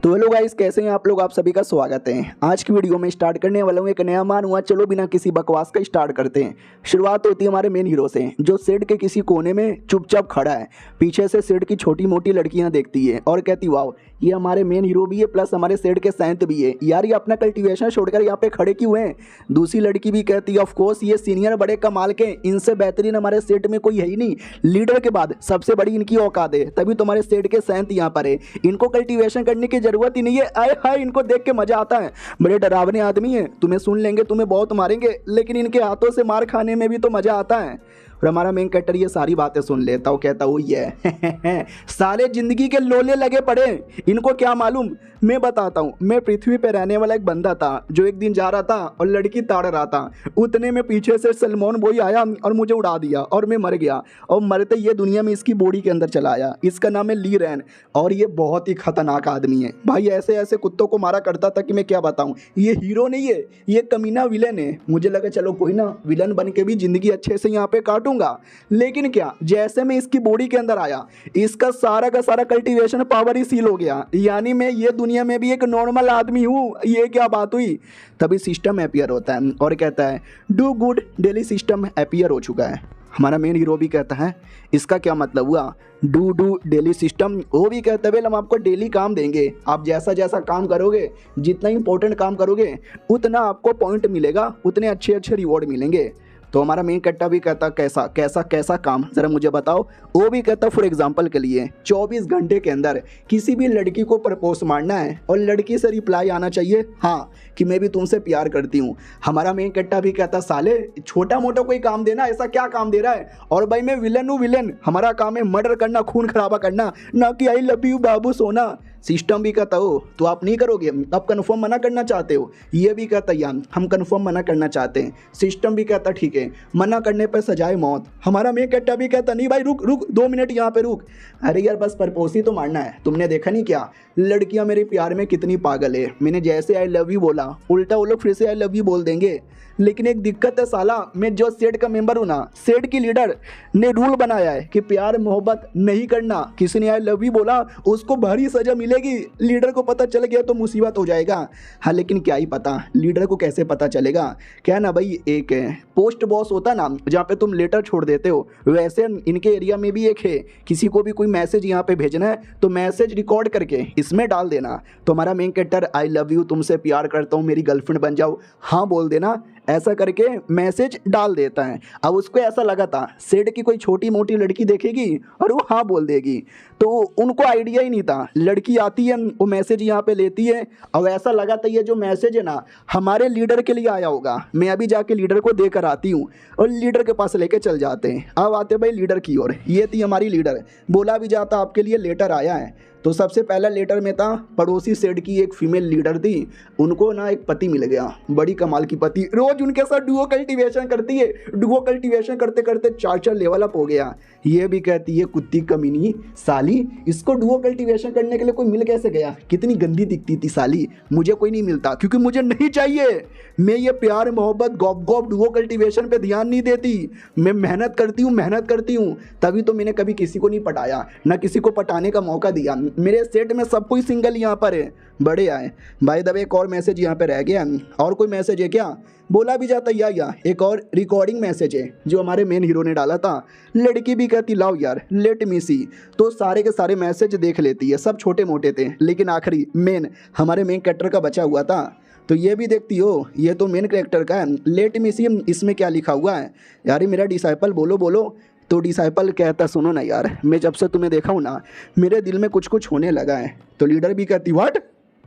तो hello guys, कैसे हैं आप लोग। आप सभी का स्वागत है। आज की वीडियो में स्टार्ट करने वाला हूँ एक नया मान हुआ। चलो बिना किसी बकवास का स्टार्ट करते हैं। शुरुआत होती है हमारे मेन हीरो से, जो शेड के किसी कोने में चुपचाप खड़ा है। पीछे से शेड की छोटी मोटी लड़कियां देखती है और कहती वाह, ये हमारे मेन हीरो भी है प्लस हमारे शेड के सैंत भी है। यार ये अपना कल्टीवेशन छोड़कर यहाँ पे खड़े क्यों हैं। दूसरी लड़की भी कहती है ऑफ कोर्स ये सीनियर बड़े कमाल के, इनसे बेहतरीन हमारे सेट में कोई है ही नहीं। लीडर के बाद सबसे बड़ी इनकी औकात है, तभी तुम्हारे सेट के सैंत यहाँ पर है। इनको कल्टीवेशन करने की जरूरत ही नहीं है। आए हाय, इनको देख के मजा आता है। बड़े डरावने आदमी हैं, तुम्हें सुन लेंगे, तुम्हें बहुत मारेंगे, लेकिन इनके हाथों से मार खाने में भी तो मजा आता है। और हमारा मेन कैरेक्टर ये सारी बातें सुन लेता हूँ, कहता हूँ ये साले जिंदगी के लोले लगे पड़े, इनको क्या मालूम। मैं बताता हूँ, मैं पृथ्वी पे रहने वाला एक बंदा था जो एक दिन जा रहा था और लड़की ताड़ रहा था। उतने में पीछे से सलमान बॉय आया और मुझे उड़ा दिया और मैं मर गया। और मरते ये दुनिया में इसकी बॉडी के अंदर चला आया। इसका नाम है ली रैन और ये बहुत ही खतरनाक आदमी है भाई। ऐसे ऐसे कुत्तों को मारा करता था कि मैं क्या बताऊँ। ये हीरो नहीं है, ये कमीना विलन है। मुझे लगा चलो कोई ना, विलन बन के भी जिंदगी अच्छे से यहाँ पे काटूंगा। लेकिन क्या, जैसे मैं इसकी बॉडी के अंदर आया, इसका सारा का सारा कल्टीवेशन पावर ही सील हो गया। यानी मैं ये दुनिया में भी एक नॉर्मल आदमी हूँ। ये क्या बात हुई। तभी सिस्टम अपीयर होता है और कहता है do good daily system appear हो चुका है। हमारा मेन हीरो भी कहता है इसका क्या मतलब हुआ, डू डेली सिस्टम। वो भी कहता है हम आपको डेली काम देंगे, आप जैसा जैसा काम करोगे, जितना इंपॉर्टेंट काम करोगे, उतना आपको पॉइंट मिलेगा, उतने अच्छे अच्छे रिवॉर्ड मिलेंगे। तो हमारा मेन कट्टा भी कहता कैसा कैसा कैसा काम ज़रा मुझे बताओ। वो भी कहता फॉर एग्जांपल के लिए 24 घंटे के अंदर किसी भी लड़की को प्रपोज मारना है और लड़की से रिप्लाई आना चाहिए हाँ कि मैं भी तुमसे प्यार करती हूँ। हमारा मेन कट्टा भी कहता साले छोटा मोटा कोई काम देना, ऐसा क्या काम दे रहा है। और भाई मैं विलन हूँ, विलन हमारा काम है मर्डर करना, खून खराबा करना, ना कि आई लव यू बाबू सोना। सिस्टम भी कहता हो तो आप नहीं करोगे, आप कन्फर्म मना करना चाहते हो। ये भी कहता यार हम कन्फर्म मना करना चाहते हैं। सिस्टम भी कहता ठीक है, मना करने पर सजाए मौत। हमारा मेन कैरेक्टर भी कहता नहीं भाई रुक रुक 2 मिनट यहाँ पे रुक। अरे यार बस प्रपोज ही तो मारना है, तुमने देखा नहीं क्या लड़कियाँ मेरे प्यार में कितनी पागल है। मैंने जैसे आई लव यू बोला, उल्टा वो लोग फिर से आई लव यू बोल देंगे। लेकिन एक दिक्कत है साला, मैं जो सेट का मेंबर हूँ ना, सेट की लीडर ने रूल बनाया है कि प्यार मोहब्बत नहीं करना। किसी ने आई लव यू बोला उसको भारी सजा मिलेगी। लीडर को पता चल गया तो मुसीबत हो जाएगा। हाँ लेकिन क्या ही पता लीडर को कैसे पता चलेगा। क्या ना भाई, एक पोस्ट बॉक्स होता ना जहाँ पे तुम लेटर छोड़ देते हो, वैसे इनके एरिया में भी एक है। किसी को भी कोई मैसेज यहाँ पे भेजना है तो मैसेज रिकॉर्ड करके इसमें डाल देना। तो हमारा main character I love you, तुमसे प्यार करता हूँ, मेरी गर्लफ्रेंड बन जाओ, हाँ बोल देना, ऐसा करके मैसेज डाल देता है। अब उसको ऐसा लगा था सेट की कोई छोटी मोटी लड़की देखेगी और वो हाँ बोल देगी, तो उनको आइडिया ही नहीं था। लड़की आती है, वो मैसेज यहाँ पे लेती है। अब ऐसा लगा था ये जो मैसेज है ना हमारे लीडर के लिए आया होगा, मैं अभी जाके लीडर को देकर आती हूँ। और लीडर के पास लेके चल जाते हैं। अब आते भाई लीडर की ओर, ये थी हमारी लीडर। बोला भी जाता आपके लिए लेटर आया है। तो सबसे पहला लेटर में था पड़ोसी सेड की एक फीमेल लीडर थी, उनको ना एक पति मिल गया, बड़ी कमाल की पति, रोज उनके साथ डुओ कल्टीवेशन करती है। डुओ कल्टीवेशन करते करते 4 लेवल अप हो गया। ये भी कहती है कुत्ती कमीनी साली, इसको डुओ कल्टीवेशन करने के लिए कोई मिल कैसे गया। कितनी गंदी दिखती थी साली, मुझे कोई नहीं मिलता क्योंकि मुझे नहीं चाहिए। मैं ये प्यार मोहब्बत गॉप गॉप डुओ कल्टीवेशन पे ध्यान नहीं देती। मैं मेहनत करती हूँ, तभी तो मैंने कभी किसी को नहीं पटाया, ना किसी को पटाने का मौका दिया। मेरे सेट में सब कोई सिंगल यहाँ पर है। बड़े आए भाई दबे, एक और मैसेज यहाँ पे रह गया। और कोई मैसेज है क्या, बोला भी जाता या एक और रिकॉर्डिंग मैसेज है जो हमारे मेन हीरो ने डाला था। लड़की भी कहती लाओ यार लेट मी सी। तो सारे के सारे मैसेज देख लेती है, सब छोटे मोटे थे, लेकिन आखिरी मेन हमारे मेन कैरेक्टर का बचा हुआ था। तो ये भी देखती हो, ये तो मेन कैरेक्टर का है। लेट मी सी, इसमें क्या लिखा हुआ है यार, मेरा डिसाइपल बोलो। तो डिसाइपल कहता सुनो ना यार, मैं जब से तुम्हें देखा हूँ ना मेरे दिल में कुछ कुछ होने लगा है। तो लीडर भी कहती व्हाट,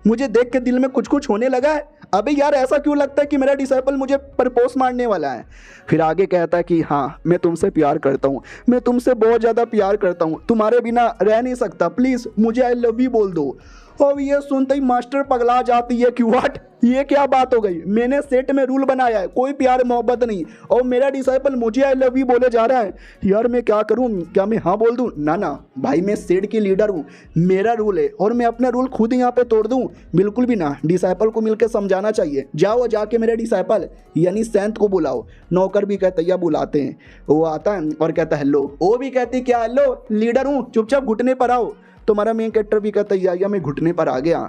मुझे देख के दिल में कुछ कुछ होने लगा है। अबे यार ऐसा क्यों लगता है कि मेरा डिसाइपल मुझे प्रपोज मारने वाला है। फिर आगे कहता है कि हाँ मैं तुमसे प्यार करता हूँ, मैं तुमसे बहुत ज़्यादा प्यार करता हूँ, तुम्हारे बिना रह नहीं सकता, प्लीज़ मुझे आई लव यू बोल दो। और ये सुनते ही मास्टर पगला जाती है कि व्हाट, ये क्या बात हो गई। मैंने सेट में रूल बनाया है, कोई प्यार मोहब्बत नहीं, और मेरा डिसाइपल मुझे आई लव यू बोले जा रहा है। यार मैं क्या करूं, क्या मैं हाँ बोल दूं। ना भाई, मैं सेट की लीडर हूं, मेरा रूल है और मैं अपना रूल खुद यहाँ पे तोड़ दूं, बिल्कुल भी ना। डिसाइपल को मिलकर समझाना चाहिए। जाओ जाके मेरे डिसाइपल यानी सैंत को बुलाओ। नौकर भी कहता है बुलाते हैं। वो आता है और कहता हेलो। वो भी कहती क्या हेलो, लीडर हूँ, चुपचाप घुटने पर आओ। तो हमारा मेन कैरेक्टर भी कहता है या मैं घुटने पर आ गया।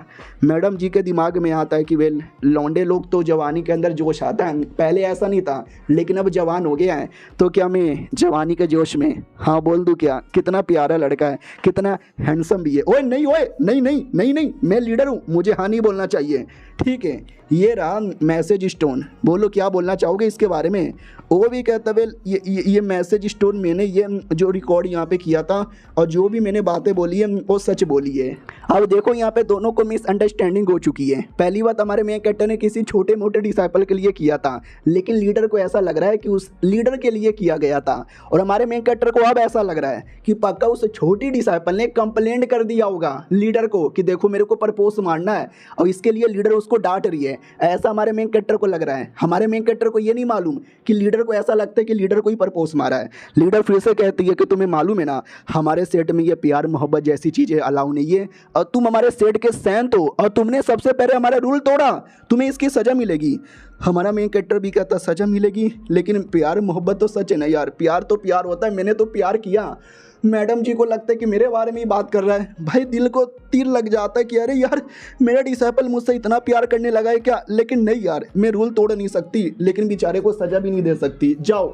मैडम जी के दिमाग में आता है कि वेल लौंडे लोग तो जवानी के अंदर जोश आता है, पहले ऐसा नहीं था लेकिन अब जवान हो गया है, तो क्या मैं जवानी के जोश में हाँ बोल दूँ क्या? कितना प्यारा लड़का है, कितना हैंडसम भी है। ओए नहीं, ओए नहीं नहीं नहीं नहीं, मैं लीडर हूँ, मुझे हाँ नहीं बोलना चाहिए। ठीक है, ये रहा मैसेज स्टोन, बोलो क्या बोलना चाहोगे इसके बारे में? वो भी कहता वेल ये मैसेज स्टोन मैंने ये जो रिकॉर्ड यहाँ पे किया था और जो भी मैंने बातें बोली है वो सच बोली है। अब देखो यहाँ पे दोनों को मिसअंडरस्टैंडिंग हो चुकी है। पहली बात हमारे मेन कैरेक्टर ने किसी छोटे मोटे डिसाइपल के लिए किया था, लेकिन लीडर को ऐसा लग रहा है कि उस लीडर के लिए किया गया था। और हमारे मेन कैरेक्टर को अब ऐसा लग रहा है कि पक्का उस छोटी डिसाइपल ने कंप्लेंट कर दिया होगा लीडर को कि देखो मेरे को प्रपोज मारना है और इसके लिए लीडर उसको डांट रही है। ऐसा हमारे मेन कैरेक्टर को लग रहा है। हमारे मेन कैरेक्टर को ये नहीं मालूम कि लीडर को ऐसा लगता है कि लीडर को ही प्रपोज मारा है। लीडर फिर से कहती है कि तुम्हें मालूम है ना हमारे सेट में ये प्यार मोहब्बत जैसी चीजें अलाउ नहीं है और तुम हमारे सेट के सैंत हो और तुमने सबसे पहले हमारा रूल तोड़ा, तुम्हें इसकी सजा मिलेगी। हमारा मेन कैरेक्टर भी कहता सजा मिलेगी, लेकिन प्यार मोहब्बत तो सच है ना यार, प्यार तो प्यार होता है, मैंने तो प्यार किया। मैडम जी को लगता है कि मेरे बारे में ही बात कर रहा है। भाई दिल को तीर लग जाता है कि अरे यार मेरा डिसाइपल मुझसे इतना प्यार करने लगा है क्या? लेकिन नहीं यार, मैं रूल तोड़ नहीं सकती, लेकिन बेचारे को सजा भी नहीं दे सकती। जाओ,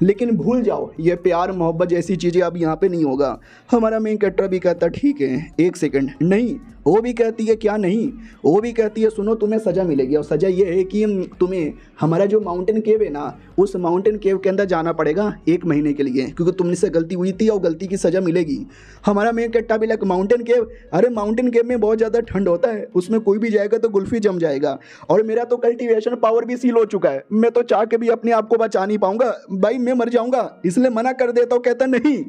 लेकिन भूल जाओ ये प्यार मोहब्बत जैसी चीज़ें अब यहाँ पे नहीं होगा। हमारा मेन कैरेक्टर भी कहता ठीक है, एक सेकंड नहीं। वो भी कहती है क्या नहीं? वो भी कहती है सुनो तुम्हें सज़ा मिलेगी और सज़ा ये है कि तुम्हें हमारा जो माउंटेन केव है ना उस माउंटेन केव के अंदर जाना पड़ेगा 1 महीने के लिए, क्योंकि तुमसे गलती हुई थी और गलती की सज़ा मिलेगी। हमारा मेन कैरेक्टर भी लाइक माउंटेन केव, अरे माउंटेन केव में बहुत ज़्यादा ठंड होता है, उसमें कोई भी जाएगा तो गुल्फी जम जाएगा और मेरा तो कल्टीवेशन पावर भी सील हो चुका है, मैं तो चाह के भी अपने आप को बचा नहीं पाऊंगा भाई, मैं मर जाऊंगा, इसलिए मना कर देता हूँ। कहता नहीं।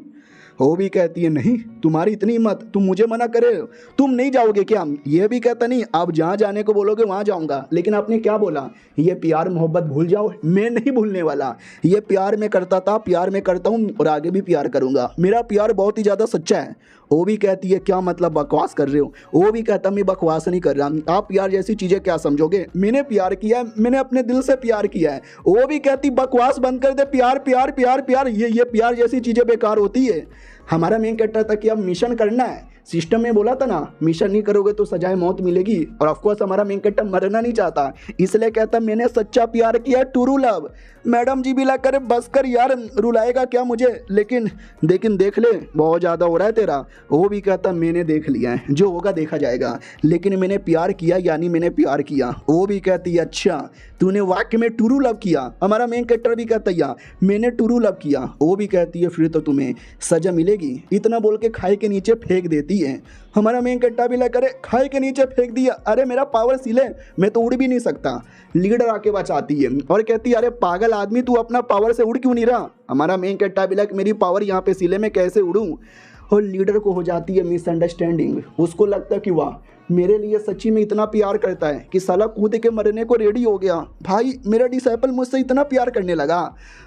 वो भी कहती है नहीं तुम्हारी इतनी हिम्मत, तुम मुझे मना करे, तुम नहीं जाओगे क्या? ये भी कहता नहीं आप जहाँ जाने को बोलोगे वहाँ जाऊँगा। लेकिन आपने क्या बोला? ये प्यार मोहब्बत भूल जाओ। मैं नहीं भूलने वाला, ये प्यार मैं करता था, प्यार मैं करता हूँ और आगे भी प्यार करूँगा, मेरा प्यार बहुत ही ज़्यादा सच्चा है। वो भी कहती है क्या मतलब बकवास कर रहे हो? वो भी कहता मैं बकवास नहीं कर रहा, आप प्यार जैसी चीज़ें क्या समझोगे, मैंने प्यार किया है, मैंने अपने दिल से प्यार किया है। वो भी कहती बकवास बंद कर दे, प्यार प्यार प्यार प्यार, ये प्यार जैसी चीज़ें बेकार होती है। हमारा मेन कैरेक्टर था कि अब मिशन करना है, सिस्टम में बोला था ना मिशन नहीं करोगे तो सजाए मौत मिलेगी, और ऑफकोर्स हमारा मेन कैरेक्टर मरना नहीं चाहता, इसलिए कहता मैंने सच्चा प्यार किया, ट्रू लव। मैडम जी भी ला करे बस कर यार, रुलाएगा क्या मुझे, लेकिन देख ले बहुत ज़्यादा हो रहा है तेरा। वो भी कहता मैंने देख लिया है, जो होगा देखा जाएगा, लेकिन मैंने प्यार किया यानी मैंने प्यार किया। वो भी कहती है अच्छा तूने वाकई में ट्रू लव किया। हमारा मेन कैरेक्टर भी कहता है मैंने ट्रू लव किया। वो भी कहती है फिर तो तुम्हें सजा मिलेगी। इतना बोल के खाई के नीचे फेंक देती है। हमारा मेन कैरेक्टर भी लेकर खाई के नीचे फेंक दिया, अरे मेरा पावर सील है, मैं तो उड़ भी नहीं सकता। लीडर आके बचाती है और कहती है अरे पागल आदमी तू अपना पावर से उड़ क्यों नहीं रहा? हमारा मेन कैरेक्टर भी लाइक मेरी पावर यहाँ पे सीले में कैसे उड़ूं? और लीडर को हो जाती है मिसअंडरस्टैंडिंग, उसको लगता है कि वाह मेरे लिए सच्ची में इतना प्यार करता है कि साला कूद के मरने को रेडी हो गया, भाई मेरा डिसाइपल मुझसे इतना प्यार करने लगा।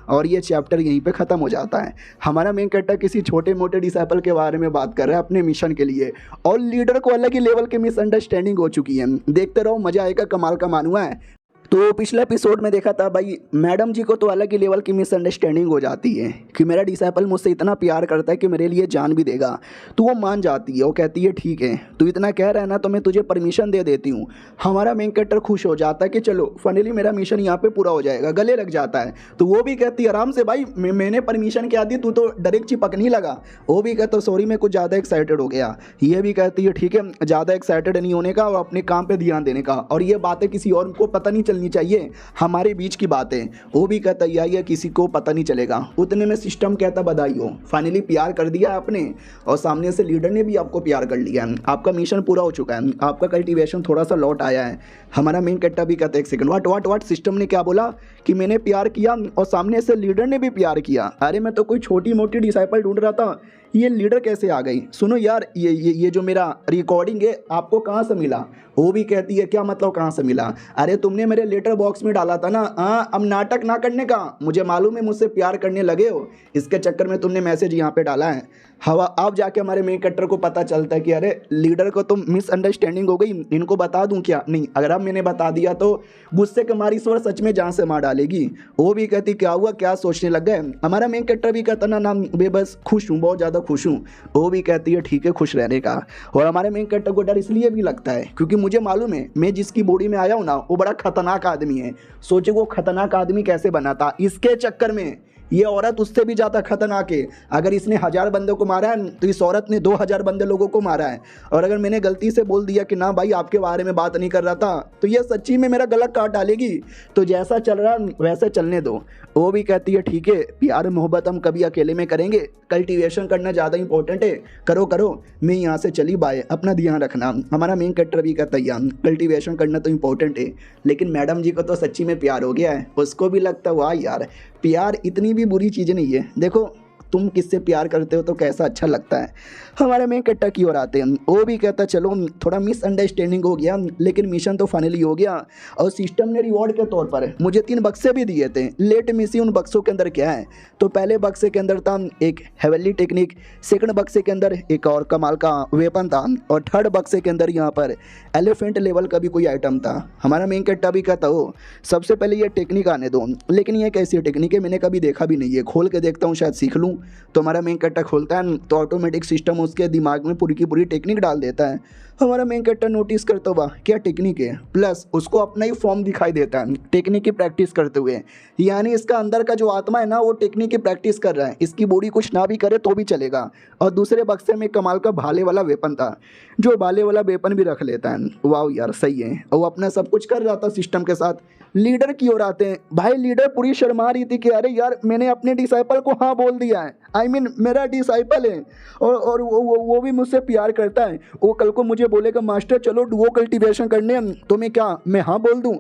और ये चैप्टर यहीं पे ख़त्म हो जाता है। हमारा मेन कैरेक्टर किसी छोटे मोटे डिसाइपल के बारे में बात कर रहा है अपने मिशन के लिए, और लीडर को अलग ही लेवल की मिसअंडरस्टैंडिंग हो चुकी है। देखते रहो, मज़ा आएगा, कमाल का मानुआ है। तो पिछले एपिसोड में देखा था भाई मैडम जी को तो अलग ही लेवल की मिसअंडरस्टैंडिंग हो जाती है कि मेरा डिसाइपल मुझसे इतना प्यार करता है कि मेरे लिए जान भी देगा, तो वो मान जाती है। वो कहती है ठीक है तू इतना कह रहा है ना तो मैं तुझे परमिशन दे देती हूँ। हमारा मेन कैरेक्टर खुश हो जाता है कि चलो फाइनली मेरा मिशन यहाँ पे पूरा हो जाएगा, गले लग जाता है। तो वो भी कहती है आराम से भाई, मैंने परमिशन क्या दी, तू तो डायरेक्ट चिपक नहीं लगा। वो भी कहता सॉरी मैं कुछ ज़्यादा एक्साइटेड हो गया। ये भी कहती है ठीक है ज़्यादा एक्साइटेड नहीं होने का और अपने काम पर ध्यान देने का, और ये बातें किसी और को पता नहीं चलनी चाहिए, हमारे बीच की बातें। वो भी कहता है किसी को पता नहीं चलेगा। उतने में सिस्टम कहता बधाई हो, फाइनली प्यार कर दिया आपने, और सामने से लीडर ने भी आपको प्यार कर लिया, आपका मिशन पूरा हो चुका है, आपका कल्टीवेशन थोड़ा सा लौट आया है। हमारा मेन कैरेक्टर भी कहता है एक सेकंड व्हाट सिस्टम ने क्या बोला कि मैंने प्यार किया और सामने से लीडर ने भी प्यार किया? अरे मैं तो कोई छोटी मोटी डिसाइपल ढूंढ रहा था, ये लीडर कैसे आ गई? सुनो यार ये जो मेरा रिकॉर्डिंग है आपको कहाँ से मिला? वो भी कहती है क्या मतलब कहाँ से मिला? अरे तुमने मेरे लेटर बॉक्स में डाला था ना। हाँ अब नाटक ना करने का, मुझे मालूम है मुझसे प्यार करने लगे हो, इसके चक्कर में तुमने मैसेज यहाँ पे डाला है। हवा अब जाके हमारे मेन कैरेक्टर को पता चलता है कि अरे लीडर को तो मिसअंडरस्टैंडिंग हो गई, इनको बता दूं क्या? नहीं, अगर अब मैंने बता दिया तो गुस्से के मारी ईश्वर सच में जान से मार डालेगी। वो भी कहती क्या हुआ, क्या सोचने लग गए। हमारा मेन कैरेक्टर भी कहता ना बेबस खुश हूँ, बहुत ज़्यादा खुश हूँ। वो भी कहती है ठीक है खुश रहने का। और हमारे मेन कैरेक्टर को डर इसलिए भी लगता है क्योंकि मुझे मालूम है मैं जिसकी बॉडी में आया हूँ ना वो बड़ा खतरनाक आदमी है। सोचे वो खतरनाक आदमी कैसे बना था, इसके चक्कर में ये औरत उससे भी ज़्यादा खतरनाक है। अगर इसने 1000 बंदों को मारा है तो इस औरत ने 2000 बंदे लोगों को मारा है। और अगर मैंने गलती से बोल दिया कि ना भाई आपके बारे में बात नहीं कर रहा था तो ये सच्ची में मेरा गला काट डालेगी। तो जैसा चल रहा वैसे चलने दो। वो भी कहती है ठीक है, प्यार मोहब्बत हम कभी अकेले में करेंगे, कल्टीवेशन करना ज़्यादा इंपॉर्टेंट है, करो करो, मैं यहाँ से चली बाय, अपना ध्यान रखना। हमारा मेन कैरेक्टर भी कहता है कल्टीवेशन करना तो इंपॉर्टेंट है। लेकिन मैडम जी को तो सच्ची में प्यार हो गया है। उसको भी लगता है वाह यार प्यार इतनी भी बुरी चीज़ नहीं है, देखो तुम किससे प्यार करते हो तो कैसा अच्छा लगता है। हमारे मेन कैरेक्टर की ओर आते हैं। वो भी कहता चलो थोड़ा मिसअंडरस्टैंडिंग हो गया लेकिन मिशन तो फाइनली हो गया। और सिस्टम ने रिवॉर्ड के तौर पर मुझे 3 बक्से भी दिए थे। लेट मी सी उन बक्सों के अंदर क्या है। तो पहले बक्से के अंदर था एक हेवनली टेक्निक, सेकंड बक्से के अंदर एक और कमाल का वेपन था, और थर्ड बक्से के अंदर यहाँ पर एलिफेंट लेवल का भी कोई आइटम था। हमारा मेन कैरेक्टर भी कहता हो सबसे पहले ये टेक्निक आने दो, लेकिन ये कैसी टेक्निक है मैंने कभी देखा भी नहीं है, खोल के देखता हूँ शायद सीख लूँ। तो हमारा मेन कैरेक्टर खोलता है तो ऑटोमेटिक सिस्टम उसके दिमाग में पूरी की पूरी टेक्निक डाल देता है। हमारा मेन कैरेक्टर नोटिस करता हुआ क्या टेक्निक है, प्लस उसको अपना ही फॉर्म दिखाई देता है टेक्निक की प्रैक्टिस करते हुए। यानी इसका अंदर का जो आत्मा है ना वो टेक्निक की प्रैक्टिस कर रहा है, इसकी बॉडी कुछ ना भी करे तो भी चलेगा। और दूसरे बक्से में कमाल का भाले वाला वेपन था, जो भाले वाला वेपन भी रख लेता है। वाह यार सही है। और वो अपना सब कुछ कर रहा था सिस्टम के साथ। लीडर की ओर आते हैं। भाई लीडर पूरी शर्मा रही थी कि अरे यार मैंने अपने डिसाइपल को हाँ बोल दिया है, आई मीन मेरा डिसाइपल है और वो भी मुझसे प्यार करता है। वो कल को मुझे बोलेगा मास्टर चलो डुओ कल्टीवेशन करने, तो मैं हाँ बोल दूँ?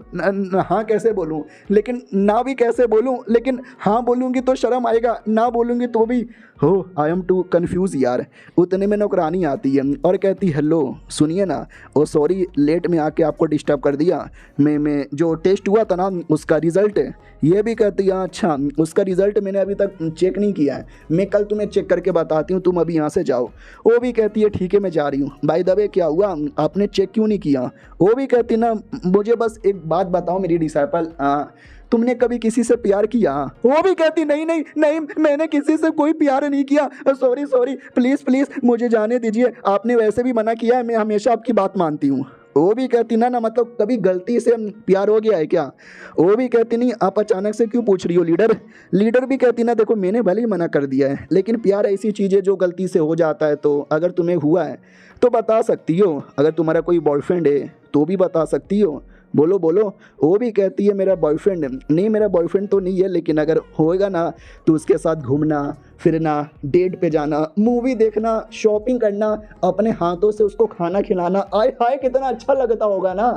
हाँ कैसे बोलूँ, लेकिन ना भी कैसे बोलूँ, लेकिन हाँ बोलूँगी तो शर्म आएगा, ना बोलूँगी तो भी हो आई एम टू कन्फ्यूज़ यार। उतने में नौकरानी आती है और कहती हेलो सुनिए ना, ओ सॉरी लेट में आके आपको डिस्टर्ब कर दिया। मैं जो टेस्ट हुआ था ना उसका रिज़ल्ट है। ये भी कहती है अच्छा उसका रिज़ल्ट मैंने अभी तक चेक नहीं किया है, मैं कल तुम्हें चेक करके बताती हूँ, तुम अभी यहाँ से जाओ। वो भी कहती है ठीक है मैं जा रही हूँ। बाय द वे क्या हुआ, आपने चेक क्यों नहीं किया? वो भी कहती ना मुझे बस एक बात बताओ मेरी डिसाइपल, तुमने कभी किसी से प्यार किया? वो भी कहती नहीं नहीं नहीं मैंने किसी से कोई प्यार नहीं किया, सॉरी सॉरी प्लीज़ प्लीज़ मुझे जाने दीजिए, आपने वैसे भी मना किया है, मैं हमेशा आपकी बात मानती हूँ। वो भी कहती ना मतलब कभी गलती से प्यार हो गया है क्या? वो भी कहती नहीं आप अचानक से क्यों पूछ रही हो लीडर? लीडर भी कहती ना देखो मैंने भले ही मना कर दिया है लेकिन प्यार ऐसी चीज़ है जो गलती से हो जाता है, तो अगर तुम्हें हुआ है तो बता सकती हो, अगर तुम्हारा कोई बॉयफ्रेंड है तो भी बता सकती हो, बोलो बोलो। वो भी कहती है मेरा बॉयफ्रेंड नहीं, मेरा बॉयफ्रेंड तो नहीं है, लेकिन अगर होएगा ना तो उसके साथ घूमना फिरना, डेट पे जाना, मूवी देखना, शॉपिंग करना, अपने हाथों से उसको खाना खिलाना, आय हाय कितना अच्छा लगता होगा ना।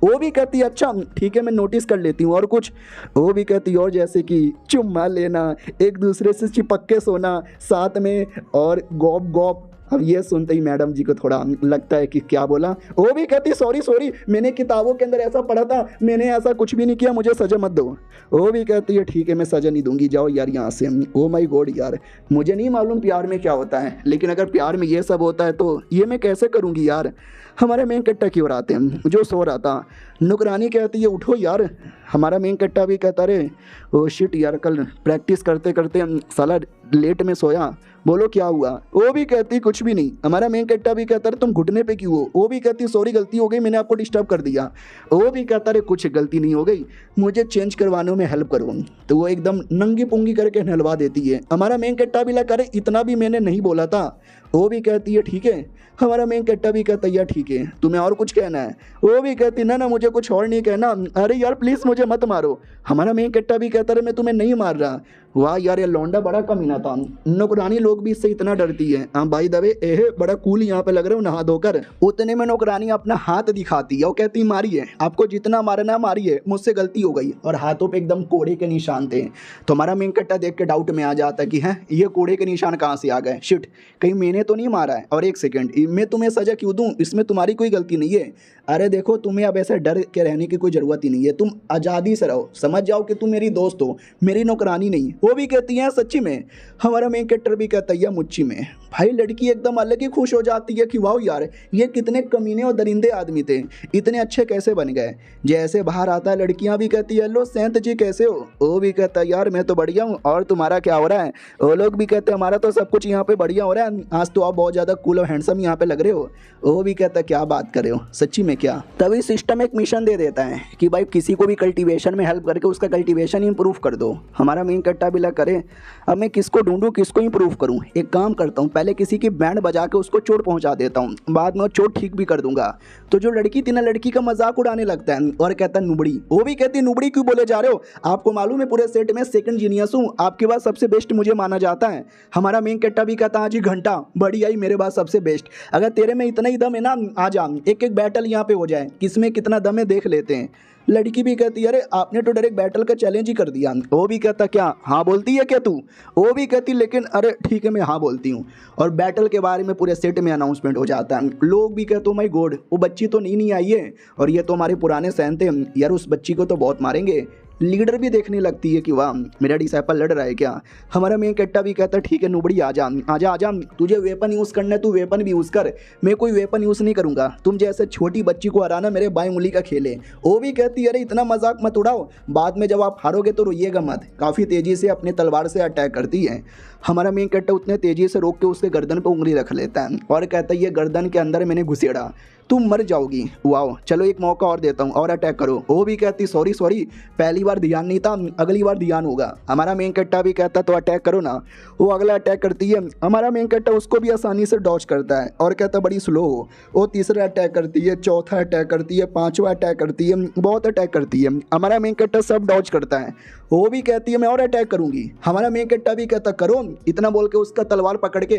वो भी कहती है अच्छा ठीक है मैं नोटिस कर लेती हूँ। और कुछ? वो भी कहती है और जैसे कि चुम्मा लेना, एक दूसरे से चिपक के सोना साथ में, और गॉप गॉप। अब ये सुनते ही मैडम जी को थोड़ा लगता है कि क्या बोला। वो भी कहती सॉरी सॉरी मैंने किताबों के अंदर ऐसा पढ़ा था, मैंने ऐसा कुछ भी नहीं किया, मुझे सजा मत दो। वो भी कहती है ठीक है मैं सजा नहीं दूंगी, जाओ यार यहाँ से। ओ माय गॉड यार मुझे नहीं मालूम प्यार में क्या होता है, लेकिन अगर प्यार में ये सब होता है तो ये मैं कैसे करूँगी यार। हमारे मेन कट्टा की ओर आते हैं जो सो रहा था। नुकरानी कहती है उठो यार। हमारा मेन कट्टा भी कहता रे ओ शिट यार कल प्रैक्टिस करते करते साला लेट में सोया, बोलो क्या हुआ? वो भी कहती कुछ भी नहीं। हमारा मेन कट्टा भी कहता है तुम घुटने पे क्यों हो? वो भी कहती सॉरी गलती हो गई, मैंने आपको डिस्टर्ब कर दिया। वो भी कहता रे कुछ गलती नहीं हो गई, मुझे चेंज करवाने में हेल्प करो। तो वो एकदम नंगी पुंगी करके नहलवा देती है। हमारा मेन कट्टा भी लगा अरे इतना भी मैंने नहीं बोला था। वो भी कहती है ठीक है। हमारा मेन कट्टा भी कहता है यार ठीक है तुम्हें और कुछ कहना है? वो भी कहती ना मुझे कुछ और नहीं कहना, अरे यार प्लीज़ मुझे मत मारो। हमारा मेन कट्टा भी कहता है मैं तुम्हें नहीं मार रहा। वाह यार ये लौंडा बड़ा कमीना था। नौकरानी लोग भी इससे इतना डरती है। हाँ भाई दबे एह बड़ा कूल यहाँ पे लग रहे हो नहा धोकर। उतने में नौकरानी अपना हाथ दिखाती है और कहती मारिए, आपको जितना मारना मारिए, मुझसे गलती हो गई। और हाथों पे एकदम कोड़े के निशान थे। तो हमारा मेन कट्टा देख के डाउट में आ जाता है कि है ये कोड़े के निशान कहाँ से आ गए, शिट कहीं मैंने तो नहीं मारा है। और एक सेकेंड मैं तुम्हें सजा क्यों दूँ, इसमें तुम्हारी कोई गलती नहीं है। अरे देखो, तुम्हें अब ऐसे डर के रहने की कोई ज़रूरत ही नहीं है, तुम आज़ादी से रहो, समझ जाओ कि तुम मेरी दोस्त हो, मेरी नौकरानी नहीं। वो भी कहती है सच्ची में। हमारा मेन कैरेक्टर भी कहता है मुच्ची में। भाई लड़की एकदम अलग ही खुश हो जाती है कि वाह यार, ये कितने कमीने और दरिंदे आदमी थे, इतने अच्छे कैसे बन गए। जैसे बाहर आता है लड़कियां भी कहती है लो सेंत जी कैसे हो। वो भी कहता है यार मैं तो बढ़िया हूँ, और तुम्हारा क्या हो रहा है। वो लोग भी कहते हैं हमारा तो सब कुछ यहाँ पे बढ़िया हो रहा है, आज तो आप बहुत ज़्यादा कूल और हैंडसम यहाँ पे लग रहे हो। वो भी कहता है क्या बात कर रहे हो, सच्ची में क्या। तभी सिस्टम एक मिशन दे देता है कि भाई किसी को भी कल्टीवेशन में हेल्प करके उसका कल्टीवेशन इंप्रूव कर दो। हमारा मेन कट्टा बिला करे अब मैं किसको ढूंढूं, किसको इंप्रूव करूं। एक काम करता हूं, पहले किसी की बैंड बजा के उसको चोट पहुंचा देता हूं, बाद में वो चोट ठीक भी कर दूंगा। तो जो लड़की थी ना, लड़की का मजाक उड़ाने लगता है और कहता है नुबड़ी। वो भी कहती है नुबड़ी क्यों बोले जा रहे हो, आपको मालूम है पूरे सेट में सेकंड जीनियस हूं, आपके बाद सबसे बेस्ट मुझे माना जाता है। हमारा मेन कट्टा भी कहता है जी घंटा बड़ी आई, मेरे बाद सबसे बेस्ट। अगर तेरे में इतना ही दम है ना, आ जा एक एक बैटल यहाँ पे हो जाए, किसमें कितना दम है देख लेते हैं। लड़की भी कहती है अरे आपने तो डायरेक्ट बैटल का चैलेंज ही कर दिया। वो भी कहता क्या हाँ बोलती है क्या तू। वो भी कहती लेकिन अरे ठीक है मैं हाँ बोलती हूँ। और बैटल के बारे में पूरे सेट में अनाउंसमेंट हो जाता है। लोग भी कहते हो माय गॉड, वो बच्ची तो नहीं आई है, और ये तो हमारे पुराने सैन थे यार, उस बच्ची को तो बहुत मारेंगे। लीडर भी देखने लगती है कि वाह मेरा डिसाइपल लड़ रहा है क्या। हमारा मेन कट्टा भी कहता है ठीक है नुबड़ी आजा आजा आजा, तुझे वेपन यूज़ करना है तू वेपन भी यूज़ कर, मैं कोई वेपन यूज़ नहीं करूंगा, तुम जैसे छोटी बच्ची को हराना मेरे बाएं उंगली का खेल है। वो भी कहती है अरे इतना मजाक मत उड़ाओ, बाद में जब आप हारोगे तो रोइएगा मत। काफ़ी तेज़ी से अपने तलवार से अटैक करती है। हमारा मेन कट्टा उतने तेज़ी से रोक के उसके गर्दन पर उंगली रख लेता है और कहता है ये गर्दन के अंदर मैंने घुसेड़ा, तुम मर जाओगी। वाओ चलो एक मौका और देता हूँ और अटैक करो। वो भी कहती सॉरी सॉरी, पहली बार ध्यान नहीं था, अगली बार ध्यान होगा। हमारा मेन कट्टा भी कहता तो अटैक करो ना। वो अगला अटैक करती है, हमारा मेन कट्टा उसको भी आसानी से डॉज करता है और कहता बड़ी स्लो हो। वो तीसरा अटैक करती है, चौथा अटैक करती है, पांचवा अटैक करती है, बहुत अटैक करती है। हमारा मेन कट्टा सब डॉज करता है। वो भी कहती है मैं और अटैक करूंगी। हमारा मेन कट्टा भी कहता करो, इतना बोल के उसका तलवार पकड़ के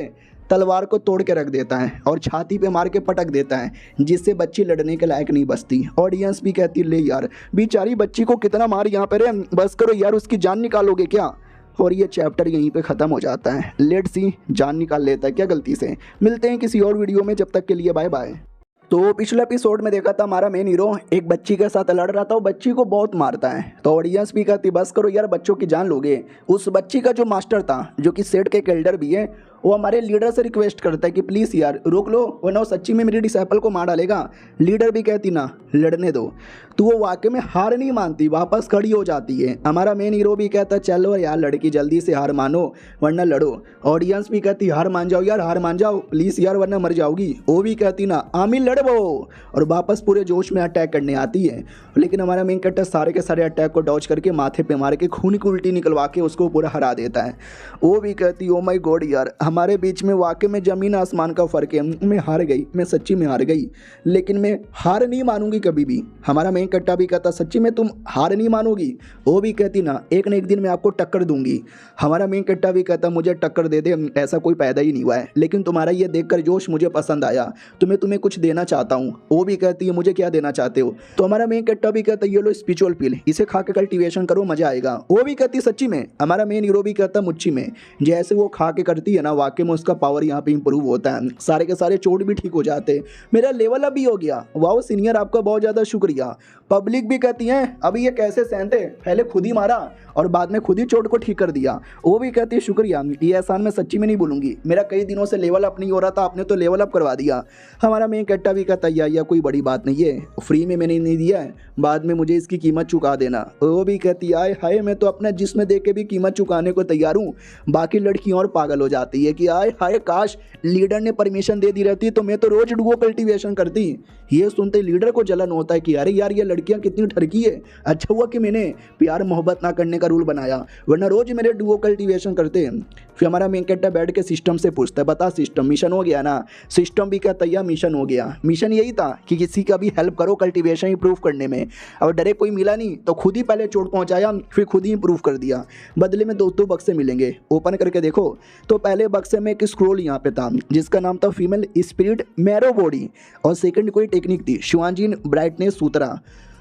तलवार को तोड़ के रख देता है और छाती पे मार के पटक देता है, जिससे बच्ची लड़ने के लायक नहीं बचती। ऑडियंस भी कहती ले यार बेचारी बच्ची को कितना मार यहाँ पे रे, बस करो यार, उसकी जान निकालोगे क्या। और ये चैप्टर यहीं पे ख़त्म हो जाता है। लेट्स सी जान निकाल लेता है क्या गलती से। मिलते हैं किसी और वीडियो में, जब तक के लिए बाय बाय। तो पिछले एपिसोड में देखा था हमारा मेन हीरो एक बच्ची के साथ लड़ रहा था, वो बच्ची को बहुत मारता है। तो ऑडियंस भी कहती बस करो यार, बच्चों की जान लोगे। उस बच्ची का जो मास्टर था, जो कि सेट के एल्डर भी है, वो हमारे लीडर से रिक्वेस्ट करता है कि प्लीज़ यार रोक लो, वरना वो सच्ची में मेरी डिसाइपल को मार डालेगा। लीडर भी कहती ना लड़ने दो। तो वो वाकई में हार नहीं मानती, वापस खड़ी हो जाती है। हमारा मेन हीरो भी कहता चलो यार लड़की जल्दी से हार मानो वरना लड़ो। ऑडियंस भी कहती हार मान जाओ यार, हार मान जाओ प्लीज़ यार, वरना मर जाओगी। वो भी कहती ना आमिर लड़ो, और वापस पूरे जोश में अटैक करने आती है। लेकिन हमारा मेन कैरेक्टर सारे के सारे अटैक को डॉज करके माथे पे मार के खून की उल्टी निकलवा के उसको पूरा हरा देता है। वो भी कहती ओ माय गॉड यार, हमारे बीच में वाकई में ज़मीन आसमान का फ़र्क है, मैं हार गई, मैं सच्ची में हार गई, लेकिन मैं हार नहीं मानूंगी कभी भी। हमारा मेन कट्टा भी कहता सच्ची में तुम हार नहीं मानोगी। वो भी कहती ना एक दिन मैं आपको टक्कर दूंगी। हमारा मेन कट्टा भी कहता मुझे टक्कर दे दे, ऐसा कोई पैदा ही नहीं हुआ है, लेकिन तुम्हारा ये देखकर जोश मुझे पसंद आया, तो मैं तुम्हें कुछ देना चाहता हूँ। वो भी कहती है मुझे क्या देना चाहते हो। तो हमारा मेन कट्टा भी कहता ये लो स्पिरिचुअल पिल, इसे खा के कल्टीवेशन करो, मजा आएगा। वो भी कहती सच्ची में। हमारा मेन हीरो भी कहता मुच्ची में। जैसे वो खा के करती है ना, वाकई में उसका पावर यहाँ पे इंप्रूव होता है, सारे के सारे चोट भी ठीक हो जाते हैं, मेरा लेवल अप भी हो गया। वाओ सीनियर आपका बहुत ज़्यादा शुक्रिया। पब्लिक भी कहती है अभी ये कैसे सहते, पहले खुद ही मारा और बाद में खुद ही चोट को ठीक कर दिया। वो भी कहती है शुक्रिया, ये एहसान मैं सच्ची में नहीं भूलूंगी, मेरा कई दिनों से लेवल अप नहीं हो रहा था, आपने तो लेवल अप करवा दिया। हमारा मेन कट्टा भी कहता या कोई बड़ी बात नहीं है, फ्री में मैंने नहीं दिया है, बाद में मुझे इसकी कीमत चुका देना। वो भी कहती है आय हाय, मैं तो अपना जिस्म दे के भी कीमत चुकाने को तैयार हूँ। बाकी लड़कियाँ और पागल हो जाती है कि आय हाय काश लीडर ने परमिशन दे दी रहती तो मैं तो रोज डुओ कल्टीवेशन करती। ये सुनते लीडर को जलन होता है कि अरे यार ये लड़कियां कितनी ठरकी है, अच्छा हुआ कि मैंने प्यार मोहब्बत ना करने का रूल बनाया, वरना रोज मेरे डुओ कल्टीवेशन करते हैं। फिर हमारा मेन कैरेक्टर बैठ के सिस्टम से पूछता है बता सिस्टम मिशन हो गया ना। सिस्टम भी कहता है मिशन हो गया। मिशन यही था कि किसी का भी हेल्प करो कल्टीवेशन इंप्रूव करने में। अब डायरेक्ट कोई मिला नहीं तो खुद ही पहले चोट पहुंचाया, फिर खुद ही इंप्रूव कर दिया। बदले में दो बक्से मिलेंगे, ओपन करके देखो। तो पहले बक्से में एक स्क्रोल यहाँ पे था जिसका नाम था फीमेल स्पिरिट मैरो बॉडी, और सेकंड कोई टेक्निक थी शिवांजीन ब्राइटनेस सूत्रा।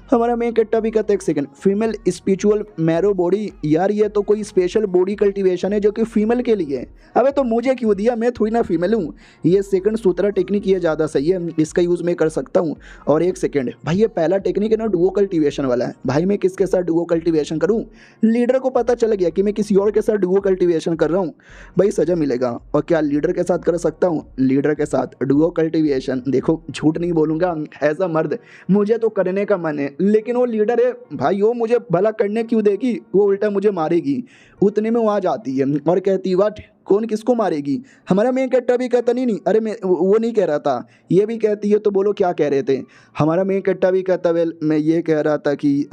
हमारा मेन कट्टा भी कहता है एक second, female spiritual marrow body, यार ये तो कोई स्पेशल बॉडी कल्टीवेशन है जो कि फीमेल के लिए है। अबे तो मुझे क्यों दिया, मैं थोड़ी ना फीमेल हूँ। ये सेकंड सूत्रा टेक्निक ये ज़्यादा सही है, इसका यूज़ मैं कर सकता हूँ। और एक सेकंड भाई, ये पहला टेक्निक है ना डुओ कल्टीवेशन वाला है। भाई मैं किसके साथ डुओ कल्टीवेशन करूँ? लीडर को पता चल गया कि मैं किसी और के साथ डुओ कल्टीवेशन कर रहा हूँ, भाई सजा मिलेगा। और क्या लीडर के साथ कर सकता हूँ? लीडर के साथ डुओ कल्टीवेशन, देखो झूठ नहीं बोलूँगा, एज अ मर्द मुझे तो करने का मन है, लेकिन वो लीडर है भाई, वो मुझे भला करने क्यों देगी, वो उल्टा मुझे मारेगी। उतने में वो आ जाती है और कहती वाट कौन किसको मारेगी? हमारा मेन कट्टा भी कहता नहीं नहीं, अरे मैं वो नहीं कह रहा था, ये भी कहती है तो बोलो क्या कह रहे थे? हमारा मेन कट्टा भी कहता वेल मैं ये कह रहा था कि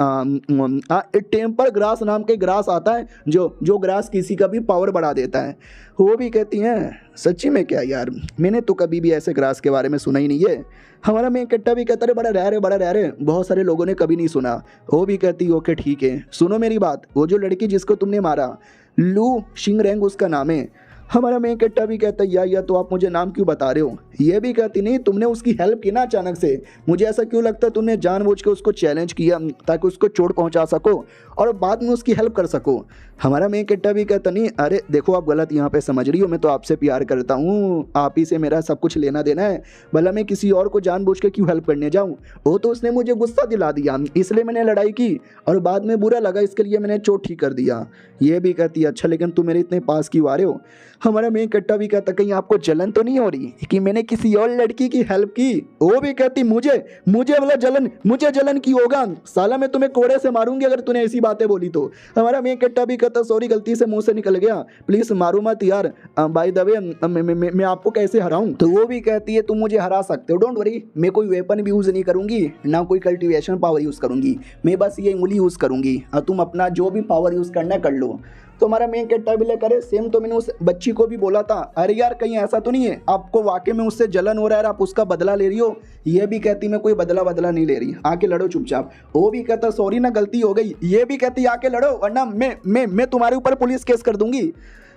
टेम्पर ग्रास नाम के ग्रास आता है जो ग्रास किसी का भी पावर बढ़ा देता है। वो भी कहती हैं सच्ची में क्या यार, मैंने तो कभी भी ऐसे ग्रास के बारे में सुना ही नहीं है। हमारा मेन कट्टा भी कहता है बड़ा रह रहे बहुत सारे लोगों ने कभी नहीं सुना। वो भी कहती ओके ठीक है, सुनो मेरी बात, वो जो लड़की जिसको तुमने मारा लू शिंगरेंग उसका नाम है। हमारा मेन कट्टा भी कहता है या तो आप मुझे नाम क्यों बता रहे हो? ये भी कहती नहीं, तुमने उसकी हेल्प की ना अचानक से, मुझे ऐसा क्यों लगता है तुमने जानबूझ के उसको चैलेंज किया ताकि उसको चोट पहुंचा सको और बाद में उसकी हेल्प कर सको। हमारा मेन कट्टा भी कहता नहीं, अरे देखो आप गलत यहाँ पे समझ रही हो, मैं तो आपसे प्यार करता हूँ, आप ही से मेरा सब कुछ लेना देना है, भला मैं किसी और को जानबूझ के क्यों हेल्प करने जाऊँ? वो तो उसने मुझे गुस्सा दिला दिया इसलिए मैंने लड़ाई की और बाद में बुरा लगा इसके लिए मैंने चोट ठीक कर दिया। ये भी कहती है अच्छा लेकिन तुम मेरे इतने पास क्यों आ रहे हो? हमारा मेन कट्टा भी कहता कहीं आपको जलन तो नहीं हो रही कि मैंने किसी और लड़की की हेल्प की? वो भी कहती मुझे वाला जलन, मुझे जलन की होगा, साला मैं तुम्हें कोड़े से मारूंगी अगर तूने ऐसी बातें बोली तो। हमारा मेन कट्टा भी कहता सॉरी गलती से मुंह से निकल गया, प्लीज मारो मत यार, बाय द वे मैं आपको कैसे हराऊं? तो वो भी कहती है तुम मुझे हरा सकते हो, डोंट वरी, मैं कोई वेपन भी यूज नहीं करूंगी ना कोई कल्टीवेशन पावर यूज करूंगी, मैं बस ये उंगली यूज करूंगी और तुम अपना जो भी पावर यूज करना कर लो। तो हमारा मेन कट्टा भी करे सेम, तो मैंने उस बच्ची को भी बोला था, अरे यार कहीं ऐसा तो नहीं है आपको वाकई में उससे जलन हो रहा है, आप उसका बदला ले रही हो? ये भी कहती मैं कोई बदला नहीं ले रही, आके लड़ो चुपचाप। वो भी कहता सॉरी ना गलती हो गई। ये भी कहती आके लड़ो वरना मैं तुम्हारे ऊपर पुलिस केस कर दूंगी।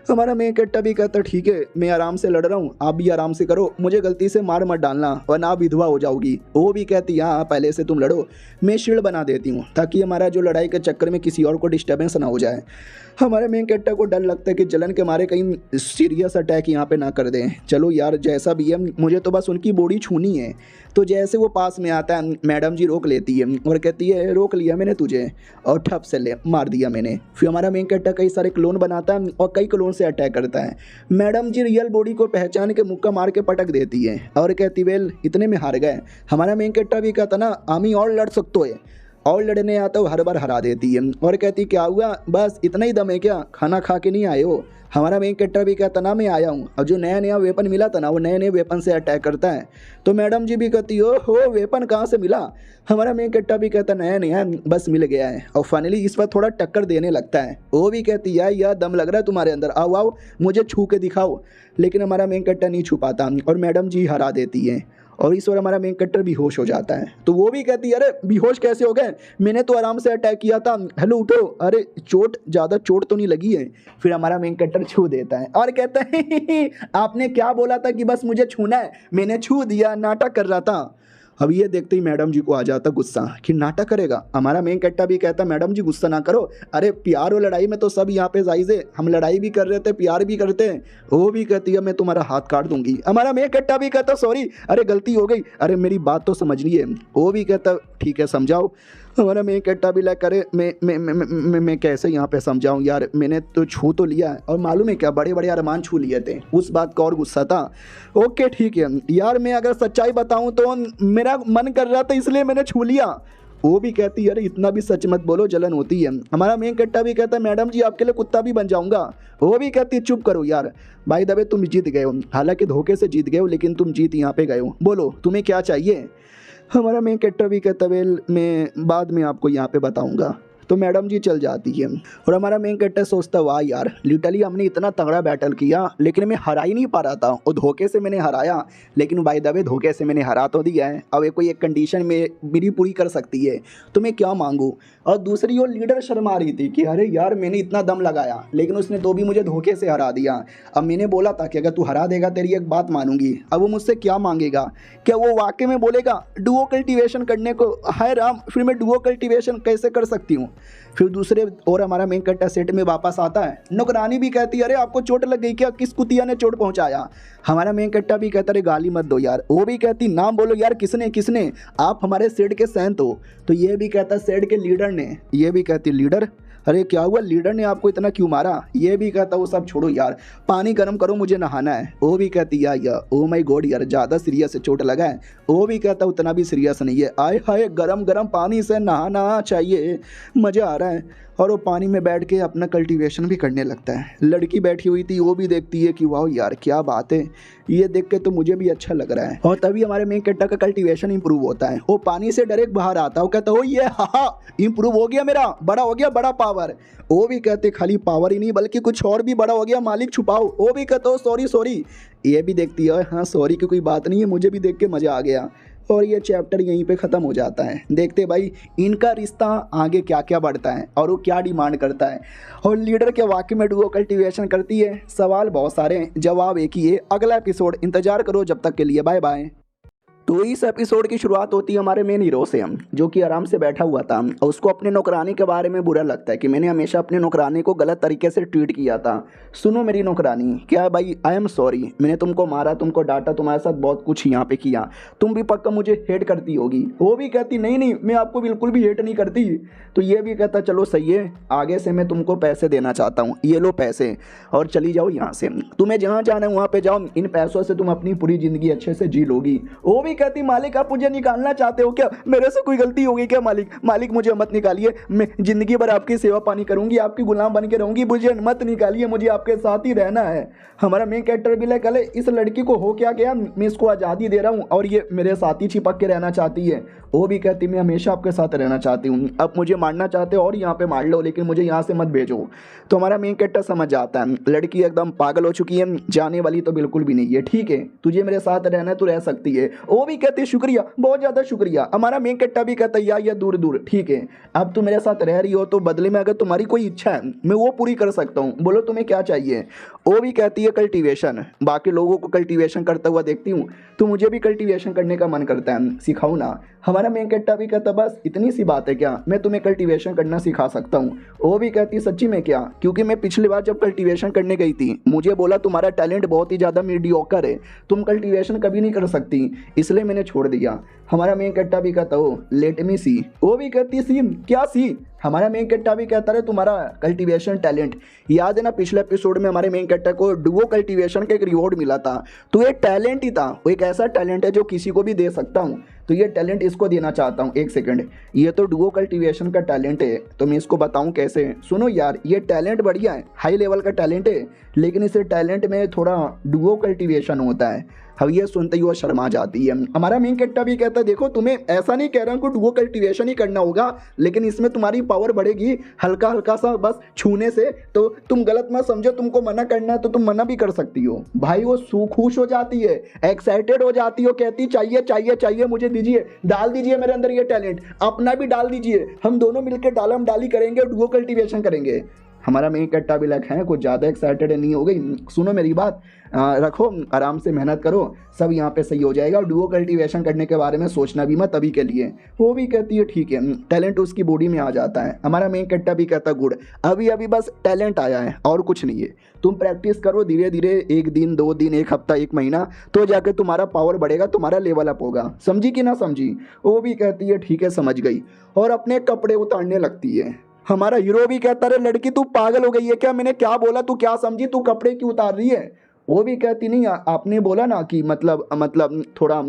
हमारा मेन कट्टा भी कहता ठीक है मैं आराम से लड़ रहा हूँ, आप भी आराम से करो, मुझे गलती से मार मत डालना वरना आप विधवा हो जाओगी। वो भी कहती हाँ पहले से तुम लड़ो, मैं शील्ड बना देती हूँ ताकि हमारा जो लड़ाई के चक्कर में किसी और को डिस्टर्बेंस ना हो जाए। हमारे मेन कट्टा को डर लगता है कि जलन के मारे कहीं सीरियस अटैक यहाँ पे ना कर दें। चलो यार जैसा भी है, मुझे तो बस उनकी बॉडी छूनी है। तो जैसे वो पास में आता है मैडम जी रोक लेती है और कहती है रोक लिया मैंने तुझे, और ठप से ले मार दिया मैंने। फिर हमारा मेन कट्टा कई सारे क्लोन बनाता है और कई क्लोन से अटैक करता है। मैडम जी रियल बॉडी को पहचान के मुक्का मार के पटक देती है और कहती वेल इतने में हार गए। हमारा मेन कट्टा भी कहता ना आमी और लड़ सकते है, और लड़ने आता हो हर बार हरा देती है और कहती क्या हुआ बस इतना ही दम है क्या, खाना खा के नहीं आए हो? हमारा मेन कट्टा भी कहता ना मैं आया हूँ, और जो नया वेपन मिला था ना वो नए वेपन से अटैक करता है। तो मैडम जी भी कहती हो वेपन कहाँ से मिला? हमारा मेन कट्टा भी कहता नया बस मिल गया है, और फाइनली इस पर थोड़ा टक्कर देने लगता है। वो भी कहती है यार दम लग रहा है तुम्हारे अंदर, आओ मुझे छू के दिखाओ। लेकिन हमारा मेन कट्टा नहीं छू पाता और मैडम जी हरा देती है और इस बार हमारा मेन कट्टर बेहोश हो जाता है। तो वो भी कहती है अरे बेहोश कैसे हो गए, मैंने तो आराम से अटैक किया था, हेलो उठो, अरे ज़्यादा चोट तो नहीं लगी है? फिर हमारा मेन कट्टर छू देता है और कहता है आपने क्या बोला था कि बस मुझे छूना है, मैंने छू दिया, नाटक कर रहा था। अब ये देखते ही मैडम जी को आ जाता गुस्सा कि नाटक करेगा। हमारा मेन कट्टा भी कहता मैडम जी गुस्सा ना करो, अरे प्यार और लड़ाई में तो सब यहाँ पे जायज़ है, हम लड़ाई भी कर रहे थे प्यार भी करते हैं। वो भी कहती है मैं तुम्हारा हाथ काट दूंगी। हमारा मेन कट्टा भी कहता सॉरी, अरे गलती हो गई, अरे मेरी बात तो समझ लीजिए। वो भी कहता ठीक है समझाओ। हमारा मेन कट्टा भी लग करे मैं कैसे यहाँ पे समझाऊँ यार, मैंने तो छू तो लिया है और मालूम है क्या बड़े बड़े अरमान छू लिए थे, उस बात का और गुस्सा था। ओके ठीक है यार, मैं अगर सच्चाई बताऊँ तो मेरा मन कर रहा था इसलिए मैंने छू लिया। वो भी कहती है अरे इतना भी सच मत बोलो जलन होती है। हमारा मेन कट्टा भी कहता है मैडम जी आपके लिए कुत्ता भी बन जाऊंगा। वो भी कहती है चुप करो यार, भाई दबे तुम जीत गए हो, हालांकि धोखे से जीत गए हो लेकिन तुम जीत यहाँ पे गए हो, बोलो तुम्हें क्या चाहिए? हमारा मेन कट्टा भी कहता वेल मैं बाद में आपको यहाँ पे बताऊंगा। तो मैडम जी चल जाती है। और हमारा मेन कैरेक्टर सोचता वाह यार, लिटरली हमने इतना तगड़ा बैटल किया लेकिन मैं हरा ही नहीं पा रहा था, और धोखे से मैंने हराया, लेकिन बाय द वे धोखे से मैंने हरा तो दिया है। अब कोई एक कंडीशन में मेरी पूरी कर सकती है तो मैं क्या मांगूँ। और दूसरी ओर लीडर शर्मा रही थी कि अरे यार मैंने इतना दम लगाया लेकिन उसने तो भी मुझे धोखे से हरा दिया। अब मैंने बोला था कि अगर तू हरा देगा तेरी एक बात मानूंगी। अब वो मुझसे क्या मांगेगा, क्या वो वाकई में बोलेगा डुओ कल्टीवेशन करने को? हाय राम, फिर मैं डुओ कल्टीवेशन कैसे कर सकती हूँ। फिर दूसरे और हमारा मेन कैरेक्टर सेट में वापस आता है। नौकरानी भी कहती है अरे आपको चोट लग गई क्या, किस कुतिया ने चोट पहुंचाया। हमारा मेन कैरेक्टर भी कहता अरे गाली मत दो यार। वो भी कहती नाम बोलो यार, किसने किसने, आप हमारे सेट के सैंत हो। तो ये भी कहता सेट के लीडर ने। ये भी कहती लीडर, अरे क्या हुआ, लीडर ने आपको इतना क्यों मारा। ये भी कहता वो सब छोड़ो यार, पानी गर्म करो मुझे नहाना है। वो भी कहती यार ओ माय गॉड यार ज़्यादा सीरियस है, चोट लगा है। वो भी कहता उतना भी सीरियस नहीं है, आए हाय गरम गरम पानी से नहाना चाहिए, मज़ा आ रहा है। और वो पानी में बैठ के अपना कल्टीवेशन भी करने लगता है। लड़की बैठी हुई थी वो भी देखती है कि वाह यार क्या बात है, ये देख के तो मुझे भी अच्छा लग रहा है। और तभी हमारे मेन कैरेक्टर का कल्टीवेशन इंप्रूव होता है। वो पानी से डायरेक्ट बाहर आता है, वो कहता है ये हा इंप्रूव हो गया, मेरा बड़ा हो गया, बड़ा पावर। वो भी कहते खाली पावर ही नहीं बल्कि कुछ और भी बड़ा हो गया, मालिक छुपाओ। वो भी कहते हो सॉरी सॉरी। ये भी देखती है हाँ सॉरी की कोई बात नहीं है, मुझे भी देख के मज़ा आ गया। और ये चैप्टर यहीं पे ख़त्म हो जाता है। देखते भाई इनका रिश्ता आगे क्या क्या बढ़ता है और वो क्या डिमांड करता है, और लीडर के वाकई में डुओ कल्टीवेशन करती है। सवाल बहुत सारे हैं, जवाब एक ही है। अगला एपिसोड इंतजार करो, जब तक के लिए बाय बाय। तो इस एपिसोड की शुरुआत होती है हमारे मेन हीरो से, हम जो कि आराम से बैठा हुआ था और उसको अपने नौकरानी के बारे में बुरा लगता है कि मैंने हमेशा अपने नौकरानी को गलत तरीके से ट्रीट किया था। सुनो मेरी नौकरानी, क्या भाई आई एम सॉरी, मैंने तुमको मारा, तुमको डांटा, तुम्हारे साथ बहुत कुछ यहाँ पे किया, तुम भी पक्का मुझे हेट करती होगी। वो भी कहती नहीं नहीं मैं आपको बिल्कुल भी हेट नहीं करती। तो ये भी कहता चलो सही है, आगे से मैं तुमको पैसे देना चाहता हूँ, ये लो पैसे और चली जाओ यहाँ से, तुम्हें जहाँ जाना है वहाँ पे जाओ, इन पैसों से तुम अपनी पूरी ज़िंदगी अच्छे से जी लोगी। वो भी कहती मालिक आप मुझे निकालना चाहते हो क्या, मेरे से कोई गलती हो गई क्या मालिक, मालिक मुझे मत निकालिए, मैं जिंदगी भर आपकी सेवा पानी करूंगी, आपकी गुलाम बन के रहूंगी, मुझे मत निकालिए, मुझे आपके साथ ही रहना है। हमारा मेन कैरेक्टर भी कल इस लड़की को हो क्या गया, मैं इसको आज़ादी दे रहा हूँ और ये मेरे साथ ही चिपक के रहना चाहती है। वो भी कहती मैं हमेशा आपके साथ रहना चाहती हूँ, अब मुझे मारना चाहते हो और यहाँ पे मार लो लेकिन मुझे यहाँ से मत भेजो। तो हमारा मेन कैरेक्टर समझ जाता है लड़की एकदम पागल हो चुकी है, जाने वाली तो बिल्कुल भी नहीं है, ठीक है तुझे मेरे साथ रहना है तो रह सकती है। वो भी कहती शुक्रिया, बहुत ज़्यादा शुक्रिया। हमारा मेन कैरेक्टर भी कहता है या दूर दूर, ठीक है अब तुम मेरे साथ रह रही हो तो बदले में अगर तुम्हारी कोई इच्छा है मैं वो पूरी कर सकता हूँ, बोलो तुम्हें क्या चाहिए। वो भी कहती है कल्टीवेशन, बाकी लोगों को कल्टीवेशन करता हुआ देखती हूँ तो मुझे भी कल्टीवेशन करने का मन करता है, सिखाऊँ ना। हमारा मेन कैरेक्टर भी कहता बस इतनी सी बात है क्या, मैं तुम्हें कल्टीवेशन करना सिखा सकता हूँ। वो भी कहती सच्ची में क्या, क्योंकि मैं पिछली बार जब कल्टीवेशन करने गई थी मुझे बोला तुम्हारा टैलेंट बहुत ही ज़्यादा मीडियोकर है, तुम कल्टीवेशन कभी नहीं कर सकती, इसलिए मैंने छोड़ दिया। हमारा मेन कैरेक्टर भी कहता हो लेट मी सी। वो भी कहती सी क्या सी। हमारा मेन कैरेक्टर भी कहता है तुम्हारा कल्टीवेशन टैलेंट, याद है ना पिछले एपिसोड में हमारे मेन कैरेक्टर को डुओ कल्टीवेशन का एक रिवॉर्ड मिला था, तो ये टैलेंट ही था, वो एक ऐसा टैलेंट है जो किसी को भी दे सकता हूँ, तो ये टैलेंट इसको देना चाहता हूँ। एक सेकंड, ये तो डुओ कल्टीवेशन का टैलेंट है तो मैं इसको बताऊँ कैसे। सुनो यार ये टैलेंट बढ़िया है, हाई लेवल का टैलेंट है, लेकिन इस टैलेंट में थोड़ा डुओ कल्टीवेशन होता है। अब ये सुनते ही वो शर्मा जाती है। हमारा मेन कैरेक्टर भी कहता है देखो तुम्हें ऐसा नहीं कह रहा हूँ कि डुओ कल्टीवेशन ही करना होगा, लेकिन इसमें तुम्हारी पावर बढ़ेगी हल्का हल्का सा बस छूने से, तो तुम गलत मत समझो, तुमको मना करना है तो तुम मना भी कर सकती हो। भाई वो खुश हो जाती है, एक्साइटेड हो जाती हो, कहती चाहिए चाहिए चाहिए मुझे दीजिए, डाल दीजिए मेरे अंदर ये टैलेंट, अपना भी डाल दीजिए, हम दोनों मिलकर डालम डाली करेंगे, डुओ कल्टीवेशन करेंगे। हमारा मेन कैरेक्टर भी लग है कुछ ज़्यादा एक्साइटेड नहीं हो गई। सुनो मेरी बात, रखो आराम से मेहनत करो, सब यहाँ पे सही हो जाएगा, डुओ कल्टीवेशन करने के बारे में सोचना भी मत अभी के लिए। वो भी कहती है ठीक है, टैलेंट उसकी बॉडी में आ जाता है। हमारा मेन कैरेक्टर भी कहता गुड, अभी अभी बस टैलेंट आया है और कुछ नहीं है, तुम प्रैक्टिस करो धीरे धीरे, 1 दिन 2 दिन 1 हफ्ता 1 महीना, तो जाके तुम्हारा पावर बढ़ेगा, तुम्हारा लेवल अप होगा, समझी कि ना समझी। वो भी कहती है ठीक है समझ गई, और अपने कपड़े उतारने लगती है। हमारा हीरो भी कहता है लड़की तू पागल हो गई है क्या, मैंने क्या बोला तू क्या समझी, तू कपड़े क्यों उतार रही है। वो भी कहती नहीं आपने बोला ना कि मतलब थोड़ा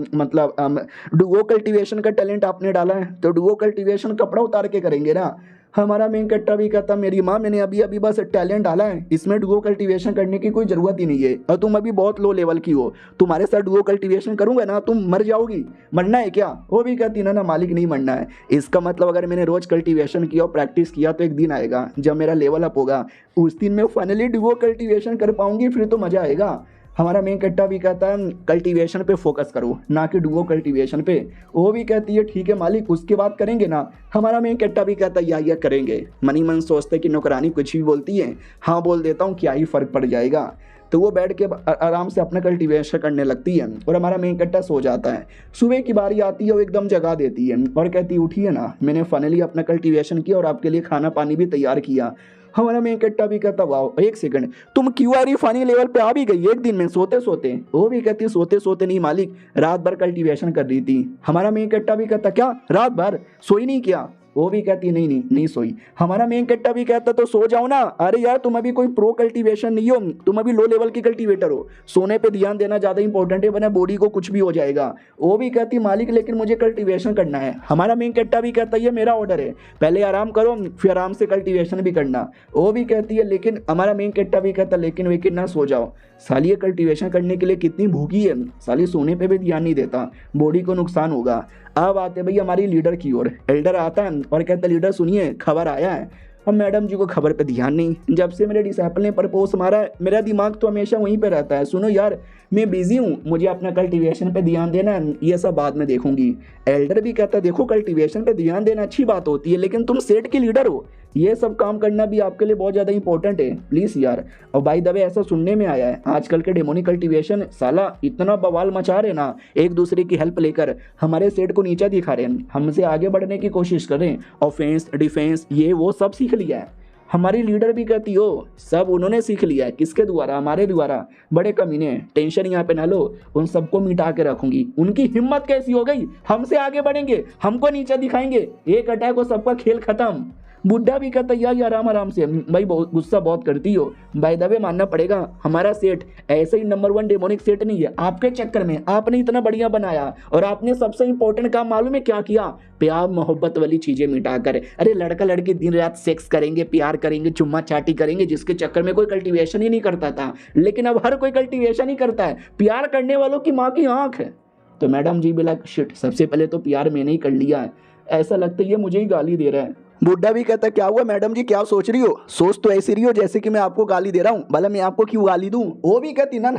डुओ कल्टीवेशन का टैलेंट आपने डाला है तो डुओ कल्टीवेशन कपड़ा उतार के करेंगे ना। हमारा मेन कट्टा भी कहता मेरी माँ मैंने अभी अभी बस टैलेंट डाला है, इसमें डुओ कल्टीवेशन करने की कोई ज़रूरत ही नहीं है और तुम अभी बहुत लो लेवल की हो, तुम्हारे साथ डुओ कल्टीवेशन करूंगा ना तुम मर जाओगी, मरना है क्या? वो भी कहती ना मालिक नहीं मरना है। इसका मतलब अगर मैंने रोज़ कल्टीवेशन किया और प्रैक्टिस किया तो एक दिन आएगा जब मेरा लेवल अप होगा, उस दिन मैं फाइनली डुओ कल्टीवेशन कर पाऊंगी, फिर तो मज़ा आएगा। हमारा मेन कट्टा भी कहता है कल्टीवेशन पे फोकस करो ना कि डुओ कल्टीवेशन पे। वो भी कहती है ठीक है मालिक, उसके बाद करेंगे ना। हमारा मेन कट्टा भी कहता है या करेंगे। मनी मन सोचते कि नौकरानी कुछ भी बोलती है, हाँ बोल देता हूँ क्या ही फ़र्क पड़ जाएगा। तो वो बैठ के आराम से अपना कल्टीवेशन करने लगती है और हमारा मेन कट्टा सो जाता है। सुबह की बारी आती है, वो एकदम जगा देती है और कहती उठिए ना, मैंने फाइनली अपना कल्टीवेशन किया और आपके लिए खाना पानी भी तैयार किया। हमारा मेन कट्टा भी कहता वाह एक सेकंड, तुम क्यूआरई फानी लेवल पे आ भी गई एक दिन में सोते सोते? वो भी कहती सोते सोते नहीं मालिक, रात भर कल्टीवेशन कर रही थी। हमारा मेन कट्टा भी कहता क्या रात भर सोई नहीं क्या? वो भी कहती नहीं सोई। हमारा मेन कट्टा भी कहता तो सो जाओ ना। अरे यार तुम अभी कोई प्रो कल्टीवेशन नहीं हो, तुम अभी लो लेवल की कल्टीवेटर हो, सोने पे ध्यान देना ज़्यादा इंपॉर्टेंट है वरना बॉडी को कुछ भी हो जाएगा। वो भी कहती मालिक लेकिन मुझे कल्टीवेशन करना है। हमारा मेन कट्टा भी कहता ये मेरा ऑर्डर है, पहले आराम करो फिर आराम से कल्टीवेशन भी करना। वो भी कहती है लेकिन हमारा मेन कट्टा भी कहता लेकिन वेकिन ना सो जाओ, साली ये कल्टीवेशन करने के लिए कितनी भूखी है, साली सोने पे भी ध्यान नहीं देता, बॉडी को नुकसान होगा। अब आते भाई हमारी लीडर की ओर। एल्डर आता है और कहता लीडर सुनिए खबर आया है। अब मैडम जी को खबर पे ध्यान नहीं, जब से मेरे डिसाइपल ने प्रपोज मारा है मेरा दिमाग तो हमेशा वहीं पे रहता है। सुनो यार मैं बिजी हूँ, मुझे अपना कल्टीवेशन पे ध्यान देना है, ये सब बाद में देखूंगी। एल्डर भी कहता देखो कल्टीवेशन पे ध्यान देना अच्छी बात होती है लेकिन तुम सेट की लीडर हो, ये सब काम करना भी आपके लिए बहुत ज़्यादा इंपॉर्टेंट है, प्लीज़ यार। और बाय द वे ऐसा सुनने में आया है आजकल के डेमोनिक कल्टीवेशन साला इतना बवाल मचा रहे ना, एक दूसरे की हेल्प लेकर हमारे सेट को नीचा दिखा रहे हैं, हमसे आगे बढ़ने की कोशिश कर रहे हैं, ऑफेंस डिफेंस ये वो सब सीख लिया है। हमारी लीडर भी कहती हो सब उन्होंने सीख लिया है, किसके द्वारा? हमारे द्वारा। बड़े कमीने टेंशन यहाँ पे ना लो, उन सबको मिटा के रखूंगी। उनकी हिम्मत कैसी हो गई, हमसे आगे बढ़ेंगे हमको नीचा दिखाएंगे, एक अटैक हो सबका खेल खत्म। बुढ़ा भी कहता यार आराम से भाई, बहुत गुस्सा बहुत करती हो। बाय द वे मानना पड़ेगा हमारा सेट ऐसे ही नंबर 1 डेमोनिक सेट नहीं है, आपके चक्कर में आपने इतना बढ़िया बनाया और आपने सबसे इंपॉर्टेंट काम मालूम है क्या किया? प्यार मोहब्बत वाली चीजें मिटाकर। अरे लड़का लड़की दिन रात सेक्स करेंगे, प्यार करेंगे, चुम्मा चाटी करेंगे, जिसके चक्कर में कोई कल्टीवेशन ही नहीं करता था, लेकिन अब हर कोई कल्टीवेशन ही करता है। प्यार करने वालों की माँ की आंख है। तो मैडम जी बोला शिट, सबसे पहले तो प्यार मैंने ही कर लिया है, ऐसा लगता है ये मुझे ही गाली दे रहा है। बुड्ढा भी कहता क्या हुआ मैडम जी, क्या सोच रही हो? सोच तो ऐसी रही हो जैसे कि मैं आपको गाली दे रहा हूँ, भला मैं आपको क्यों गाली दूं? वो भी कहती ना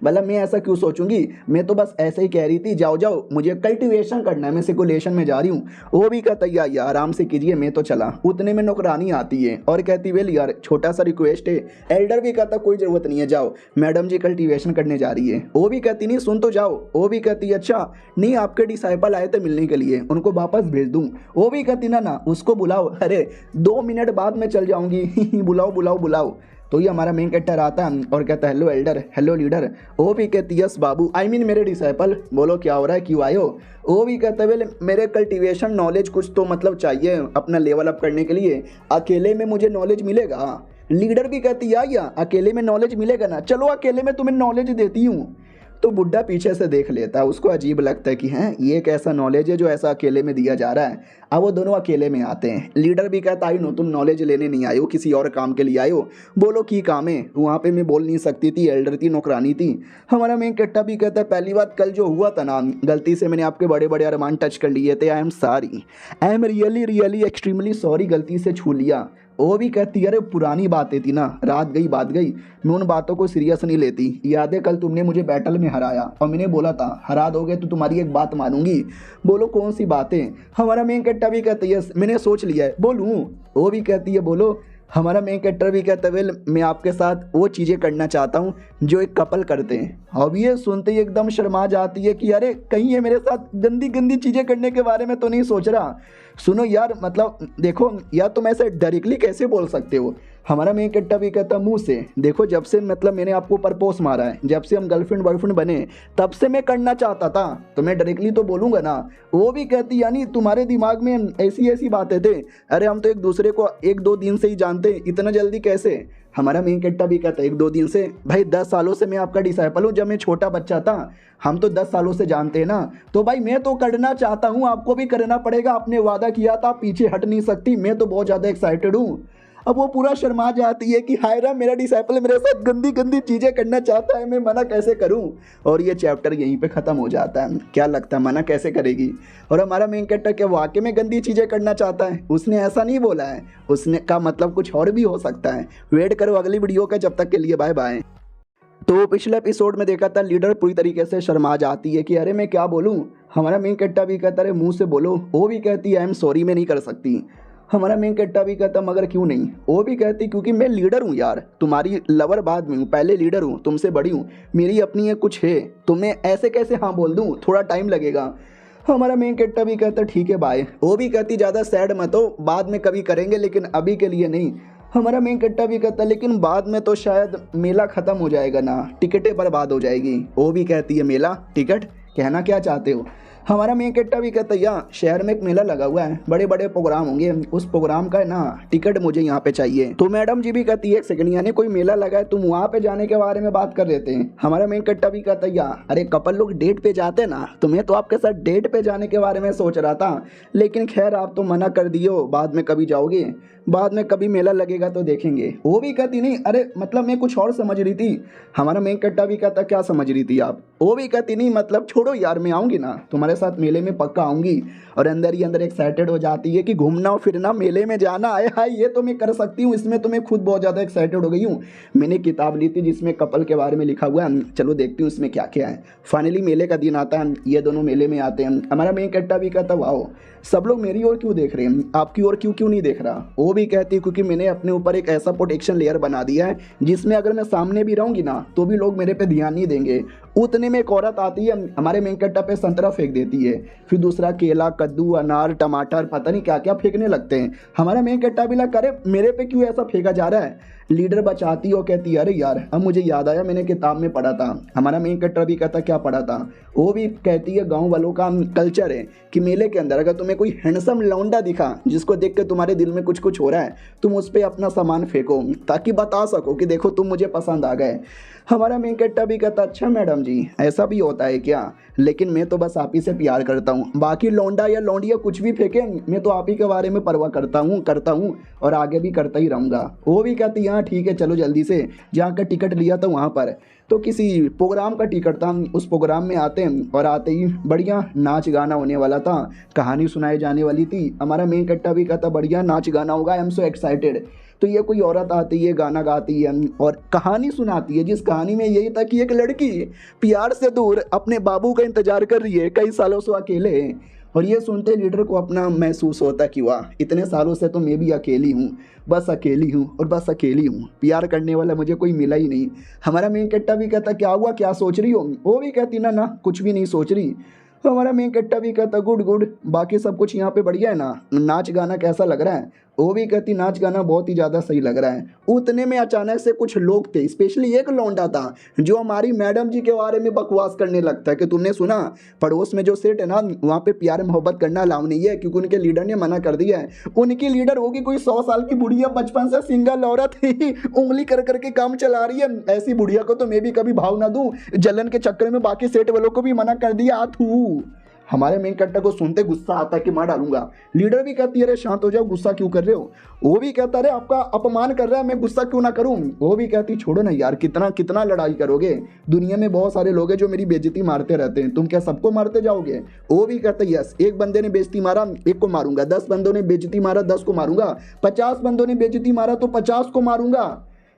भला मैं ऐसा क्यों सोचूंगी, मैं तो बस ऐसे ही कह रही थी जाओ जाओ मुझे कल्टीवेशन करना है, मैं सिकुलेशन में जा रही हूँ। वो भी कहता या आराम से कीजिए मैं तो चला। उतने में नौकरानी आती है और कहती वेल यार छोटा सा रिक्वेस्ट है। एल्डर भी कहता कोई ज़रूरत नहीं है जाओ, मैडम जी कल्टीवेशन करने जा रही है। वो भी कहती नहीं सुन तो जाओ। वो भी कहती अच्छा नहीं आपके डिसाइपल आए थे मिलने के लिए, उनको वापस भेज दूँ? वो भी कहती ना उसको बुलाओ, अरे 2 मिनट बाद में चल जाऊंगी बुलाओ। तो ये हमारा मेन कैरेक्टर आता है और कहता है हेलो एल्डर, हेलो लीडर। वो भी कहती यस बाबू, आई मीन मेरे डिसाइपल, बोलो क्या हो रहा है, क्यों आए हो? वो भी कहता है मेरे कल्टीवेशन नॉलेज कुछ तो मतलब चाहिए अपना लेवल अप करने के लिए, अकेले में मुझे नॉलेज मिलेगा? लीडर भी कहती या अकेले में नॉलेज मिलेगा ना, चलो अकेले में तुम्हें नॉलेज देती हूँ। तो बुड्ढा पीछे से देख लेता है, उसको अजीब लगता है कि हैं ये एक ऐसा नॉलेज है जो ऐसा अकेले में दिया जा रहा है। अब वो दोनों अकेले में आते हैं। लीडर भी कहता आई नो तुम नॉलेज लेने नहीं आए हो, किसी और काम के लिए आए हो, बोलो की काम है? वहाँ पे मैं बोल नहीं सकती थी, एल्डर थी, नौकरानी थी। हमारा मेन कट्टा भी कहता है पहली बात कल जो हुआ था ना, गलती से मैंने आपके बड़े बड़े अरमान टच कर लिए थे, I am sorry, I am really extremely sorry, गलती से छू लिया। वो भी कहती अरे पुरानी बातें थी ना, रात गई बात गई, मैं उन बातों को सीरियस नहीं लेती। याद है कल तुमने मुझे बैटल में हराया और मैंने बोला था हरा दोगे तो तुम्हारी एक बात मानूंगी, बोलो कौन सी बातें? हमारा मेन कैरेक्टर भी कहती है मैंने सोच लिया है, बोलूँ? वो भी कहती है बोलो। हमारा मेन कैरेक्टर भी कहता है वेल मैं आपके साथ वो चीज़ें करना चाहता हूँ जो एक कपल करते हैं। अब ये सुनते ही एकदम शर्मा जाती है कि अरे कहीं ये मेरे साथ गंदी गंदी चीज़ें करने के बारे में तो नहीं सोच रहा। सुनो यार मतलब देखो यार तुम ऐसे डायरेक्टली कैसे बोल सकते हो? हमारा मेन कैरेक्टर भी कहता मुंह से, देखो जब से मतलब मैंने आपको प्रपोज मारा है, जब से हम गर्लफ्रेंड बॉयफ्रेंड बने तब से मैं करना चाहता था, तो मैं डायरेक्टली तो बोलूँगा ना। वो भी कहती यानी तुम्हारे दिमाग में ऐसी बातें थे? अरे हम तो एक दूसरे को 1-2 दिन से ही जानते, इतना जल्दी कैसे? हमारा मेन कैरेक्टर भी कहता है 1-2 दिन से, भाई 10 सालों से मैं आपका डिसाइपल हूँ, जब मैं छोटा बच्चा था, हम तो 10 सालों से जानते हैं ना, तो भाई मैं तो करना चाहता हूँ, आपको भी करना पड़ेगा, आपने वादा किया था, आप पीछे हट नहीं सकती, मैं तो बहुत ज़्यादा एक्साइटेड हूँ। अब वो पूरा शर्मा जाती है कि हाय रा मेरा डिसाइपल मेरे साथ गंदी गंदी चीज़ें करना चाहता है, मैं मना कैसे करूं। और ये चैप्टर यहीं पे ख़त्म हो जाता है। क्या लगता है मना कैसे करेगी? और हमारा मेन कैरेक्टर क्या वाकई में गंदी चीज़ें करना चाहता है? उसने ऐसा नहीं बोला है, उसने का मतलब कुछ और भी हो सकता है। वेट करो अगली वीडियो का, जब तक के लिए बाय बाय। तो पिछले एपिसोड में देखा था लीडर पूरी तरीके से शर्मा जाती है कि अरे मैं क्या बोलूँ। हमारा मेन कैरेक्टर भी कहता है मुँह से बोलो, वो भी कहती है आई एम सॉरी मैं नहीं कर सकती। हमारा मेन कैरेक्टर भी कहता मगर क्यों नहीं, वो भी कहती क्योंकि मैं लीडर हूँ यार, तुम्हारी लवर बाद में हूँ, पहले लीडर हूँ, तुमसे बड़ी हूँ, मेरी अपनी है कुछ है, तो मैं ऐसे कैसे हाँ बोल दूँ, थोड़ा टाइम लगेगा। हमारा मेन कैरेक्टर भी कहता ठीक है बाय। वो भी कहती ज़्यादा सैड मत हो, बाद में कभी करेंगे लेकिन अभी के लिए नहीं। हमारा मेन कैरेक्टर भी कहता लेकिन बाद में तो शायद मेला ख़त्म हो जाएगा ना, टिकटें बर्बाद हो जाएगी। वो भी कहती है मेला टिकट, कहना क्या चाहते हो? हमारा मेन कैरेक्टर भी कहता है यहाँ शहर में एक मेला लगा हुआ है, बड़े बड़े प्रोग्राम होंगे, उस प्रोग्राम का है ना टिकट मुझे यहाँ पे चाहिए। तो मैडम जी भी कहती है एक सेकंड, यानी कोई मेला लगा है, तुम वहाँ पे जाने के बारे में बात कर लेते हैं। हमारा मेन कैरेक्टर भी कहता है यार अरे कपल लोग डेट पे जाते ना, तो मैं तो आपके साथ डेट पे जाने के बारे में सोच रहा था, लेकिन खैर आप तो मना कर दियो, बाद में कभी जाओगे, बाद में कभी मेला लगेगा तो देखेंगे। वो भी कहती नहीं अरे मतलब मैं कुछ और समझ रही थी। हमारा मेन कैरेक्टर भी कहता क्या समझ रही थी आप? वो भी कहती नहीं मतलब छोड़ो यार, मैं आऊँगी ना तुम्हारे साथ मेले में, पक्का आऊँगी। और अंदर ही अंदर एक्साइटेड हो जाती है कि घूमना फिरना मेले में जाना, आए हाय ये तो मैं कर सकती हूँ, इसमें तो मैं खुद बहुत ज़्यादा एक्साइटेड हो गई हूँ। मैंने किताब ली थी जिसमें कपल के बारे में लिखा हुआ है, चलो देखती हूँ इसमें क्या क्या है। फाइनली मेले का दिन आता है, ये दोनों मेले में आते हैं। हमारा मेन कैरेक्टर भी कहता वाओ सब लोग मेरी ओर क्यों देख रहे हैं, आपकी ओर क्यों क्यों नहीं देख रहा? वो भी कहती है क्योंकि मैंने अपने ऊपर एक ऐसा प्रोटेक्शन लेयर बना दिया है जिसमें अगर मैं सामने भी रहूंगी ना तो भी लोग मेरे पे ध्यान नहीं देंगे। उतने में एक औरत आती है, हमारे मेन कैरेक्टर पे संतरा फेंक देती है, फिर दूसरा केला, कद्दू, अनार, टमाटर, पता नहीं क्या क्या फेंकने लगते हैं। हमारा मेन कैरेक्टर भी लगा अरे मेरे पे क्यों ऐसा फेंका जा रहा है? लीडर बचाती हो, कहती है अरे यार अब मुझे याद आया मैंने किताब में पढ़ा था। हमारा मेन कैरेक्टर भी कहता क्या पढ़ा था? वो भी कहती है गांव वालों का कल्चर है कि मेले के अंदर अगर तुम्हें कोई हैंडसम लौंडा दिखा जिसको देख के तुम्हारे दिल में कुछ कुछ हो रहा है, तुम उस पर अपना सामान फेंको ताकि बता सको कि देखो तुम मुझे पसंद आ गए। हमारा मेन कैरेक्टर भी कहता अच्छा मैडम जी ऐसा भी होता है क्या, लेकिन मैं तो बस आप ही से प्यार करता हूँ, बाकी लौंडा या लौंडिया कुछ भी फेंके मैं तो आप ही के बारे में परवाह करता हूँ और आगे भी करता ही रहूँगा। वो भी कहती हाँ ठीक है चलो जल्दी से, जहाँ का टिकट लिया था वहाँ पर तो किसी प्रोग्राम का टिकट था, उस प्रोग्राम में आते हैं और आते ही बढ़िया नाच गाना होने वाला था, कहानी सुनाई जाने वाली थी। हमारा मेन कैरेक्टर भी कहता बढ़िया नाच गाना होगा, आई एम सो एक्साइटेड। तो ये कोई औरत आती है, गाना गाती है और कहानी सुनाती है, जिस कहानी में यही था कि एक लड़की प्यार से दूर अपने बाबू का इंतजार कर रही है, कई सालों से अकेले है। और ये सुनते लीडर को अपना महसूस होता कि वाह इतने सालों से तो मैं भी अकेली हूँ, बस अकेली हूँ और बस अकेली हूँ, प्यार करने वाला मुझे कोई मिला ही नहीं। हमारा मेन कैरेक्टर भी कहता क्या हुआ, क्या सोच रही हो? वो भी कहती ना ना कुछ भी नहीं सोच रही। हमारा मेन कैरेक्टर भी कहता गुड गुड, बाकी सब कुछ यहाँ पे बढ़िया है ना, नाच गाना कैसा लग रहा है? वो भी कहती नाच गाना बहुत ही ज़्यादा सही लग रहा है। उतने में अचानक से कुछ लोग थे, स्पेशली एक लौंडा था जो हमारी मैडम जी के बारे में बकवास करने लगता है कि तुमने सुना पड़ोस में जो सेठ है ना वहाँ पे प्यार मोहब्बत करना अलाउ नहीं है क्योंकि उनके लीडर ने मना कर दिया है। उनकी लीडर होगी कोई 100 साल की बुढ़िया, बचपन से सिंगल औरत ही उंगली कर करके काम चला रही है। ऐसी बुढ़िया को तो मैं भी कभी भाव ना दूं, जलन के चक्कर में बाकी सेठ वालों को भी मना कर दिया आथू। हमारे मेन कैरेक्टर को सुनते गुस्सा आता है कि मार डालूंगा। लीडर भी कहती है अरे शांत हो जाओ, गुस्सा क्यों कर रहे हो? वो भी कहता अरे आपका अपमान कर रहा है, मैं गुस्सा क्यों ना करूं? वो भी कहती छोड़ो ना यार, कितना कितना लड़ाई करोगे, दुनिया में बहुत सारे लोग हैं जो मेरी बेइज्जती मारते रहते हैं, तुम क्या सबको मारते जाओगे? वो भी कहता यस, एक बंदे ने बेइज्जती मारा 1 को मारूंगा, 10 बंदों ने बेइज्जती मारा 10 को मारूंगा, 50 बंदों ने बेइज्जती मारा तो 50 को मारूंगा।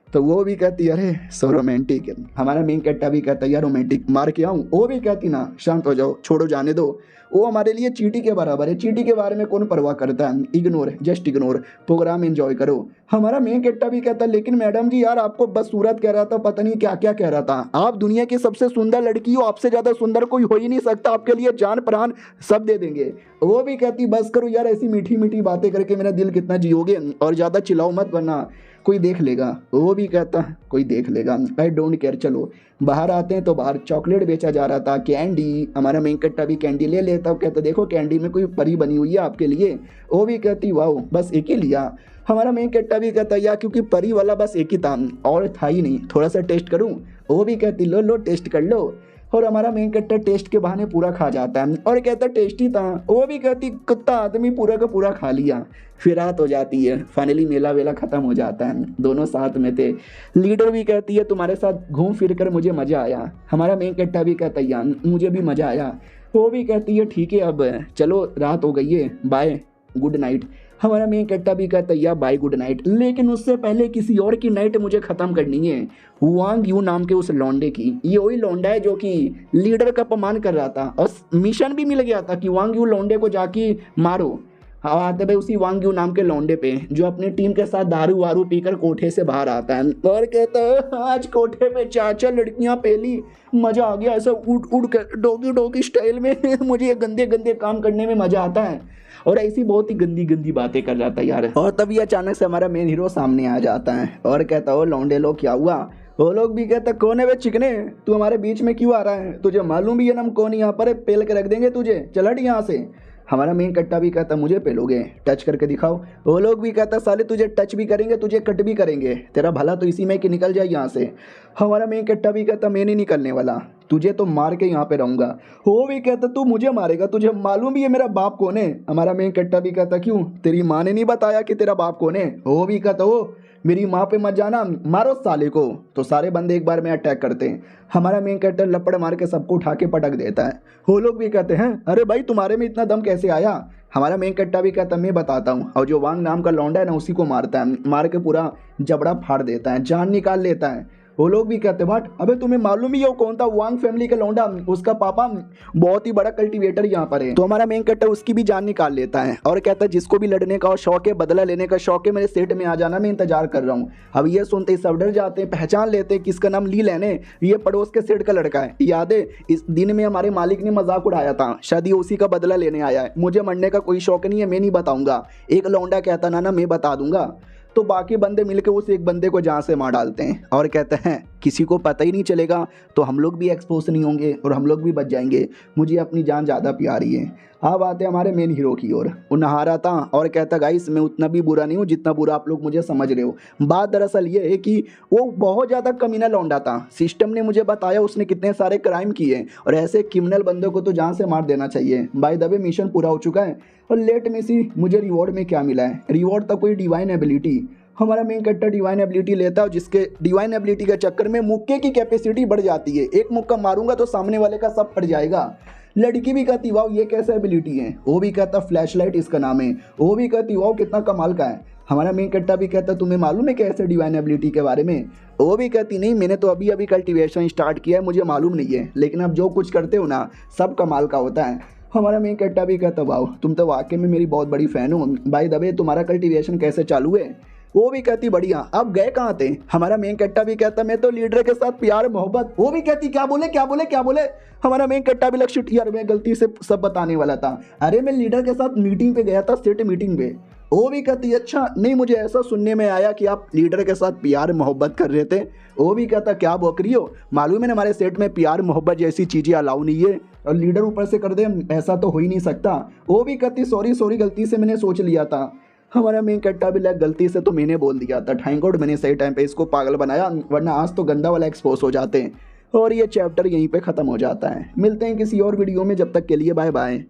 तो वो भी कहती अरे सो रोमांटिक है। हमारा मेन कैरेक्टर भी कहता है यार रोमांटिक मार के आऊँ? वो भी कहती ना शांत हो जाओ, छोड़ो जाने दो, वो हमारे लिए चींटी के बराबर है, चींटी के बारे में कौन परवाह करता है, ignore, just ignore, program enjoy करो। हमारा मेन कैरेक्टर भी कहता लेकिन मैडम जी यार आपको बस सूरत कह रहा था, पता नहीं क्या क्या कह रहा था, आप दुनिया की सबसे सुंदर लड़की हो, आपसे ज्यादा सुंदर कोई हो ही नहीं सकता, आपके लिए जान प्राण सब दे देंगे। वो भी कहती बस करो यार, ऐसी मीठी मीठी बातें करके मेरा दिल कितना जियोगे, और ज्यादा चिल्लाओ मत वरना कोई देख लेगा। वो भी कहता कोई देख लेगा, आई डोंट केयर। चलो बाहर आते हैं तो बाहर चॉकलेट बेचा जा रहा था, कैंडी। हमारा मेन कट्टा भी कैंडी ले लेता, कहता देखो कैंडी में कोई परी बनी हुई है आपके लिए। वो भी कहती वाह बस एक ही लिया। हमारा मेन कट्टा भी कहता या क्योंकि परी वाला बस एक ही था और था ही नहीं, थोड़ा सा टेस्ट करूँ। वो भी कहती लो लो टेस्ट कर लो। और हमारा मेन कट्टा टेस्ट के बहाने पूरा खा जाता है और कहता टेस्टी था। वो भी कहती कुत्ता आदमी पूरा का पूरा खा लिया। फिर रात हो जाती है, फाइनली मेला वेला ख़त्म हो जाता है, दोनों साथ में थे। लीडर भी कहती है तुम्हारे साथ घूम फिर कर मुझे मज़ा आया। हमारा मेन कट्टा भी कहता है यार मुझे भी मज़ा आया। वो भी कहती है ठीक है अब चलो रात हो गई है, बाय गुड नाइट। हमारा मेन कट्टा भी कहता है यार बाय गुड नाइट, लेकिन उससे पहले किसी और की नाइट मुझे ख़त्म करनी है, वांग यू नाम के उस लौंडे की। ये वही लौंडा है जो कि लीडर का अपमान कर रहा था और मिशन भी मिल गया था कि वांग यू लौंडे को जाके मारो। हाँ आते भाई उसी वांग यू नाम के लौंडे पे जो अपनी टीम के साथ दारू वारू पीकर कोठे से बाहर आता है और कहता है आज कोठे पे 4 लड़कियां पहली, मज़ा आ गया ऐसा उड़ उड़ कर डोगी डोगी स्टाइल में मुझे ये गंदे गंदे काम करने में मज़ा आता है। और ऐसी बहुत ही गंदी गंदी बातें कर रहा था यार। और तभी अचानक से हमारा मेन हीरो सामने आ जाता है और कहता है लौंडे लोग क्या हुआ। वो लोग भी कहते कौन है वे चिकने, तू हमारे बीच में क्यों आ रहा है, तुझे मालूम भी है ना हम कौन यहाँ पर है, पेल के रख देंगे तुझे, चल हट यहाँ से। हमारा मेन कट्टा भी कहता मुझे पेलोगे, टच करके दिखाओ। वो लोग भी कहता साले तुझे टच भी करेंगे तुझे कट भी करेंगे, तेरा भला तो इसी में कि निकल जाए यहाँ से। हमारा मेन कट्टा भी कहता मैं नहीं निकलने वाला, तुझे तो मार के यहाँ पे रहूँगा। वो भी कहता तू मुझे मारेगा, तुझे मालूम भी है मेरा बाप कौन है। हमारा मेन कट्टा भी कहता क्यों तेरी माँ ने नहीं बताया कि तेरा बाप कौन है। वो भी कहता ओ मेरी माँ पे मत जाना, मारो साले को। तो सारे बंदे एक बार में अटैक करते हैं। हमारा मेन कैरेक्टर लपड़ मार के सबको उठा के पटक देता है। वो लोग भी कहते हैं अरे भाई तुम्हारे में इतना दम कैसे आया। हमारा मेन कैरेक्टर भी कहता है मैं बताता हूँ। और जो वांग नाम का लौंडा है ना उसी को मारता है, मार के पूरा जबड़ा फाड़ देता है, जान निकाल लेता है। वो लोग भी कहते बट अबे तुम्हें मालूम ही है वो कौन था, वांग फैमिली का लौंडा, उसका पापा बहुत ही बड़ा कल्टीवेटर यहाँ पर है। तो हमारा मेन कैरेक्टर उसकी भी जान निकाल लेता है और कहता है जिसको भी लड़ने का शौक है, बदला लेने का शौक है, मेरे सेट में आ जाना, मैं इंतजार कर रहा हूँ। अब ये सुनते ही सब डर जाते हैं, पहचान लेते हैं किसका नाम ली लेने, ये पड़ोस के सेट का लड़का है। याद है इस दिन में हमारे मालिक ने मजाक उड़ाया था, शायद ये उसी का बदला लेने आया है। मुझे मरने का कोई शौक नहीं है, मैं नहीं बताऊंगा। एक लौंडा कहता ना मैं बता दूंगा। तो बाकी बंदे मिलकर उस एक बंदे को जान से मार डालते हैं और कहते हैं किसी को पता ही नहीं चलेगा तो हम लोग भी एक्सपोज नहीं होंगे और हम लोग भी बच जाएंगे, मुझे अपनी जान ज़्यादा प्यारी है। अब आते हैं हमारे मेन हीरो की ओर। वो नहा रहा था और कहता गाइस मैं उतना भी बुरा नहीं हूँ जितना बुरा आप लोग मुझे समझ रहे हो। बात दरअसल ये है कि वो बहुत ज़्यादा कमीना लौंडा था। सिस्टम ने मुझे बताया उसने कितने सारे क्राइम किए और ऐसे क्रिमिनल बंदों को तो जान से मार देना चाहिए। बाय द वे मिशन पूरा हो चुका है और लेट में सी मुझे रिवॉर्ड में क्या मिला है। रिवॉर्ड था कोई डिवाइन एबिलिटी। हमारा मेन कैरेक्टर डिवाइन एबिलिटी लेता है, जिसके डिवाइन एबिलिटी के चक्कर में मुक्के की कैपेसिटी बढ़ जाती है। एक मुक्का मारूंगा तो सामने वाले का सब फट जाएगा। लड़की भी कहती वाह ये कैसा एबिलिटी है। वो भी कहता फ्लैश लाइट इसका नाम है। वो भी कहती वाह कितना कमाल का है। हमारा मेन कैरेक्टर भी कहता तुम्हें मालूम है कैसे डिवाइन एबिलिटी के बारे में। वो भी कहती नहीं मैंने तो अभी अभी कल्टीवेशन स्टार्ट किया है, मुझे मालूम नहीं है, लेकिन अब जो कुछ करते हो ना सब कमाल का होता है। हमारा मेन कैरेक्टर भी कहता वाह तुम तो वाकई में मेरी बहुत बड़ी फ़ैन हो, बाय द वे तुम्हारा कल्टीवेशन कैसे चालू है। वो भी कहती बढ़िया। अब गए कहाँ थे। हमारा मेन कट्टा भी कहता मैं तो लीडर के साथ प्यार मोहब्बत। वो भी कहती क्या बोले क्या बोले क्या बोले। हमारा मेन कट्टा भी लक्ष्य यार मैं गलती से सब बताने वाला था, अरे मैं लीडर के साथ मीटिंग पे गया था, सेट मीटिंग पे। वो भी कहती अच्छा नहीं मुझे ऐसा सुनने में आया कि आप लीडर के साथ प्यार मोहब्बत कर रहे थे। वो भी कहता क्या बकरी हो, मालूम है हमारे सेट में प्यार मोहब्बत जैसी चीज़ें अलाउ नहीं है और लीडर ऊपर से कर दे ऐसा तो हो ही नहीं सकता। वो भी कहती सॉरी सॉरी गलती से मैंने सोच लिया था। हमारा मेन कट्टा भी लग गलती से तो मैंने बोल दिया था, थैंक गॉड मैंने सही टाइम पे इसको पागल बनाया, वरना आज तो गंदा वाला एक्सपोज हो जाते हैं। और ये चैप्टर यहीं पे ख़त्म हो जाता है। मिलते हैं किसी और वीडियो में, जब तक के लिए बाय बाय।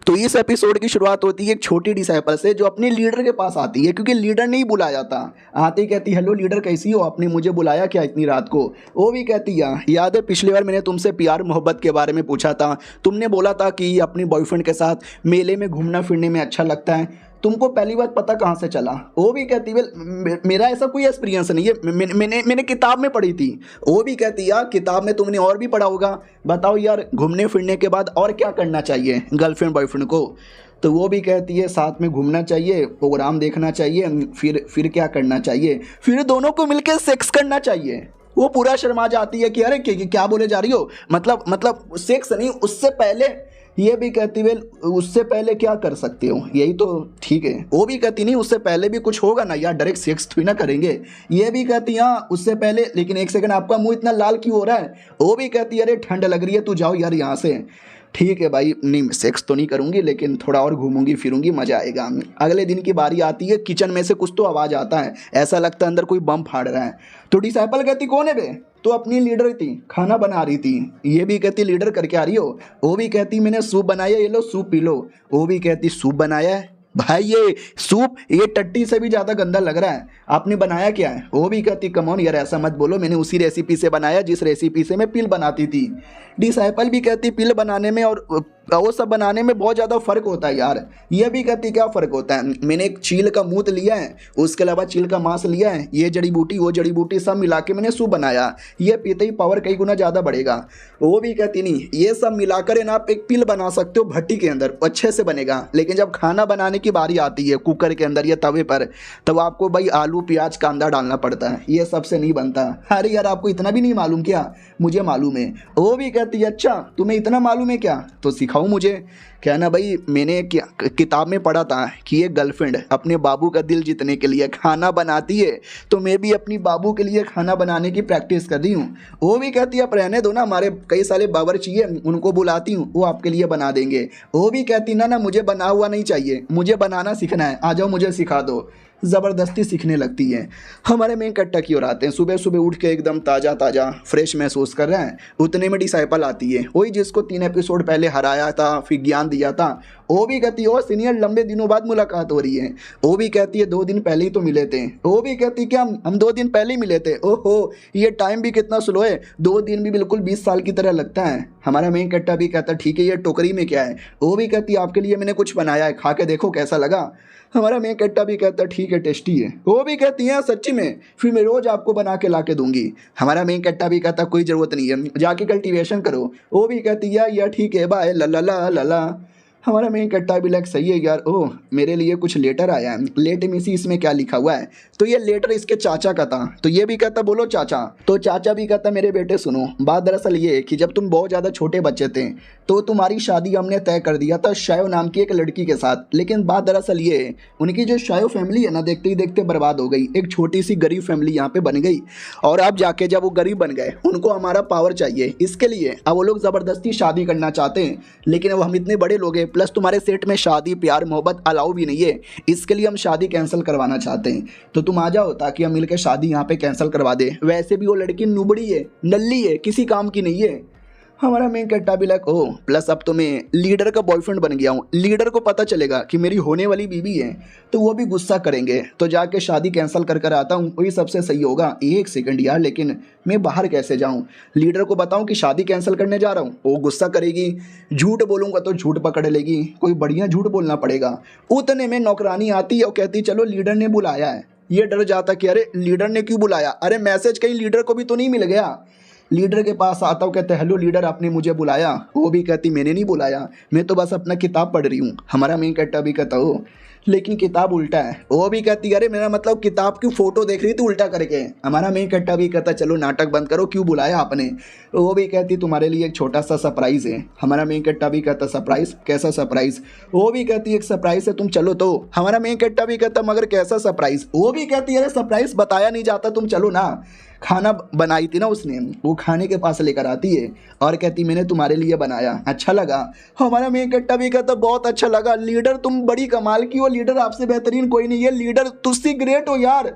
तो इस एपिसोड की शुरुआत होती है एक छोटी डिसाइपल से जो अपने लीडर के पास आती है, क्योंकि लीडर नहीं बुलाया जाता। आती कहती हेलो लीडर कैसी हो, आपने मुझे बुलाया क्या इतनी रात को। वो भी कहती याद है पिछली बार मैंने तुमसे प्यार मोहब्बत के बारे में पूछा था, तुमने बोला था कि अपने बॉयफ्रेंड के साथ मेले में घूमना फिरने में अच्छा लगता है, तुमको पहली बार पता कहाँ से चला। वो भी कहती वेल मेरा ऐसा कोई एक्सपीरियंस नहीं है, मैंने किताब में पढ़ी थी। वो भी कहती यार किताब में तुमने और भी पढ़ा होगा, बताओ यार घूमने फिरने के बाद और क्या करना चाहिए गर्लफ्रेंड बॉयफ्रेंड को। तो वो भी कहती है साथ में घूमना चाहिए, प्रोग्राम देखना चाहिए, फिर क्या करना चाहिए, फिर दोनों को मिलकर सेक्स करना चाहिए। वो पूरा शर्मा जाती है कि अरे क्या बोले जा रही हो, मतलब सेक्स नहीं, उससे पहले ये भी कहती वेल उससे पहले क्या कर सकते हो, यही तो ठीक है। वो भी कहती नहीं उससे पहले भी कुछ होगा ना यार, डायरेक्ट सेक्स थोड़ी ना करेंगे। ये भी कहती हाँ उससे पहले, लेकिन एक सेकंड आपका मुंह इतना लाल क्यों हो रहा है। वो भी कहती अरे ठंड लग रही है तू जाओ यार यहाँ से। ठीक है भाई, नहीं सेक्स तो नहीं करूंगी लेकिन थोड़ा और घूमूंगी फिरूंगी, मजा आएगा। अगले दिन की बारी आती है, किचन में से कुछ तो आवाज़ आता है, ऐसा लगता है अंदर कोई बम फाड़ रहा है। तो डिसाइपल कहती कौन है बे, तो अपनी लीडर थी, खाना बना रही थी। ये भी कहती लीडर करके आ रही हो। वो भी कहती मैंने सूप बनाया, ये लो सूप पी लो। वो भी कहती सूप बनाया है भाई, ये सूप ये टट्टी से भी ज़्यादा गंदा लग रहा है, आपने बनाया क्या है। वो भी कहती कम ऑन यार ऐसा मत बोलो, मैंने उसी रेसिपी से बनाया जिस रेसिपी से मैं पिल बनाती थी। डिसाइपल भी कहती पिल बनाने में और वो सब बनाने में बहुत ज़्यादा फ़र्क होता है यार। ये भी कहती क्या फ़र्क होता है, मैंने एक चील का मूत लिया है, उसके अलावा चील का मांस लिया है, ये जड़ी बूटी वो जड़ी बूटी सब मिला के मैंने सूप बनाया, ये पीते ही पावर कई गुना ज़्यादा बढ़ेगा। वो भी कहती नहीं ये सब मिलाकर है ना आप एक पिल बना सकते हो भट्टी के अंदर, अच्छे से बनेगा, लेकिन जब खाना बनाने की बारी आती है कुकर के अंदर या तवे पर, तब आपको भाई आलू प्याज कांदा डालना पड़ता है, ये सबसे नहीं बनता। अरे यार आपको इतना भी नहीं मालूम क्या, मुझे मालूम है। वो भी कहती है अच्छा तुम्हें इतना मालूम है क्या, तो सिखाओ मुझे। कहना भाई मैंने किताब में पढ़ा था कि एक गर्लफ्रेंड अपने बाबू का दिल जीतने के लिए खाना बनाती है, तो मैं भी अपनी बाबू के लिए खाना बनाने की प्रैक्टिस कर रही हूँ। वो भी कहती है आप रहने दो ना, हमारे कई सारे बावर्ची है उनको बुलाती हूँ, वो आपके लिए बना देंगे। वो भी कहती ना मुझे बना हुआ नहीं चाहिए, मुझे बनाना सीखना है, आ जाओ मुझे सिखा दो। ज़बरदस्ती सीखने लगती है। हमारे मेन कट्टा की ओर आते हैं, सुबह सुबह उठ के एकदम ताज़ा ताज़ा फ्रेश महसूस कर रहे हैं, उतने में डिसाइपल आती है, वही जिसको 3 एपिसोड पहले हराया था फिर ज्ञान दिया था। वो भी कहती है ओ सीनियर लंबे दिनों बाद मुलाकात हो रही है। वो भी कहती है 2 दिन पहले ही तो मिले थे। वो भी कहती क्या हम 2 दिन पहले ही मिले थे, ओहो ये टाइम भी कितना स्लो है, 2 दिन भी बिल्कुल 20 साल की तरह लगता है। हमारा मेन कट्टा भी कहता ठीक है ये टोकरी में क्या है। वो भी कहती आपके लिए मैंने कुछ बनाया है, खा के देखो कैसा लगा। हमारा मेन कट्टा भी कहता ठीक है टेस्टी है। वो भी कहती हैं सच्ची में, फिर मैं रोज़ आपको बना के ला के दूंगी। हमारा मेन कट्टा भी कहता कोई ज़रूरत नहीं है, जाके कल्टीवेशन करो। वो भी कहती है ठीक है बाय ला ला ला ला ला। हमारा मेन कट्टा भी लाइक सही है यार, ओह मेरे लिए कुछ लेटर आया है, लेट में सी इसमें क्या लिखा हुआ है। तो ये लेटर इसके चाचा का था। तो ये भी कहता बोलो चाचा। तो चाचा भी कहता मेरे बेटे सुनो, बात दरअसल ये है कि जब तुम बहुत ज़्यादा छोटे बच्चे थे तो तुम्हारी शादी हमने तय कर दिया था शायो नाम की एक लड़की के साथ, लेकिन बात दरअसल ये है उनकी जो शायो फैमिली है ना देखते ही देखते बर्बाद हो गई, एक छोटी सी गरीब फैमिली यहाँ पे बन गई। और अब जाके जब वो गरीब बन गए उनको हमारा पावर चाहिए, इसके लिए अब वो लोग ज़बरदस्ती शादी करना चाहते हैं, लेकिन अब हम इतने बड़े लोग हैं प्लस तुम्हारे सेट में शादी प्यार मोहब्बत अलाउ भी नहीं है, इसके लिए हम शादी कैंसिल करवाना चाहते हैं। तो तुम आ जाओ ताकि हम मिलकर शादी यहाँ पे कैंसिल करवा दे। वैसे भी वो लड़की नुबड़ी है, नल्ली है, किसी काम की नहीं है। हमारा मेन कट्टा भी लाइक ओ प्लस अब तो मैं लीडर का बॉयफ्रेंड बन गया हूँ, लीडर को पता चलेगा कि मेरी होने वाली बीवी है तो वो भी गुस्सा करेंगे, तो जाके शादी कैंसिल कर कर आता हूँ, वही सबसे सही होगा। एक सेकंड यार, लेकिन मैं बाहर कैसे जाऊँ, लीडर को बताऊँ कि शादी कैंसिल करने जा रहा हूँ, वो गुस्सा करेगी, झूठ बोलूँगा तो झूठ पकड़ लेगी, कोई बढ़िया झूठ बोलना पड़ेगा। उतने में नौकरानी आती है और कहती चलो लीडर ने बुलाया है। ये डर जाता कि अरे लीडर ने क्यों बुलाया, अरे मैसेज कहीं लीडर को भी तो नहीं मिल गया। लीडर के पास आता हूँ, कहते हेलो लीडर आपने मुझे बुलाया। वो भी कहती मैंने नहीं बुलाया, मैं तो बस अपना किताब पढ़ रही हूँ। हमारा मेन कट्टा भी कहता हो लेकिन किताब उल्टा है। वो भी कहती अरे मेरा मतलब किताब की फ़ोटो देख रही थी उल्टा करके। हमारा मेन कट्टा भी कहता चलो नाटक बंद करो, क्यों बुलाया आपने। वो भी कहती तुम्हारे लिए एक छोटा सा सरप्राइज़ है। हमारा मेन कट्टा भी कहता सरप्राइज़, कैसा सरप्राइज़। वो भी कहती एक सरप्राइज़ है तुम चलो। तो हमारा मेन कट्टा भी कहता मगर कैसा सरप्राइज़। वो भी कहती अरे सरप्राइज़ बताया नहीं जाता, तुम चलो ना। खाना बनाई थी ना उसने, वो खाने के पास लेकर आती है और कहती मैंने तुम्हारे लिए बनाया, अच्छा लगा। हमारा मेन कट्टा भी कहता बहुत अच्छा लगा, लीडर तुम बड़ी कमाल की हो, लीडर आपसे बेहतरीन कोई नहीं है, लीडर तुझसे ग्रेट हो यार।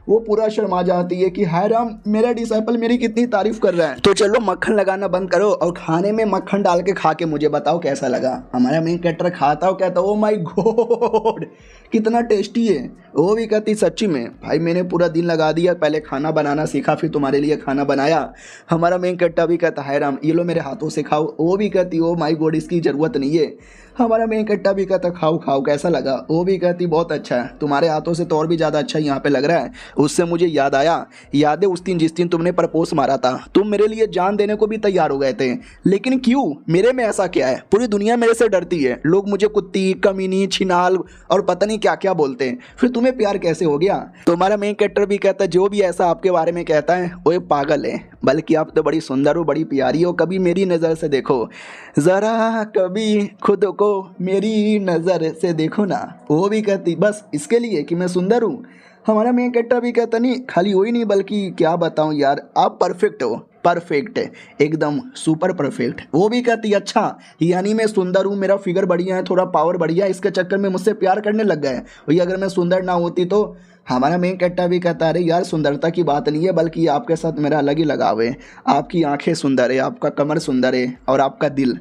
वो पूरा शर्मा जाती है कि हाय राम मेरा डिसाइपल मेरी कितनी तारीफ कर रहा है। तो चलो मक्खन लगाना बंद करो और खाने में मक्खन डाल के खा के मुझे बताओ कैसा लगा। हमारा मेन कैरेक्टर खाता हो, कहता ओ माय गॉड कितना टेस्टी है। वो भी कहती सच्ची में भाई मैंने पूरा दिन लगा दिया, पहले खाना बनाना सीखा फिर तुम्हारे लिए खाना बनाया। हमारा मेन कैरेक्टर भी कहता है राम ये लो मेरे हाथों से खाओ। वो भी कहती ओ माय गॉड इसकी ज़रूरत नहीं है। हमारा मेन कट्टा भी कहता खाओ खाओ कैसा लगा। वो भी कहती बहुत अच्छा है, तुम्हारे हाथों से तो और भी ज़्यादा अच्छा यहाँ पे लग रहा है। उससे मुझे याद आया, याद है उस दिन जिस दिन तुमने प्रपोज मारा था, तुम मेरे लिए जान देने को भी तैयार हो गए थे, लेकिन क्यों? मेरे में ऐसा क्या है? पूरी दुनिया मेरे से डरती है, लोग मुझे कुत्ती, कमीनी, छिनाल और पता नहीं क्या क्या बोलते हैं, फिर तुम्हें प्यार कैसे हो गया? तुम्हारा मेन कैरेक्टर भी कहता है जो भी ऐसा आपके बारे में कहता है वो एक पागल है, बल्कि आप तो बड़ी सुंदर हो, बड़ी प्यारी हो, कभी मेरी नज़र से देखो ज़रा, कभी खुद को मेरी नज़र से देखो ना। वो भी कहती बस इसके लिए कि मैं सुंदर हूँ। हमारा मेन कैरेक्टर भी कहता नहीं खाली वही नहीं बल्कि क्या बताऊँ यार, आप परफेक्ट हो, परफेक्ट है एकदम सुपर परफेक्ट। वो भी कहती अच्छा यानी मैं सुंदर हूँ, मेरा फिगर बढ़िया है, थोड़ा पावर बढ़िया है, इसके चक्कर में मुझसे प्यार करने लग गए। भैया अगर मैं सुंदर ना होती तो? हमारा मेन कैरेक्टर भी कहता अरे यार सुंदरता की बात नहीं है, बल्कि आपके साथ मेरा अलग ही लगाव है। आपकी आंखें सुंदर है, आपका कमर सुंदर है, और आपका दिल,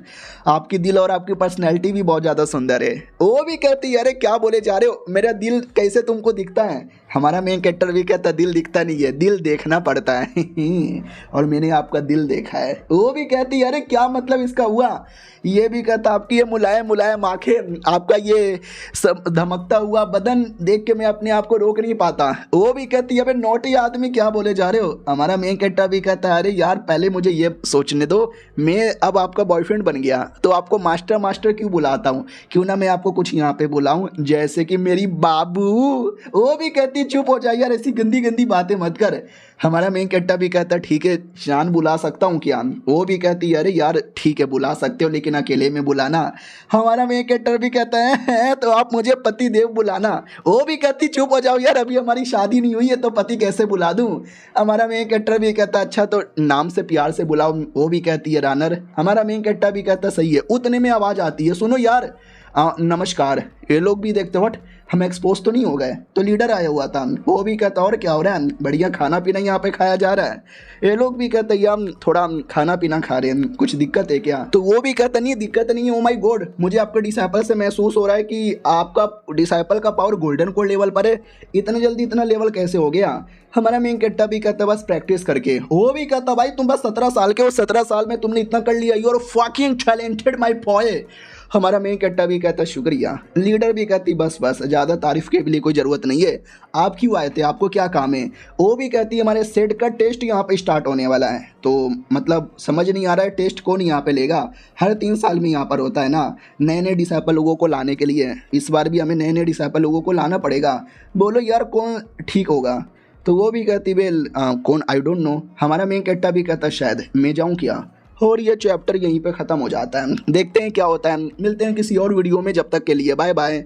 आपकी दिल और आपकी पर्सनैलिटी भी बहुत ज़्यादा सुंदर है। वो भी कहती है अरे क्या बोले जा रहे हो, मेरा दिल कैसे तुमको दिखता है? हमारा मेन कैरेक्टर भी कहता दिल दिखता नहीं है, दिल देखना पड़ता है और मैंने आपका दिल देखा है। वो भी कहती अरे क्या मतलब इसका हुआ? ये भी कहता आपकी ये मुलायम मुलायम आंखें, आपका ये सब धमकता हुआ बदन देख के मैं अपने आप को रोक नहीं पाता। वो भी कहती अबे नौटी आदमी क्या बोले जा रहे हो? हमारा मेन कैरेक्टर भी कहता है अरे यार पहले मुझे ये सोचने दो, मैं अब आपका बॉयफ्रेंड बन गया तो आपको मास्टर मास्टर क्यों बुलाता हूँ? क्यों ना मैं आपको कुछ यहाँ पे बुलाऊँ, जैसे कि मेरी बाबू। वो भी कहती चुप हो जाए यार, ऐसी गंदी गंदी बातें मत कर। हमारा मेन कैरेक्टर भी कहता ठीक है जान बुला सकता हूँ क्या? वो भी कहती अरे यार ठीक है बुला सकते हो, लेकिन अकेले में बुलाना। हमारा मेन कैरेक्टर भी कहता है तो आप मुझे पति देव बुलाना। वो भी कहती चुप हो जाओ यार, अभी हमारी शादी नहीं हुई है तो पति कैसे बुला दूँ? हमारा मेन कैरेक्टर भी कहता अच्छा तो नाम से प्यार से बुलाओ। वो भी कहती है रानर। हमारा मेन कैरेक्टर भी कहता सही है। उतने में आवाज़ आती है सुनो यार, नमस्कार। ये लोग भी देखते वट हम एक्सपोज तो नहीं हो गए, तो लीडर आया हुआ था। वो भी कहता और क्या हो रहा है, बढ़िया खाना पीना यहाँ पे खाया जा रहा है। ये लोग भी कहते यार थोड़ा खाना पीना खा रहे हैं, कुछ दिक्कत है क्या? तो वो भी कहता नहीं दिक्कत नहीं है। ओ माय गॉड, मुझे आपके डिसाइपल से महसूस हो रहा है कि आपका डिसाइपल का पावर गोल्डन कोड लेवल पर है। इतने जल्दी इतना लेवल कैसे हो गया? हमारा मेन कैरेक्टर भी कहता बस प्रैक्टिस करके। वो भी कहता भाई तुम बस 17 साल के हो, 17 साल में तुमने इतना कर लिया, you are fucking talented my boy. हमारा मेन कैरेक्टर भी कहता शुक्रिया। लीडर भी कहती बस बस ज़्यादा तारीफ के लिए कोई ज़रूरत नहीं है, आप क्यों आए थे, आपको क्या काम है? वो भी कहती हमारे सेट का टेस्ट यहाँ पे स्टार्ट होने वाला है, तो मतलब समझ नहीं आ रहा है टेस्ट कौन यहाँ पे लेगा? हर 3 साल में यहाँ पर होता है ना नए नए डिसाइपल लोगों को लाने के लिए, इस बार भी हमें नए नए डिसाइपल लोगों को लाना पड़ेगा। बोलो यार कौन ठीक होगा? तो वो भी कहती वेल कौन आई डोंट नो। हमारा मेन कैरेक्टर भी कहता शायद मैं जाऊँ क्या? और ये चैप्टर यहीं पे ख़त्म हो जाता है। देखते हैं क्या होता है, मिलते हैं किसी और वीडियो में, जब तक के लिए बाय बाय।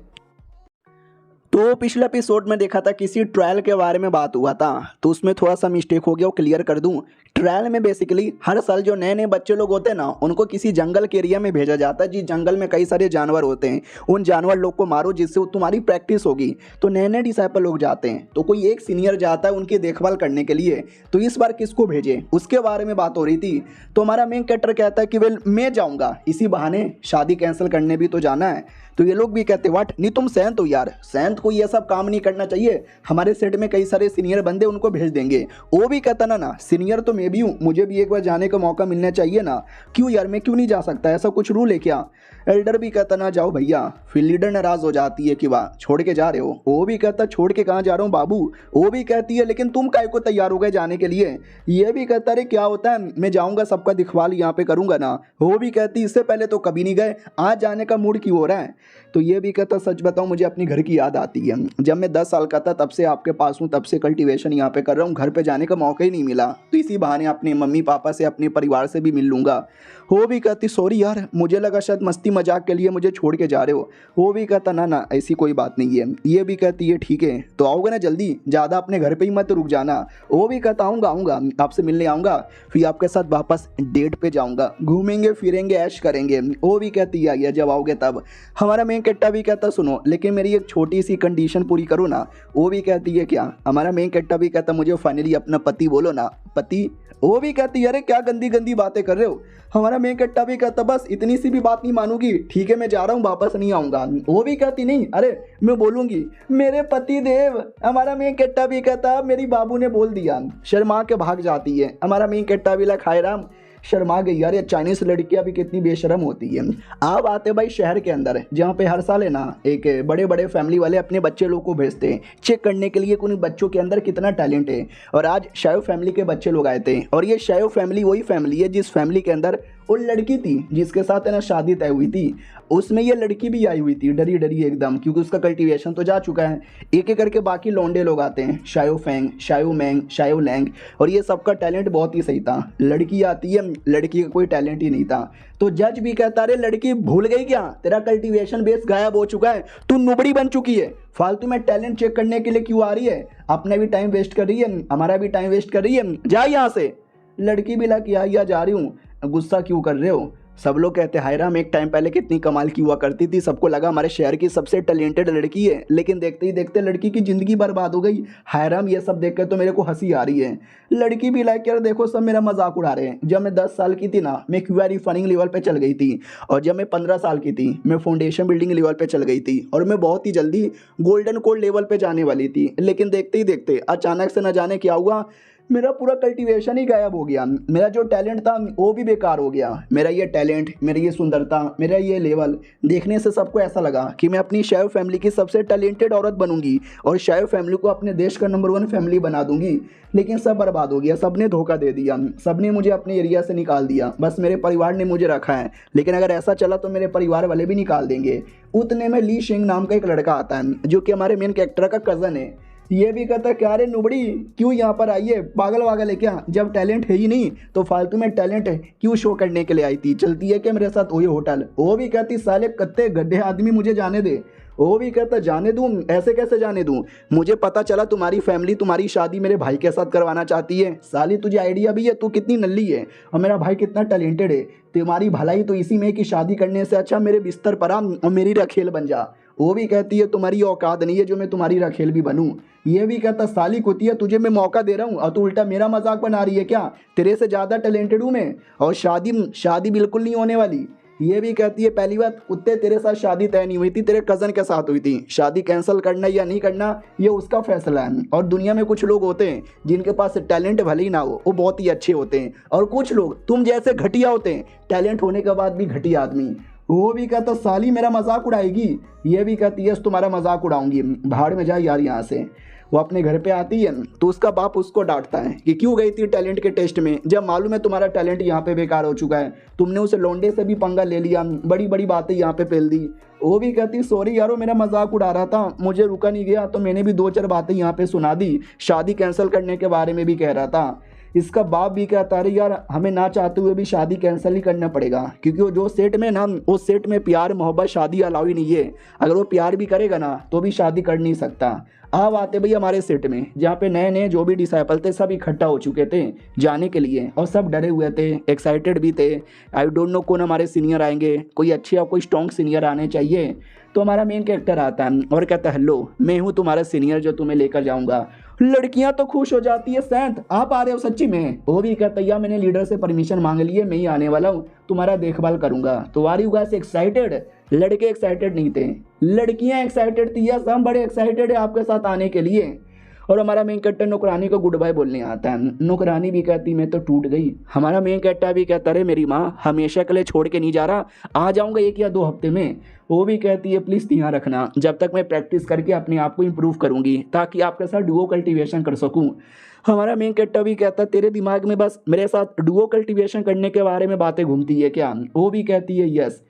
तो पिछले एपिसोड में देखा था किसी ट्रायल के बारे में बात हुआ था, तो उसमें थोड़ा सा मिस्टेक हो गया, वो क्लियर कर दूं। ट्रायल में बेसिकली हर साल जो नए नए बच्चे लोग होते हैं ना, उनको किसी जंगल के एरिया में भेजा जाता है। जी जंगल में कई सारे जानवर होते हैं, उन जानवर लोग को मारो जिससे तुम्हारी प्रैक्टिस होगी। तो नए नए डिसाइपल लोग जाते हैं, तो कोई एक सीनियर जाता है उनकी देखभाल करने के लिए। तो इस बार किसको भेजे उसके बारे में बात हो रही थी। तो हमारा मेन कैरेक्टर कहता है कि वेल मैं जाऊँगा, इसी बहाने शादी कैंसिल करने भी तो जाना है। तो ये लोग भी कहते वाट नहीं तुम सैंत हो यार, सैंत को ये सब काम नहीं करना चाहिए, हमारे सेट में कई सारे सीनियर बंदे उनको भेज देंगे। वो भी कहता ना सीनियर तो मैं भी हूँ, मुझे भी एक बार जाने का मौका मिलना चाहिए ना। क्यों यार मैं क्यों नहीं जा सकता, ऐसा कुछ रूल है क्या? एल्डर भी कहता ना जाओ भैया। फिर लीडर नाराज हो जाती है कि वाह छोड़ के जा रहे हो। वो भी कहता छोड़ के कहाँ जा रहा हूँ बाबू। वो भी कहती है लेकिन तुम काहे को तैयार हो गए जाने के लिए? ये भी कहता अरे क्या होता है, मैं जाऊँगा सबका दिखवाल यहाँ पे करूँगा ना। वो भी कहती इससे पहले तो कभी नहीं गए, आज जाने का मूड क्यों हो रहा है? तो ये भी कहता सच बताऊं मुझे अपनी घर की याद आती है। जब मैं 10 साल का था तब से आपके पास हूँ, तब से कल्टीवेशन यहाँ पे कर रहा हूँ, घर पे जाने का मौका ही नहीं मिला। तो इसी बहाने अपने मम्मी पापा से अपने परिवार से भी मिल लूँगा। वो भी कहती सॉरी यार, मुझे लगा शायद मस्ती मजाक के लिए मुझे छोड़ के जा रहे हो। वो भी कहता ना ऐसी कोई बात नहीं है। ये भी कहती है ठीक है तो आओगे ना जल्दी, ज़्यादा अपने घर पे ही मत रुक जाना। वो भी कहता आऊँगा आपसे मिलने आऊँगा, फिर आपके साथ वापस डेट पे जाऊँगा, घूमेंगे फिरेंगे ऐश करेंगे। वो भी कहती है जब आओगे तब। हमारा मेन कैरेक्टर भी कहता सुनो लेकिन मेरी एक छोटी सी कंडीशन पूरी करो ना। वो भी कहती है क्या? हमारा मेन कैरेक्टर भी कहता मुझे फाइनली अपना पति बोलो ना, पति। वो भी कहती है अरे क्या गंदी गंदी बातें कर रहे हो। हमारा मेन कैरेक्टर भी कहता बस इतनी सी भी बात नहीं मानूंगी, ठीक है मैं जा रहा हूँ वापस नहीं आऊँगा। वो भी कहती नहीं अरे मैं बोलूँगी मेरे पति देव। हमारा मेन कैरेक्टर भी कहता मेरी बाबू ने बोल दिया, शर्मा के भाग जाती है। हमारा मेन कैरेक्टर भी लगा हाय राम, शर्मा गई यार, ये चाइनीज लड़कियां भी कितनी बेशरम होती है। अब आते भाई शहर के अंदर, जहाँ पे हर साल है ना एक बड़े बड़े फैमिली वाले अपने बच्चे लोग को भेजते हैं चेक करने के लिए कि उन बच्चों के अंदर कितना टैलेंट है। और आज शायो फैमिली के बच्चे लोग आए थे, और ये शायो फैमिली वही फैमिली है जिस फैमिली के अंदर वो लड़की थी जिसके साथ है ना शादी तय हुई थी, उसमें ये लड़की भी आई हुई थी डरी डरी एकदम, क्योंकि उसका कल्टीवेशन तो जा चुका है। एक एक करके बाकी लौंडे लोग आते हैं, शायो फेंग, शायो मैंग, शायो लैंग, और ये सबका टैलेंट बहुत ही सही था। लड़की आती है, लड़की का कोई टैलेंट ही नहीं था। तो जज भी कहता रे लड़की भूल गई क्या, तेरा कल्टीवेशन बेस गायब हो चुका है, तू नुबड़ी बन चुकी है, फालतू में टैलेंट चेक करने के लिए क्यों आ रही है, अपना भी टाइम वेस्ट कर रही है, हमारा भी टाइम वेस्ट कर रही है, जा यहाँ से। लड़की भी लग या जा रही हूँ, गुस्सा क्यों कर रहे हो। सब लोग कहते हैं हायराम एक टाइम पहले कितनी कमाल की हुआ करती थी, सबको लगा हमारे शहर की सबसे टैलेंटेड लड़की है, लेकिन देखते ही देखते लड़की की ज़िंदगी बर्बाद हो गई। हायराम ये सब देख कर तो मेरे को हंसी आ रही है। लड़की भी लाइक यार देखो सब मेरा मजाक उड़ा रहे हैं। जब मैं 10 साल की थी ना, मैं क्यूआरी फनिंग लेवल पे चल गई थी, और जब मैं 15 साल की थी मैं फाउंडेशन बिल्डिंग लेवल पे चल गई थी, और मैं बहुत ही जल्दी गोल्डन कोड लेवल पे जाने वाली थी। लेकिन देखते ही देखते अचानक से न जाने क्या हुआ, मेरा पूरा कल्टीवेशन ही गायब हो गया। मेरा जो टैलेंट था वो भी बेकार हो गया। मेरा ये टैलेंट, मेरी ये सुंदरता, मेरा ये लेवल देखने से सबको ऐसा लगा कि मैं अपनी शायो फैमिली की सबसे टैलेंटेड औरत बनूंगी और शायो फैमिली को अपने देश का नंबर 1 फैमिली बना दूंगी। लेकिन सब बर्बाद हो गया, सबने धोखा दे दिया, सबने मुझे अपने एरिया से निकाल दिया। बस मेरे परिवार ने मुझे रखा है, लेकिन अगर ऐसा चला तो मेरे परिवार वाले भी निकाल देंगे। उतने में ली शिंग नाम का एक लड़का आता है जो कि हमारे मेन कैरेक्टर का कज़न है। ये भी कहता है क्या रे नुबड़ी क्यों यहाँ पर आई है, पागल वागल है क्या, जब टैलेंट है ही नहीं तो फालतू में टैलेंट है क्यों शो करने के लिए आई थी, चलती है क्या मेरे साथ वही होटल। वो भी कहती साले कत्ते गड्ढे आदमी मुझे जाने दे। वो भी कहता जाने दूँ, ऐसे कैसे जाने दूँ, मुझे पता चला तुम्हारी फैमिली तुम्हारी शादी मेरे भाई के साथ करवाना चाहती है। साली तुझे आइडिया भी है, तू कितनी नल्ली है और मेरा भाई कितना टैलेंटेड है। तुम्हारी भलाई तो इसी में कि शादी करने से अच्छा मेरे बिस्तर पर आ और मेरी रखेल बन जा। वो भी कहती है तुम्हारी औकात नहीं है जो मैं तुम्हारी रखेल भी बनूं। ये भी कहता साली कुतिया तुझे मैं मौका दे रहा हूँ और तू उल्टा मेरा मजाक बना रही है क्या, तेरे से ज़्यादा टैलेंटेड हूँ मैं और शादी बिल्कुल नहीं होने वाली। ये भी कहती है पहली बात कुत्ते तेरे साथ शादी तय नहीं हुई थी, तेरे कज़न के साथ हुई थी। शादी कैंसिल करना या नहीं करना ये उसका फैसला है। और दुनिया में कुछ लोग होते हैं जिनके पास टैलेंट भले ही ना हो वो बहुत ही अच्छे होते हैं, और कुछ लोग तुम जैसे घटिया होते हैं, टैलेंट होने के बाद भी घटिया आदमी। वो भी कहता साली मेरा मजाक उड़ाएगी। ये भी कहती है तुम्हारा मजाक उड़ाऊंगी, भाड़ में जा यार यहाँ से। वो अपने घर पे आती है तो उसका बाप उसको डांटता है कि क्यों गई थी टैलेंट के टेस्ट में, जब मालूम है तुम्हारा टैलेंट यहाँ पे बेकार हो चुका है, तुमने उसे लौंडे से भी पंगा ले लिया, बड़ी बड़ी बातें यहाँ पे फैल दी। वो भी कहती सॉरी यारो मेरा मजाक उड़ा रहा था, मुझे रुका नहीं गया तो मैंने भी 2-4 बातें यहाँ पे सुना दी, शादी कैंसिल करने के बारे में भी कह रहा था। इसका बाप भी कहता है यार हमें ना चाहते हुए भी शादी कैंसिल ही करना पड़ेगा, क्योंकि वो जो सेट में ना उस सेट में प्यार मोहब्बत शादी अलाउ ही नहीं है। अगर वो प्यार भी करेगा ना तो भी शादी कर नहीं सकता। अब आते भाई हमारे सेट में जहाँ पे नए नए जो भी डिसाइपल थे सब इकट्ठा हो चुके थे जाने के लिए, और सब डरे हुए थे, एक्साइटेड भी थे। आई डोंट नो कौन हमारे सीनियर आएंगे, कोई अच्छे और कोई स्ट्रॉन्ग सीनियर आने चाहिए। तो हमारा मेन कैरेक्टर आता है और कहता है हेलो मैं हूँ तुम्हारा सीनियर जो तुम्हें लेकर जाऊँगा। लड़कियां तो खुश हो जाती है, सैंत आप आ रहे हो सच्ची में। वो भी कहता है मैंने लीडर से परमिशन मांग ली है, मैं ही आने वाला हूँ, तुम्हारा देखभाल करूंगा। तो आर यू गाइस एक्साइटेड। लड़के एक्साइटेड नहीं थे, लड़कियां एक्साइटेड थी। यस हम बड़े एक्साइटेड है आपके साथ आने के लिए। और हमारा मेन कैरेक्टर नौकरानी को गुड बाय बोलने आता है। नौकरानी भी कहती मैं तो टूट गई। हमारा मेन कैरेक्टर भी कहता है मेरी माँ हमेशा के लिए छोड़ के नहीं जा रहा, आ जाऊंगा 1 या 2 हफ्ते में। वो भी कहती है प्लीज़ ध्यान रखना जब तक मैं प्रैक्टिस करके अपने आप को इम्प्रूव करूंगी ताकि आपके साथ डुओ कल्टीवेशन कर सकूं। हमारा मेन कैरेक्टर भी कहता है तेरे दिमाग में बस मेरे साथ डुओ कल्टीवेशन करने के बारे में बातें घूमती है क्या। वो भी कहती है यस।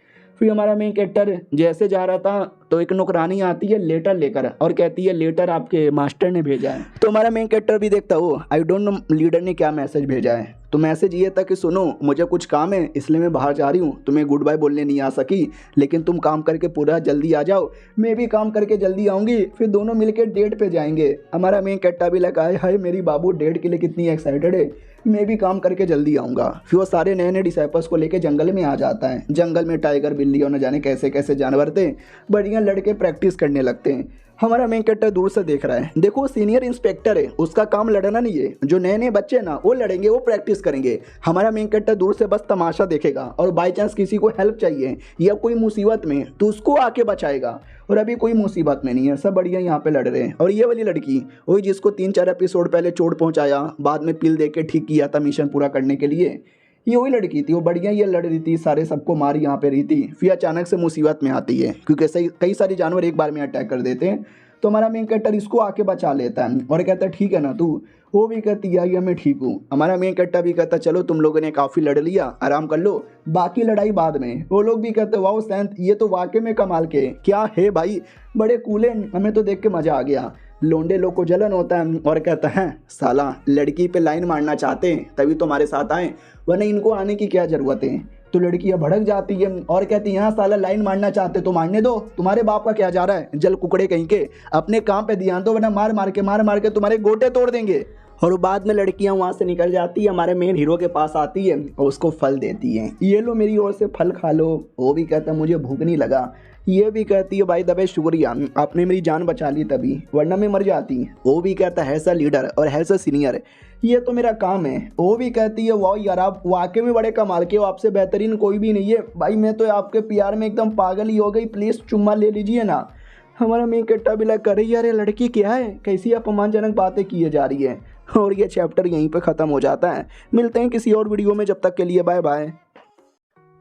फिर हमारा मेन कैरेक्टर जैसे जा रहा था तो एक नौकरानी आती है लेटर लेकर और कहती है लेटर आपके मास्टर ने भेजा है। तो हमारा मेन कैरेक्टर भी देखता हो आई डोंट नो लीडर ने क्या मैसेज भेजा है। तो मैसेज ये था कि सुनो मुझे कुछ काम है इसलिए मैं बाहर जा रही हूँ, तुम्हें गुड बाय बोलने नहीं आ सकी, लेकिन तुम काम करके पूरा जल्दी आ जाओ, मैं भी काम करके जल्दी आऊँगी, फिर दोनों मिलकर डेट पे जाएंगे। हमारा मेन कैरेक्टर भी लगा है मेरी बाबू डेट के लिए कितनी एक्साइटेड है, मैं भी काम करके जल्दी आऊँगा। फिर वो सारे नए नए डिसाइपल्स को लेकर जंगल में आ जाता है। जंगल में टाइगर बिल्ली और न जाने कैसे कैसे जानवर थे, बढ़िया लड़के प्रैक्टिस करने लगते हैं। हमारा मेन कैरेक्टर दूर से देख रहा है, देखो सीनियर इंस्पेक्टर है, उसका काम लड़ना नहीं है, जो नए नए बच्चे हैं ना वो लड़ेंगे, वो प्रैक्टिस करेंगे। हमारा मेन कैरेक्टर दूर से बस तमाशा देखेगा और बाई चांस किसी को हेल्प चाहिए या कोई मुसीबत में तो उसको आके बचाएगा। और अभी कोई मुसीबत में नहीं है, सब बढ़िया यहाँ पे लड़ रहे हैं। और ये वाली लड़की वही जिसको 3-4 एपिसोड पहले चोट पहुँचाया, बाद में पिल दे के ठीक किया था मिशन पूरा करने के लिए, ये वही लड़की थी, वो बढ़िया ये लड़ रही थी, सारे सबको मार यहाँ पे रही थी, फिर अचानक से मुसीबत में आती है क्योंकि कई सारे जानवर एक बार में अटैक कर देते हैं। तो हमारा मेन कैरेक्टर इसको आके बचा लेता है और कहता है ठीक है ना तू। वो भी कहती है या मैं ठीक हूँ। हमारा मेन कैरेक्टर भी कहता है चलो तुम लोगों ने काफ़ी लड़ लिया, आराम कर लो, बाकी लड़ाई बाद में। वो लोग भी कहते हैं वाह सैंत ये तो वाकई में कमाल के क्या है भाई, बड़े कूल हैं, हमें तो देख के मज़ा आ गया। लोंडे लोग को जलन होता है और कहता है साला लड़की पे लाइन मारना चाहते हैं तभी तो हमारे साथ आए, वरना इनको आने की क्या ज़रूरत है। तो लड़कियां भड़क जाती है और कहती है यहाँ साला लाइन मारना चाहते तो मारने दो, तुम्हारे बाप का क्या जा रहा है, जल कुकड़े कहीं के, अपने काम पे ध्यान दो वरना मार मार के तुम्हारे गोटे तोड़ देंगे। और बाद में लड़कियां वहाँ से निकल जाती है, हमारे मेन हीरो के पास आती है और उसको फल देती है, ये लो मेरी ओर से फल खा लो। वो भी कहता है मुझे भूख नहीं लगा। ये भी कहती है भाई दबे शुक्रिया, आपने मेरी जान बचा ली तभी, वरना मैं मर जाती। वो भी कहता है सा लीडर और है सा सीनियर, ये तो मेरा काम है। वो भी कहती है वाह यार आप वाकई में बड़े कमाल के हो, आपसे बेहतरीन कोई भी नहीं है भाई, मैं तो आपके प्यार में एकदम पागल ही हो गई, प्लीज़ चुम्मा ले लीजिए ना। हमारा मेन कैरेक्टर भी लग करे यार ये लड़की क्या है, कैसी अपमानजनक बातें किए जा रही है। और ये चैप्टर यहीं पे ख़त्म हो जाता है। मिलते हैं किसी और वीडियो में, जब तक के लिए बाय बाय।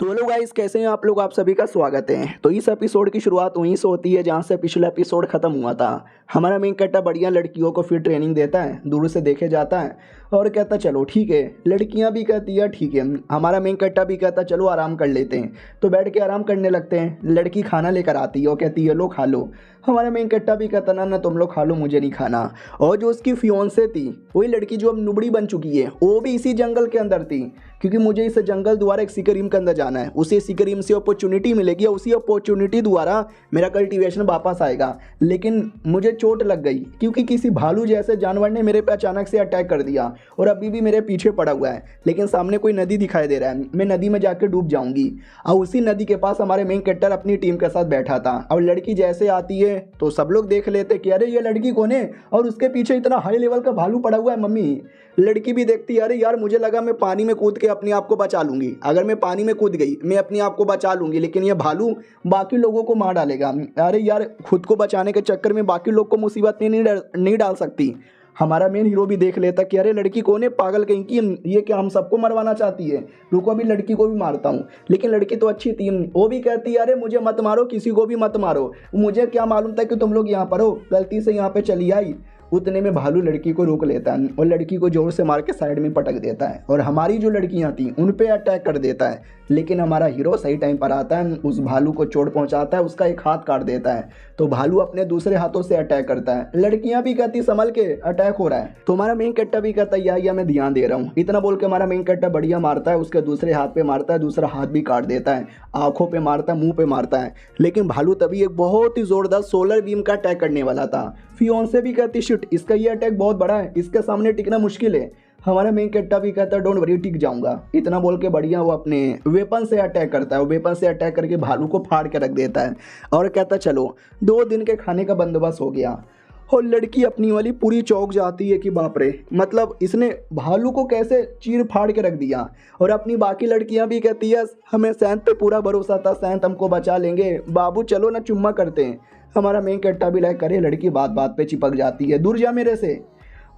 तो हेलो गाइस, कैसे हैं आप लोग, आप सभी का स्वागत है। तो इस एपिसोड की शुरुआत वहीं से होती है जहां से पिछला एपिसोड खत्म हुआ था। हमारा मेन कैरेक्टर बढ़िया लड़कियों को फिर ट्रेनिंग देता है, दूर से देखे जाता है और कहता चलो ठीक है। लड़कियां भी कहती है ठीक है। हमारा मेन कैरेक्टर भी कहता चलो आराम कर लेते हैं। तो बैठ के आराम करने लगते हैं। लड़की खाना लेकर आती है और कहती है लो खा लो। हमारा मेन कैरेक्टर भी कहता ना तुम लोग खा लो, मुझे नहीं खाना। और जो उसकी फियोंसे थी, वही लड़की जो अब नुबड़ी बन चुकी है, वो भी इसी जंगल के अंदर थी, क्योंकि मुझे इस जंगल द्वारा एक सिकरीम के अंदर जाना है। उसे सिकरीम से अपॉर्चुनिटी मिलेगी और उसी अपॉर्चुनिटी द्वारा मेरा कल्टीवेशन वापस आएगा। लेकिन मुझे चोट लग गई क्योंकि किसी भालू जैसे जानवर ने मेरे पे अचानक से अटैक कर दिया और अभी भी मेरे पीछे पड़ा हुआ है। लेकिन सामने कोई नदी दिखाई दे रहा है, मैं नदी में जाकर डूब जाऊंगी। और उसी नदी के पास हमारे मेन कैरेक्टर अपनी टीम के साथ बैठा था। और लड़की जैसे आती है तो सब लोग देख लेते कि अरे ये लड़की कौन है और उसके पीछे इतना हाई लेवल का भालू पड़ा हुआ है। मम्मी लड़की भी देखती है, अरे यार मुझे लगा मैं पानी में कूद के अपने आप को बचा लूंगी, अगर मैं पानी में कूद गई मैं अपने आप को बचा लूंगी, लेकिन ये भालू बाकी लोगों को मार डालेगा। अरे यार खुद को बचाने के चक्कर में बाकी लोग को मुसीबत में नहीं डाल सकती। हमारा मेन हीरो भी देख लेता कि अरे लड़की कौन है, पागल कहीं की, ये क्या हम सबको मरवाना चाहती है, रुको अभी लड़की को भी मारता हूँ। लेकिन लड़की तो अच्छी थी, वो भी कहती है अरे मुझे मत मारो, किसी को भी मत मारो, मुझे क्या मालूम था कि तुम लोग यहाँ पर हो, गलती से यहाँ पे चली आई। उतने में भालू लड़की को रोक लेता है और लड़की को जोर से मार के साइड में पटक देता है और हमारी जो लड़कियां थी उन पे अटैक कर देता है। लेकिन हमारा हीरो सही टाइम पर आता है, उस भालू को चोट पहुंचाता है, उसका एक हाथ काट देता है। तो भालू अपने दूसरे हाथों से अटैक करता है। लड़कियां भी कहती संभल के, अटैक हो रहा है। तो हमारा मेन कैरेक्टर भी कहता है या मैं ध्यान दे रहा हूँ। इतना बोल के हमारा मेन कैरेक्टर बढ़िया मारता है, उसके दूसरे हाथ पे मारता है, दूसरा हाथ भी काट देता है, आंखों पे मारता है, मुंह पे मारता है। लेकिन भालू तभी एक बहुत ही जोरदार सोलर बीम का अटैक करने वाला था। फियोंसे भी कहती शिट इसका ये अटैक बहुत बड़ा है, इसके सामने टिकना मुश्किल है। हमारा मेन कैरेक्टर भी कहता है डोंट वरी टिक जाऊंगा। इतना बोल के बढ़िया वो अपने वेपन से अटैक करता है। वो वेपन से अटैक करके भालू को फाड़ के रख देता है और कहता है चलो 2 दिन के खाने का बंदोबस्त हो गया। और लड़की अपनी वाली पूरी चौंक जाती है कि बाप रे, मतलब इसने भालू को कैसे चीर फाड़ के रख दिया। और अपनी बाकी लड़कियां भी कहती है हमें सैंत पे पूरा भरोसा था, सैंत हमको बचा लेंगे, बाबू चलो ना चुम्मा करते हैं। हमारा मेन कैरेक्टर भी लाइक करे, लड़की बात बात पे चिपक जाती है, दूर जा मेरे से।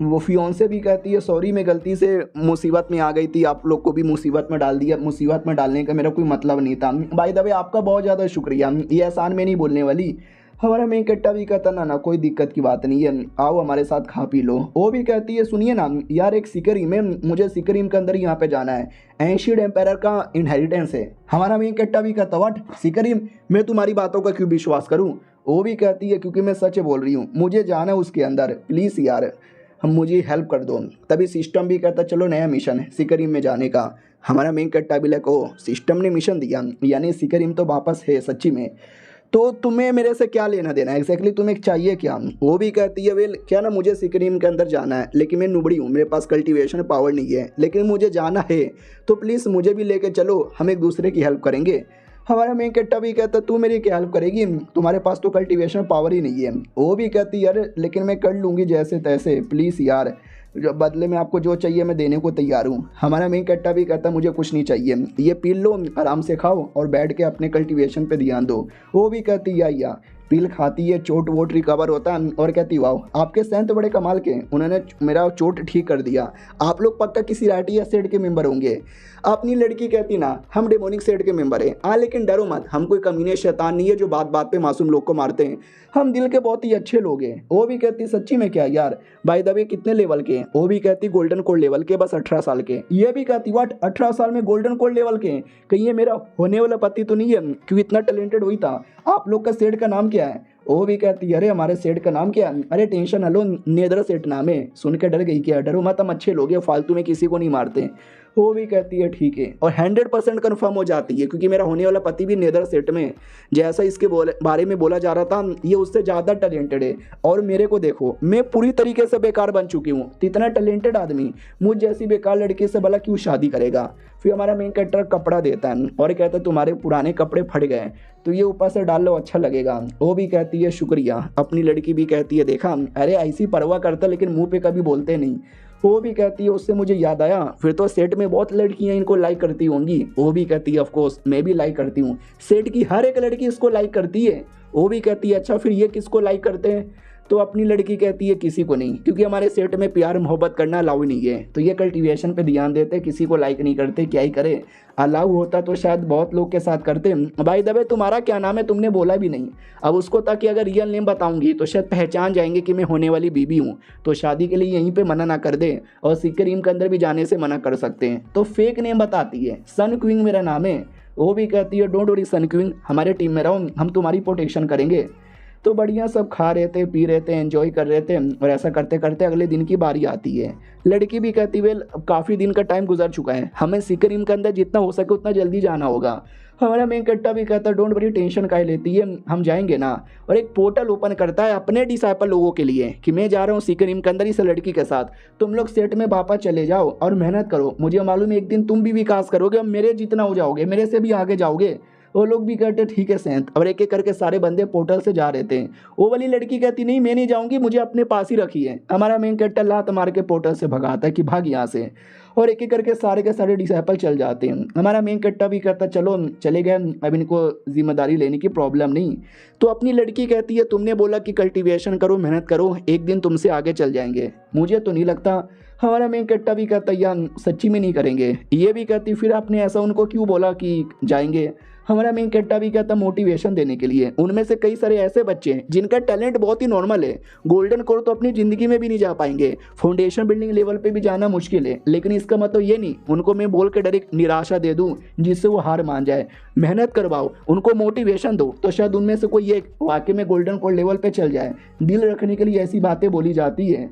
वो फियोंसे भी कहती है सॉरी मैं गलती से मुसीबत में आ गई थी, आप लोग को भी मुसीबत में डाल दिया, मुसीबत में डालने का मेरा कोई मतलब नहीं था। बाय द वे आपका बहुत ज़्यादा शुक्रिया, ये एहसान में नहीं बोलने वाली। हमारा मेन कैरेक्टर भी कहता ना कोई दिक्कत की बात नहीं है, आओ हमारे साथ खा पी लो। वो भी कहती है सुनिए ना यार, एक सिकरीम है, मुझे सिकरीम के अंदर यहाँ पे जाना है, एंशिएंट एम्पायर का इनहेरिटेंस है। हमारा मेन कैरेक्टर भी कहता व्हाट सिकरीम, मैं तुम्हारी बातों का क्यों विश्वास करूँ। वो भी कहती है क्योंकि मैं सच बोल रही हूँ, मुझे जाना है उसके अंदर, प्लीज़ यार हम मुझे हेल्प कर दो। तभी सिस्टम भी कहता चलो नया मिशन है सिकरीम में जाने का। हमारा मेन कैरेक्टर भी लाइक ओ सिस्टम ने मिशन दिया, यानी सिकरीम तो वापस है सच्ची में, तो तुम्हें मेरे से क्या लेना देना है, एग्जैक्टली तुम्हें चाहिए क्या। वो भी कहती है वेल क्या ना मुझे सिकरीम के अंदर जाना है, लेकिन मैं नुबड़ी हूँ, मेरे पास कल्टीवेशन पावर नहीं है, लेकिन मुझे जाना है, तो प्लीज़ मुझे भी लेके चलो, हम एक दूसरे की हेल्प करेंगे। हमारा मेन कैरेक्टर भी कहता तू मेरी क्या हेल्प करेगी, तुम्हारे पास तो कल्टीवेशन पावर ही नहीं है। वो भी कहती यार लेकिन मैं कर लूँगी जैसे तैसे, प्लीज़ यार जो बदले में आपको जो चाहिए मैं देने को तैयार हूँ। हमारा मेन कैरेक्टर भी कहता मुझे कुछ नहीं चाहिए, ये पी लो, आराम से खाओ और बैठ के अपने कल्टीवेशन पे ध्यान दो। वो भी कहती या पील खाती है, चोट वोट रिकवर होता है और कहती वाह आपके सेंट तो बड़े कमाल के, उन्होंने मेरा चोट ठीक कर दिया, आप लोग पक्का किसी राटी या सेट के मेंबर होंगे। अपनी लड़की कहती ना हम डेमोनिक सेट के मेंबर हैं। हाँ लेकिन डरो मत, हम कोई कमीने शैतान नहीं है जो बात बात पे मासूम लोग को मारते हैं, हम दिल के बहुत ही अच्छे लोग हैं। वो भी कहती सच्ची में क्या यार, बाय द वे कितने लेवल के? वो भी कहती गोल्डन कोड लेवल के, बस 18 साल के। ये भी कहती वाट 18 साल में गोल्डन कोड लेवल के? कहीं ये मेरा होने वाला पति तो नहीं है, क्योंकि इतना टैलेंटेड हुई था। आप लोग का सेट का नाम क्या है? वो भी कहती अरे हमारे सेट का नाम क्या है? अरे टेंशन हलो, नेदर सेट नाम है। सुन के डर गई क्या? डरो मत, हम अच्छे लोग हैं, फालतू में किसी को नहीं मारते। वो भी कहती है ठीक है, और 100% कन्फर्म हो जाती है क्योंकि मेरा होने वाला पति भी नेदर सेट में, जैसा इसके बारे में बोला जा रहा था, ये उससे ज़्यादा टैलेंटेड है। और मेरे को देखो, मैं पूरी तरीके से बेकार बन चुकी हूँ। इतना टैलेंटेड आदमी मुझ जैसी बेकार लड़की से भला क्यों शादी करेगा? फिर हमारा मेन कैरेक्टर कपड़ा देता है और कहता है तुम्हारे पुराने कपड़े फट गए तो ये ऊपर से डाल लो, अच्छा लगेगा। वो भी कहती है शुक्रिया। अपनी लड़की भी कहती है देखा, अरे ऐसी परवाह करता लेकिन मुंह पे कभी बोलते नहीं। वो भी कहती है उससे मुझे याद आया, फिर तो सेट में बहुत लड़कियां इनको लाइक करती होंगी। वो भी कहती है ऑफ कोर्स मैं भी लाइक करती हूँ, सेट की हर एक लड़की इसको लाइक करती है। वो भी कहती है अच्छा फिर ये किसको लाइक करते हैं? तो अपनी लड़की कहती है किसी को नहीं, क्योंकि हमारे सेट में प्यार मोहब्बत करना अलाउ नहीं है, तो ये कल्टीवेशन पे ध्यान देते, किसी को लाइक नहीं करते। क्या ही करे, अलाउ होता तो शायद बहुत लोग के साथ करते। भाई दबे तुम्हारा क्या नाम है? तुमने बोला भी नहीं। अब उसको ताकि अगर रियल नेम बताऊंगी तो शायद पहचान जाएंगे कि मैं होने वाली बीबी हूँ, तो शादी के लिए यहीं पे मना ना कर दे और सीक्रेट टीम के अंदर भी जाने से मना कर सकते हैं। तो फेक नेम बताती है, सन क्वीन मेरा नाम है। वो भी कहती है डोंट वरी सन क्वीन, हमारे टीम में रहो, हम तुम्हारी प्रोटेक्शन करेंगे। तो बढ़िया सब खा रहे थे, पी रहे थे, एंजॉय कर रहे थे, और ऐसा करते करते अगले दिन की बारी आती है। लड़की भी कहती वेल काफ़ी दिन का टाइम गुजर चुका है, हमें सीकर टीम के अंदर जितना हो सके उतना जल्दी जाना होगा। हमारा मेन कट्टा भी कहता डोंट वरी, टेंशन काहे लेती है, हम जाएंगे ना। और एक पोर्टल ओपन करता है अपने डिसाइपल लोगों के लिए कि मैं जा रहा हूँ सीकर टीम के अंदर इस लड़की के साथ, तुम लोग सेट में वापस चले जाओ और मेहनत करो। मुझे मालूम है एक दिन तुम भी विकास करोगे और मेरे जितना हो जाओगे, मेरे से भी आगे जाओगे। वो लोग भी कहते ठीक है सेंट, और एक एक करके सारे बंदे पोर्टल से जा रहे थे। वो वाली लड़की कहती नहीं मैं नहीं जाऊंगी, मुझे अपने पास ही रखिए। हमारा मेन कैरेक्टर लात मार के पोर्टल से भगाता है कि भाग यहाँ से, और एक एक करके सारे के सारे डिसाइपल चल जाते हैं। हमारा मेन कैरेक्टर भी कहता चलो चले गए, अब इनको जिम्मेदारी लेने की प्रॉब्लम नहीं। तो अपनी लड़की कहती है तुमने बोला कि कल्टीवेशन करो, मेहनत करो, एक दिन तुमसे आगे चल जाएंगे, मुझे तो नहीं लगता। हमारा मेन कैरेक्टर भी कहता यार सच्ची में नहीं करेंगे। ये भी कहती फिर आपने ऐसा उनको क्यों बोला कि जाएंगे? हमारा मेन कैरेक्टर भी कहता मोटिवेशन देने के लिए। उनमें से कई सारे ऐसे बच्चे हैं जिनका टैलेंट बहुत ही नॉर्मल है, गोल्डन कोर तो अपनी ज़िंदगी में भी नहीं जा पाएंगे, फाउंडेशन बिल्डिंग लेवल पे भी जाना मुश्किल है, लेकिन इसका मतलब ये नहीं उनको मैं बोल के डायरेक्ट निराशा दे दूं जिससे वो हार मान जाए। मेहनत करवाओ, उनको मोटिवेशन दो, तो शायद उनमें से कोई एक वाकई में गोल्डन कोर लेवल पर चल जाए। दिल रखने के लिए ऐसी बातें बोली जाती है।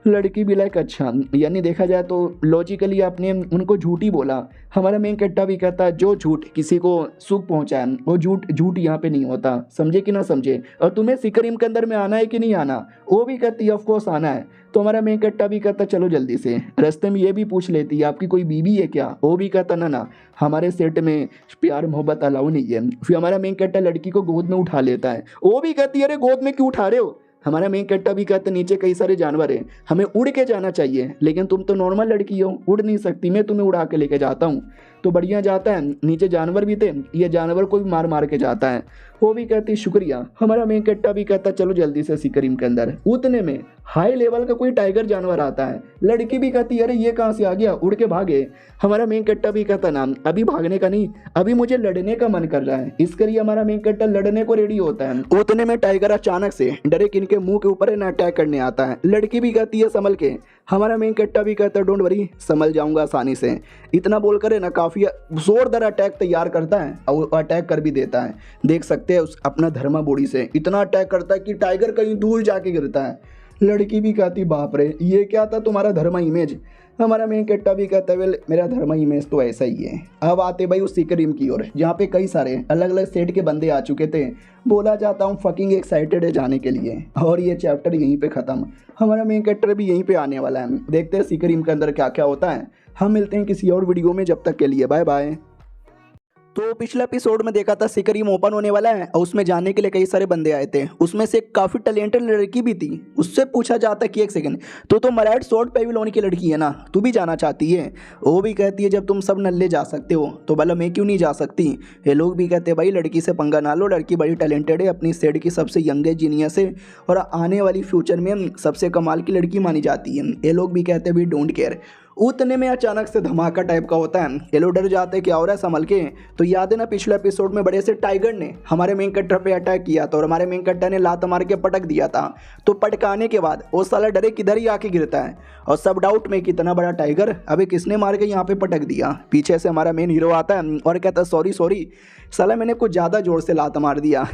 लड़की भी लाइक अच्छा, यानी देखा जाए तो लॉजिकली आपने उनको झूठ ही बोला। हमारा मेन कैरेक्टर भी कहता है जो झूठ किसी को सुख पहुंचाए वो झूठ यहाँ पे नहीं होता, समझे कि ना समझे। और तुम्हें सिकरीम के अंदर में आना है कि नहीं आना? वो भी कहती है ऑफकोर्स आना है। तो हमारा मेन कैरेक्टर भी कहता चलो जल्दी से। रास्ते में ये भी पूछ लेती है आपकी कोई बीवी है क्या? वो भी कहता ना हमारे सेट में प्यार मोहब्बत अलाउ नहीं है। फिर हमारा मेन कैरेक्टर लड़की को गोद में उठा लेता है। वो भी कहती है अरे गोद में क्यों उठा रहे हो? हमारा मेन कैरेक्टर भी कहते नीचे कई सारे जानवर हैं, हमें उड़ के जाना चाहिए, लेकिन तुम तो नॉर्मल लड़की हो, उड़ नहीं सकती, मैं तुम्हें उड़ा के लेके जाता हूँ। तो बढ़िया जाता है, नीचे जानवर भी थे, ये जानवर को भी मार मार के जाता है। वो भी कहती शुक्रिया। हमारा मेन कैरेक्टर भी कहता चलो जल्दी से सिकरीम के अंदर। उतने में हाई लेवल का कोई टाइगर जानवर आता है। लड़की भी कहती अरे ये कहाँ से आ गया, उड़ के भागे। हमारा मेन कैरेक्टर भी कहता नाम अभी भागने का नहीं, अभी मुझे लड़ने का मन कर रहा है। इसके लिए हमारा मेन कैरेक्टर लड़ने को रेडी होता है। उतने में टाइगर अचानक से डायरेक्ट इनके मुंह के ऊपर ना अटैक करने आता है। लड़की भी कहती है संभल के। हमारा मेन कैरेक्टर भी कहता है डोंट वरी, संभल जाऊंगा आसानी से। इतना बोलकर है ना काफ़ी जोरदार अटैक तैयार करता है और अटैक कर भी देता है। देख सकते हैं उस अपना धर्मा बॉडी से इतना अटैक करता है कि टाइगर कहीं दूर जाके गिरता है। लड़की भी कहती बाप रे ये क्या था तुम्हारा धर्मा इमेज? हमारा मेन कैरेक्टर भी कहता है वेल मेरा धर्मा इमेज तो ऐसा ही है। अब आते भाई उस सीक्रेट की ओर, जहाँ पे कई सारे अलग अलग सेट के बंदे आ चुके थे। बोला जाता हूँ फकिंग एक्साइटेड है जाने के लिए, और ये चैप्टर यहीं पे ख़त्म। हमारा मेन कैरेक्टर भी यहीं पे आने वाला है। देखते हैं सीक्रेट के अंदर क्या क्या होता है। हम मिलते हैं किसी और वीडियो में, जब तक के लिए बाय बाय। तो पिछले एपिसोड में देखा था सिकरीम ओपन होने वाला है और उसमें जाने के लिए कई सारे बंदे आए थे। उसमें से एक काफ़ी टैलेंटेड लड़की भी थी। उससे पूछा जाता कि एक सेकंड, तो मराठ सोर्ट पेविलोन की लड़की है ना, तू भी जाना चाहती है? वो भी कहती है जब तुम सब नल्ले जा सकते हो तो भला मैं क्यों नहीं जा सकती। ये लोग भी कहते हैं भाई लड़की से पंगा ना लो, लड़की बड़ी टैलेंटेड है, अपनी सेड की सबसे यंगेस्ट जीनियस है और आने वाली फ्यूचर में सबसे कमाल की लड़की मानी जाती है। ये लोग भी कहते हैं भाई डोंट केयर। उतने में अचानक से धमाका टाइप का होता है। ये लोग डर जाते हैं क्या हो रहा है संभल के। तो याद है ना पिछले एपिसोड में बड़े से टाइगर ने हमारे मेन कैरेक्टर पे अटैक किया था और हमारे मेन कैरेक्टर ने लात मार के पटक दिया था। तो पटकाने के बाद वो साला डरे किधर ही आके गिरता है और सब डाउट में कितना बड़ा टाइगर अबे किसने मार के यहाँ पे पटक दिया। पीछे से हमारा मेन हीरो आता है और कहता है सॉरी सॉरी साला मैंने कुछ ज़्यादा जोर से लात मार दिया।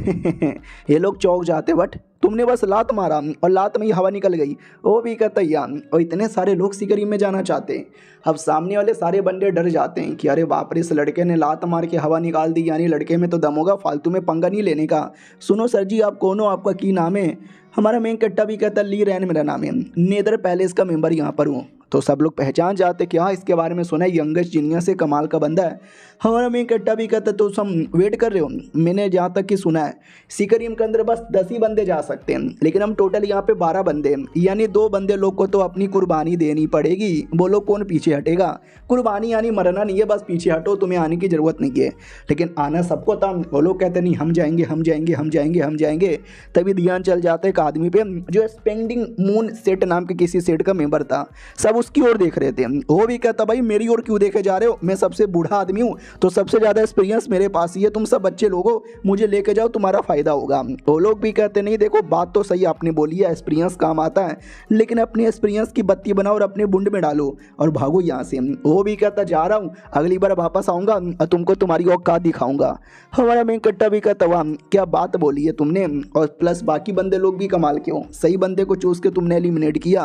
ये लोग चौंक जाते बट तुमने बस लात मारा और लात में ही हवा निकल गई। वो भी कहता है यार, और इतने सारे लोग सिकरीम में जाना चाहते हैं। अब सामने वाले सारे बंदे डर जाते हैं कि अरे बाप रे इस लड़के ने लात मार के हवा निकाल दी, यानी लड़के में तो दम होगा, फालतू में पंगा नहीं लेने का। सुनो सर जी आप कौन हो, आपका की नाम है? हमारा मेन कट्टा भी कहता ली रैन मेरा नाम है, नेदर पैलेस का मेंबर यहाँ पर हूँ। तो सब लोग पहचान जाते कि हाँ इसके बारे में सुना है, यंगेस्ट जीनियस से कमाल का बंदा है। हमारा मेन कट्टा भी कहता तो हम वेट कर रहे हो, मैंने जहाँ तक कि सुना है सिकरीम के अंदर बस 10 ही बंदे जा सकते हैं, लेकिन हम टोटल यहाँ पे 12 बंदे हैं, यानी 2 बंदे लोग को तो अपनी कुर्बानी देनी पड़ेगी। बोलो कौन पीछे हटेगा? कुर्बानी यानी मरना नहीं है, बस पीछे हटो, तुम्हें आने की ज़रूरत नहीं है। लेकिन आना सबको था। वो लोग कहते नहीं हम जाएंगे हम जाएंगे हम जाएंगे हम जाएंगे। तभी ध्यान चल जाता है एक आदमी पे जो स्पेंडिंग मून सेट नाम के किसी सेट का मेंबर था। सब उसकी ओर देख रहे थे। वो भी कहता भाई मेरी ओर क्यों देखे जा रहे हो, मैं सबसे बूढ़ा आदमी हूँ तो सबसे ज़्यादा एक्सपीरियंस मेरे पास ही है, तुम सब बच्चे लोगों मुझे लेके जाओ तुम्हारा फ़ायदा होगा। वो लोग भी कहते नहीं देखो बात तो सही आपने बोली है, एक्सपीरियंस काम आता है, लेकिन अपनी एक्सपीरियंस की बत्ती बनाओ और अपने बुंड में डालो और भागो यहाँ से। वो भी कहता जा रहा हूँ, अगली बार वापस आऊँगा और तुमको तुम्हारी औकात दिखाऊंगा। हमारा मेन कट्टा भी कहता वाह क्या बात बोली है तुमने, और प्लस बाकी बंदे लोग भी कमाल के हो, सही बंदे को चूज के तुमने एलिमिनेट किया।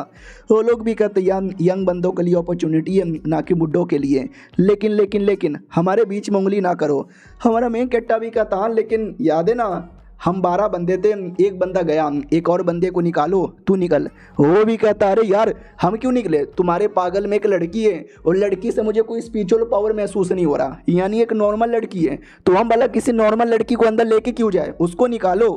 वो लोग भी कहते यार यंग बंदों के लिए अपॉर्चुनिटी है ना कि बुड्ढों के लिए, लेकिन लेकिन लेकिन हमारे बीच में उंगली ना करो। हमारा मेन कट्टा भी कहता हाँ लेकिन याद है ना हम 12 बंदे थे, एक बंदा गया, एक और बंदे को निकालो, तू निकल। वो भी कहता अरे यार हम क्यों निकले, तुम्हारे पागल में एक लड़की है और लड़की से मुझे कोई स्पिरिचुअल पावर महसूस नहीं हो रहा, यानी एक नॉर्मल लड़की है, तो हम भला किसी नॉर्मल लड़की को अंदर लेके क्यों जाए, उसको निकालो।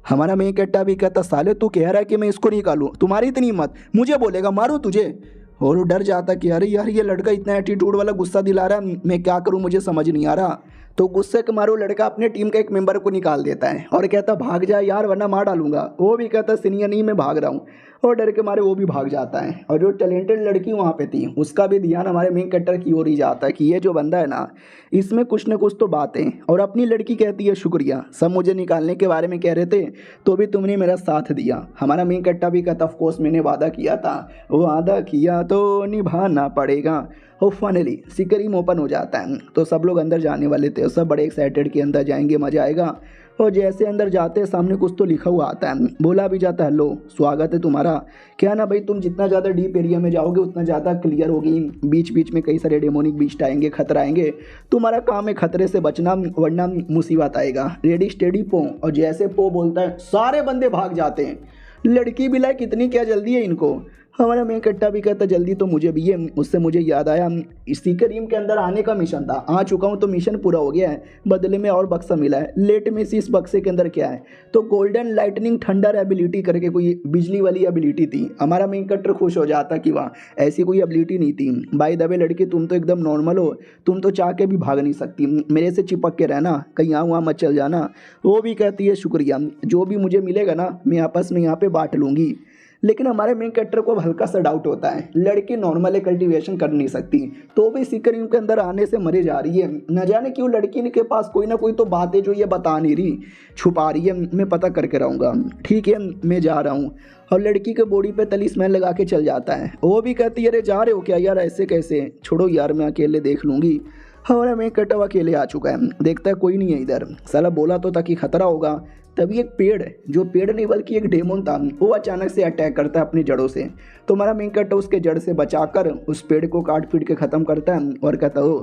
हमारा मेन कट्टा भी कहता साले तू कह रहा है कि मैं इसको निकालूं, तुम्हारी इतनी हिम्मत, मुझे बोलेगा मारो तुझे। और वो डर जाता कि अरे यार ये लड़का इतना एटीट्यूड वाला गुस्सा दिला रहा है, मैं क्या करूं मुझे समझ नहीं आ रहा। तो गुस्से के मारो लड़का अपने टीम का एक मेंबर को निकाल देता है और कहता भाग जा यार वरना मार डालूंगा। वो भी कहता सीनियर नहीं मैं भाग रहा हूँ, और डर के मारे वो भी भाग जाता है। और जो टैलेंटेड लड़की वहाँ पे थी उसका भी ध्यान हमारे मेन कैरेक्टर की ओर ही जाता है कि ये जो बंदा है ना इसमें कुछ न कुछ तो बात है। और अपनी लड़की कहती है शुक्रिया, सब मुझे निकालने के बारे में कह रहे थे तो भी तुमने मेरा साथ दिया। हमारा मेन कैरेक्टर भी कहता ऑफकोर्स मैंने वादा किया था, वादा किया तो निभाना पड़ेगा। और फाइनली सिकरीम ओपन हो जाता है तो सब लोग अंदर जाने वाले थे, सब बड़े एक्साइटेड कि अंदर जाएंगे मजा आएगा। और जैसे अंदर जाते हैं सामने कुछ तो लिखा हुआ आता है, बोला भी जाता है हेलो स्वागत है तुम्हारा, क्या ना भाई तुम जितना ज़्यादा डीप एरिया में जाओगे उतना ज़्यादा क्लियर होगी, बीच बीच में कई सारे डेमोनिक बीस्ट आएंगे, खतरा आएंगे, तुम्हारा काम है खतरे से बचना वरना मुसीबत आएगा, रेडी स्टेडी पो। और जैसे पो बोलता है सारे बंदे भाग जाते हैं। लड़की भी लाइक कितनी क्या जल्दी है इनको। हमारा मेन कट्टा भी कहता जल्दी तो मुझे भी है। उससे मुझे याद आया सिकरीम के अंदर आने का मिशन था, आ चुका हूँ तो मिशन पूरा हो गया है, बदले में और बक्सा मिला है, लेट में से इस बक्से के अंदर क्या है तो गोल्डन लाइटनिंग थंडर एबिलिटी करके कोई बिजली वाली एबिलिटी थी। हमारा मेन कट्टर खुश हो जाता कि वाह ऐसी कोई एबिलिटी नहीं थी। बाय द वे लड़की तुम तो एकदम नॉर्मल हो, तुम तो चाह के भी भाग नहीं सकती, मेरे से चिपक के रहना, कहीं यहाँ वहाँ मत चल जाना। वो भी कहती है शुक्रिया, जो भी मुझे मिलेगा ना मैं आपस में यहाँ पे बांट लूँगी। लेकिन हमारे मेन कैरेक्टर को हल्का सा डाउट होता है, लड़की नॉर्मल कल्टीवेशन कर नहीं सकती तो भी सिकरीम के अंदर आने से मरे जा रही है। न जाने क्यों लड़की के पास कोई ना कोई तो बात है जो ये बता नहीं रही, छुपा रही है। मैं पता करके रहूँगा, ठीक है मैं जा रहा हूँ। और लड़की के बॉडी पे तलिस्मैन लगा के चल जाता है। वो भी कहती है अरे जा रहे हो क्या यार, ऐसे कैसे, छोड़ो यार मैं अकेले देख लूँगी। हमारा मेन कैरेक्टर अकेले आ चुका है, देखता है कोई नहीं है इधर, साला बोला तो था कि खतरा होगा। तभी एक पेड़, जो पेड़ नहीं बल्कि एक डेमोन था, वो अचानक से अटैक करता है अपनी जड़ों से। तो हमारा मेन कैरेक्टर उसके जड़ से बचाकर उस पेड़ को काट पीट के ख़त्म करता है और कहता हो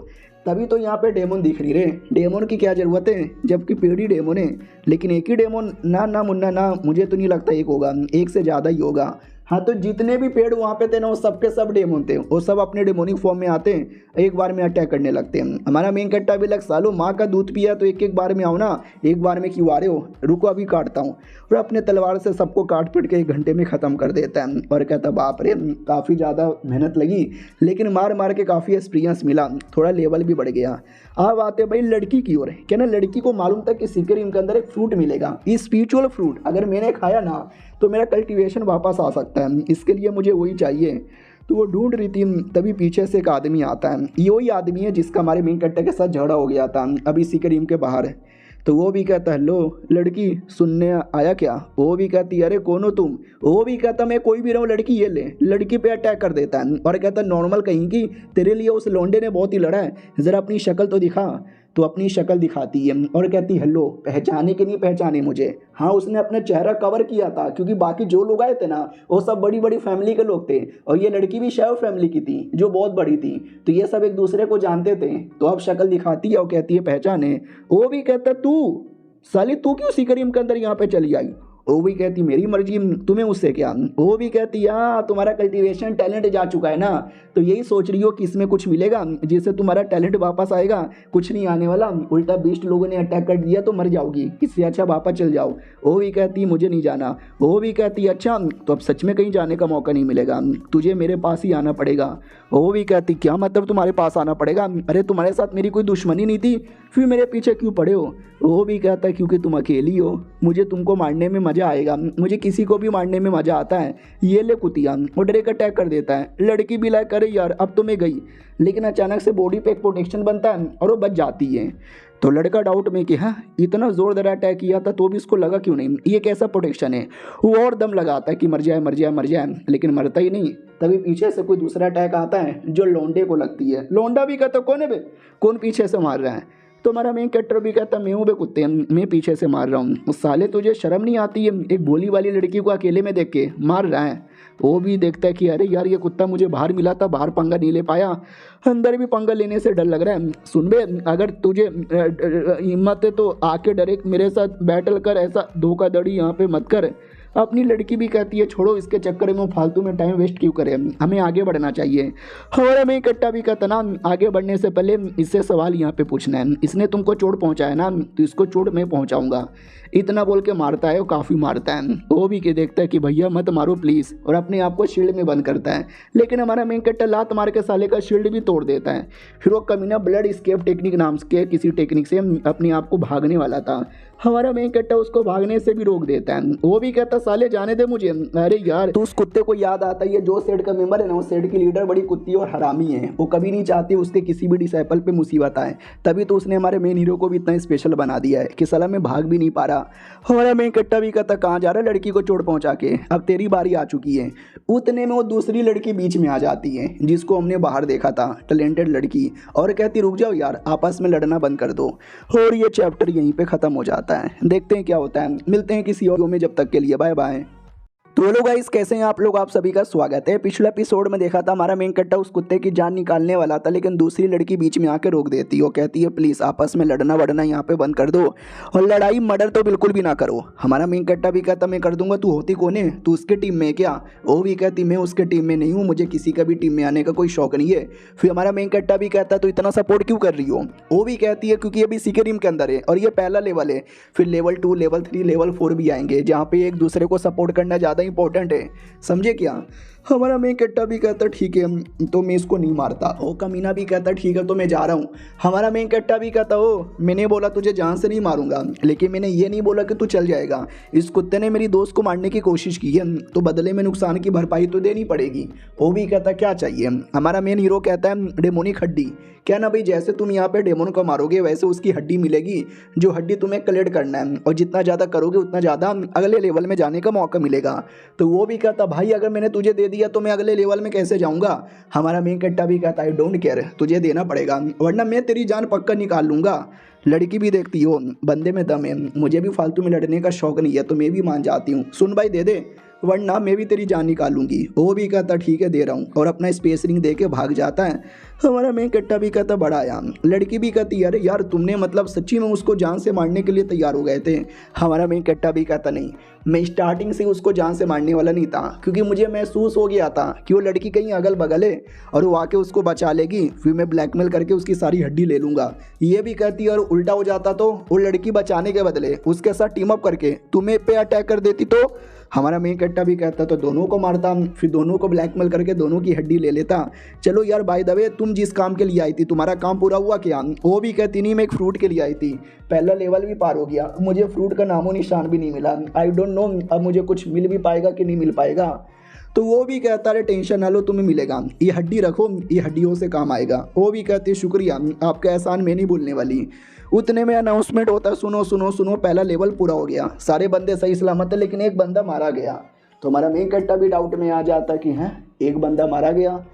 तभी तो यहाँ पे डेमोन दिख रही रे, डेमोन की क्या ज़रूरत है जबकि पेड़ ही डेमोन है। लेकिन एक ही डेमोन ना ना मुन्ना ना, मुझे तो नहीं लगता एक होगा, एक से ज़्यादा ही होगा। हाँ तो जितने भी पेड़ वहाँ पे थे ना वो सबके सब डेमोन थे, वो सब अपने डेमोनिक फॉर्म में आते हैं, एक बार में अटैक करने लगते हैं। हमारा मेन कट्टा भी लग सालो माँ का दूध पिया तो एक एक बार में आओ ना, एक बार में क्यों आ रहे हो, रुको अभी काटता हूँ। और अपने तलवार से सबको काट पीट के 1 घंटे में ख़त्म कर देता है। और कहता बाप रे काफ़ी ज़्यादा मेहनत लगी, लेकिन मार मार के काफ़ी एक्सपीरियंस मिला, थोड़ा लेवल भी बढ़ गया। अब आते भाई लड़की की ओर। क्या ना लड़की को मालूम था कि सिकरिम के अंदर एक फ्रूट मिलेगा, ये स्पिरिचुअल फ्रूट, अगर मैंने खाया ना तो मेरा कल्टीवेशन वापस आ सकता है, इसके लिए मुझे वही चाहिए। तो वो ढूंढ रही थी, तभी पीछे से एक आदमी आता है। ये वही आदमी है जिसका हमारे मेन कट्टे के साथ झगड़ा हो गया था अभी सिकरिम के बाहर। तो वो भी कहता हेलो लड़की सुनने आया क्या, वो भी कहती अरे कौन हो तुम, वो भी कहता मैं कोई भी रहूँ लड़की ये ले, लड़की पे अटैक कर देता है और कहता नॉर्मल कहीं की, तेरे लिए उस लोंडे ने बहुत ही लड़ा है, ज़रा अपनी शक्ल तो दिखा। तो अपनी शक्ल दिखाती है और कहती हेलो पहचाने कि नहीं पहचाने मुझे। हाँ उसने अपना चेहरा कवर किया था क्योंकि बाकी जो लोग आए थे ना वो सब बड़ी बड़ी फैमिली के लोग थे और ये लड़की भी शैव फैमिली की थी जो बहुत बड़ी थी, तो ये सब एक दूसरे को जानते थे। तो अब शक्ल दिखाती है और कहती है पहचाने। वो भी कहता तू साली तू क्यों सिकरिम के अंदर यहाँ पे चली आई, वो भी कहती मेरी मर्जी, तुम्हें उससे क्या। वो भी कहती हाँ तुम्हारा कल्टीवेशन टैलेंट जा चुका है ना, तो यही सोच रही हो कि इसमें कुछ मिलेगा जिससे तुम्हारा टैलेंट वापस आएगा, कुछ नहीं आने वाला, उल्टा बीस्ट लोगों ने अटैक कर दिया तो मर जाओगी, इससे अच्छा वापस चल जाओ। वो भी कहती मुझे नहीं जाना। वो भी कहती अच्छा तो अब सच में कहीं जाने का मौका नहीं मिलेगा, तुझे मेरे पास ही आना पड़ेगा। वो भी कहती क्या मतलब तुम्हारे पास आना पड़ेगा, अरे तुम्हारे साथ मेरी कोई दुश्मनी नहीं थी, फिर मेरे पीछे क्यों पड़े हो। वो भी कहता है क्योंकि तुम अकेली हो, मुझे तुमको मारने में मज़ा आएगा, मुझे किसी को भी मारने में मज़ा आता है, ये ले कुतिया। वो डायरेक्ट अटैक कर देता है। लड़की भी लाइक करे यार अब तो मैं गई, लेकिन अचानक से बॉडी पे एक प्रोटेक्शन बनता है और वो बच जाती है। तो लड़का डाउट में कि हाँ इतना जोरदार अटैक किया था तो भी इसको लगा क्यों नहीं, ये कैसा प्रोटेक्शन है। वो और दम लगाता है कि मर जाए मर जाए मर जाए, लेकिन मरता ही नहीं। तभी पीछे से कोई दूसरा अटैक आता है जो लोंडे को लगती है। लोंडा भी कहता कौन है बे, कौन पीछे से मार रहा है। तो हमारा मेन कैरेक्टर भी कहता मैं हूँ बे कुत्ते, मैं पीछे से मार रहा हूँ। उस साले तुझे शर्म नहीं आती है, एक भोली वाली लड़की को अकेले में देख के मार रहा है। वो भी देखता है कि अरे यार ये कुत्ता मुझे बाहर मिला था, बाहर पंगा नहीं ले पाया, अंदर भी पंगा लेने से डर लग रहा है। सुन बे अगर तुझे हिम्मत है तो आके डायरेक्ट मेरे साथ बैटल कर, ऐसा धोखाधड़ी यहाँ पे मत कर। अपनी लड़की भी कहती है छोड़ो इसके चक्कर में फालतू में टाइम वेस्ट क्यों करें, हमें आगे बढ़ना चाहिए। और हमें इकट्ठा भी कहता ना आगे बढ़ने से पहले इससे सवाल यहाँ पे पूछना है, इसने तुमको चोट पहुँचाया ना तो इसको चोट मैं पहुँचाऊँगा। इतना बोल के मारता है, वो काफ़ी मारता है। वो भी के देखता है कि भैया मत मारो प्लीज़, और अपने आप को शील्ड में बंद करता है। लेकिन हमारा मेन कैरेक्टर लात मार के साले का शील्ड भी तोड़ देता है। फिर वो कमीना ब्लड स्केप टेक्निक नाम के किसी टेक्निक से अपने आप को भागने वाला था। हमारा मेन कैरेक्टर उसको भागने से भी रोक देता है। वो भी कहता साले जाने दे मुझे। अरे यार तो उस कुत्ते को याद आता है ये जो सेड का मेंबर है ना, वो सेड की लीडर बड़ी कुत्ती और हरामी है, वो कभी नहीं चाहती उसके किसी भी डिसाइपल पे मुसीबत आए, तभी तो उसने हमारे मेन हीरो को भी इतना स्पेशल बना दिया है कि साला मैं भाग भी नहीं पा रहा। हमारा मेन कैरेक्टर भी कहता कहाँ जा रहा है लड़की को चोट पहुंचा के, अब तेरी बारी आ चुकी है। उतने में वो दूसरी लड़की बीच में आ जाती है जिसको हमने बाहर देखा था, टैलेंटेड लड़की, और कहती रुक जाओ यार आपस में लड़ना बंद कर दो। और ये चैप्टर यहीं पे ख़त्म हो जाता है। देखते हैं क्या होता है, मिलते हैं किसी और में, जब तक के लिए बाय बाय। तो हेलो गाइस कैसे हैं आप लोग, आप सभी का स्वागत है। पिछले एपिसोड में देखा था हमारा मेन कट्टा उस कुत्ते की जान निकालने वाला था, लेकिन दूसरी लड़की बीच में आके रोक देती है। वो कहती है प्लीज़ आपस में लड़ना वड़ना यहाँ पे बंद कर दो, और लड़ाई मर्डर तो बिल्कुल भी ना करो। हमारा मेन कट्टा भी कहता मैं कर दूंगा, तू होती कौन है, तू उसके टीम में है क्या। वो भी कहती मैं उसके टीम में नहीं हूँ, मुझे किसी का भी टीम में आने का कोई शौक नहीं है। फिर हमारा मेन कट्टा भी कहता तो इतना सपोर्ट क्यों कर रही हो। वो भी कहती है क्योंकि अभी सीके टीम के अंदर है और ये पहला लेवल है, फिर लेवल 2 लेवल 3 लेवल 4 भी आएंगे, जहाँ पे एक दूसरे को सपोर्ट करना ज़्यादा इंपॉर्टेंट है, समझे क्या। हमारा मेन कट्टा भी कहता ठीक है तो मैं इसको नहीं मारता। ओ कमीना भी कहता ठीक है तो मैं जा रहा हूँ। हमारा मेन कट्टा भी कहता ओ मैंने बोला तुझे जान से नहीं मारूंगा, लेकिन मैंने ये नहीं बोला कि तू चल जाएगा। इस कुत्ते ने मेरी दोस्त को मारने की कोशिश की है तो बदले में नुकसान की भरपाई तो देनी पड़ेगी। वो भी कहता क्या चाहिए। हमारा मेन हीरो कहता है डेमोनिक हड्डी। क्या ना भाई जैसे तुम यहाँ पे डेमोन को मारोगे वैसे उसकी हड्डी मिलेगी, जो हड्डी तुम्हें कलेक्ट करना है, और जितना ज़्यादा करोगे उतना ज़्यादा अगले लेवल में जाने का मौका मिलेगा। तो वो भी कहता भाई अगर मैंने तुझे दे दिया तो मैं अगले लेवल में कैसे जाऊँगा। हमारा मेन कट्टा भी कहता है डोंट केयर, तुझे देना पड़ेगा वरना मैं तेरी जान पक्का निकाल लूँगा। लड़की भी देखती हो बंदे में दम है, मुझे भी फालतू में लड़ने का शौक नहीं है तो मैं भी मान जाती हूँ, सुन भाई दे दे वरना मैं भी तेरी जान निकालूंगी। वो भी कहता ठीक है दे रहा हूँ, और अपना स्पेस रिंग दे के भाग जाता है। हमारा मेन कट्टा भी कहता बड़ा आया। लड़की भी कहती अरे यार तुमने मतलब सच्ची में उसको जान से मारने के लिए तैयार हो गए थे। हमारा मेन कट्टा भी कहता नहीं, मैं स्टार्टिंग से उसको जान से मारने वाला नहीं था, क्योंकि मुझे महसूस हो गया था कि वो लड़की कहीं अगल बगल है और वो आके उसको बचा लेगी, फिर मैं ब्लैकमेल करके उसकी सारी हड्डी ले लूँगा। ये भी कहती और उल्टा हो जाता तो वो लड़की बचाने के बदले उसके साथ टीम अप करके तुम्हें पे अटैक कर देती, तो हमारा मेन कट्टा भी कहता तो दोनों को मारता, फिर दोनों को ब्लैकमेल करके दोनों की हड्डी ले लेता। चलो यार बाय द वे, तुम जिस काम के लिए आई थी तुम्हारा काम पूरा हुआ क्या? वो भी कहती नहीं, मैं एक फ्रूट के लिए आई थी, पहला लेवल भी पार हो गया, मुझे फ्रूट का नामो निशान भी नहीं मिला, आई डोंट नो अब मुझे कुछ मिल भी पाएगा कि नहीं मिल पाएगा। तो वो भी कहता है टेंशन ना लो, तुम्हें मिलेगा, ये हड्डी रखो, ये हड्डियों से काम आएगा। वो भी कहती शुक्रिया, आपका एहसान मैं नहीं भूलने वाली। उतने में अनाउंसमेंट होता है, सुनो सुनो सुनो, पहला लेवल पूरा हो गया, सारे बंदे सही सलामत है, लेकिन एक बंदा मारा गया। तो हमारा मेन कट्टा भी डाउट में आ जाता कि हैं एक बंदा मारा गया,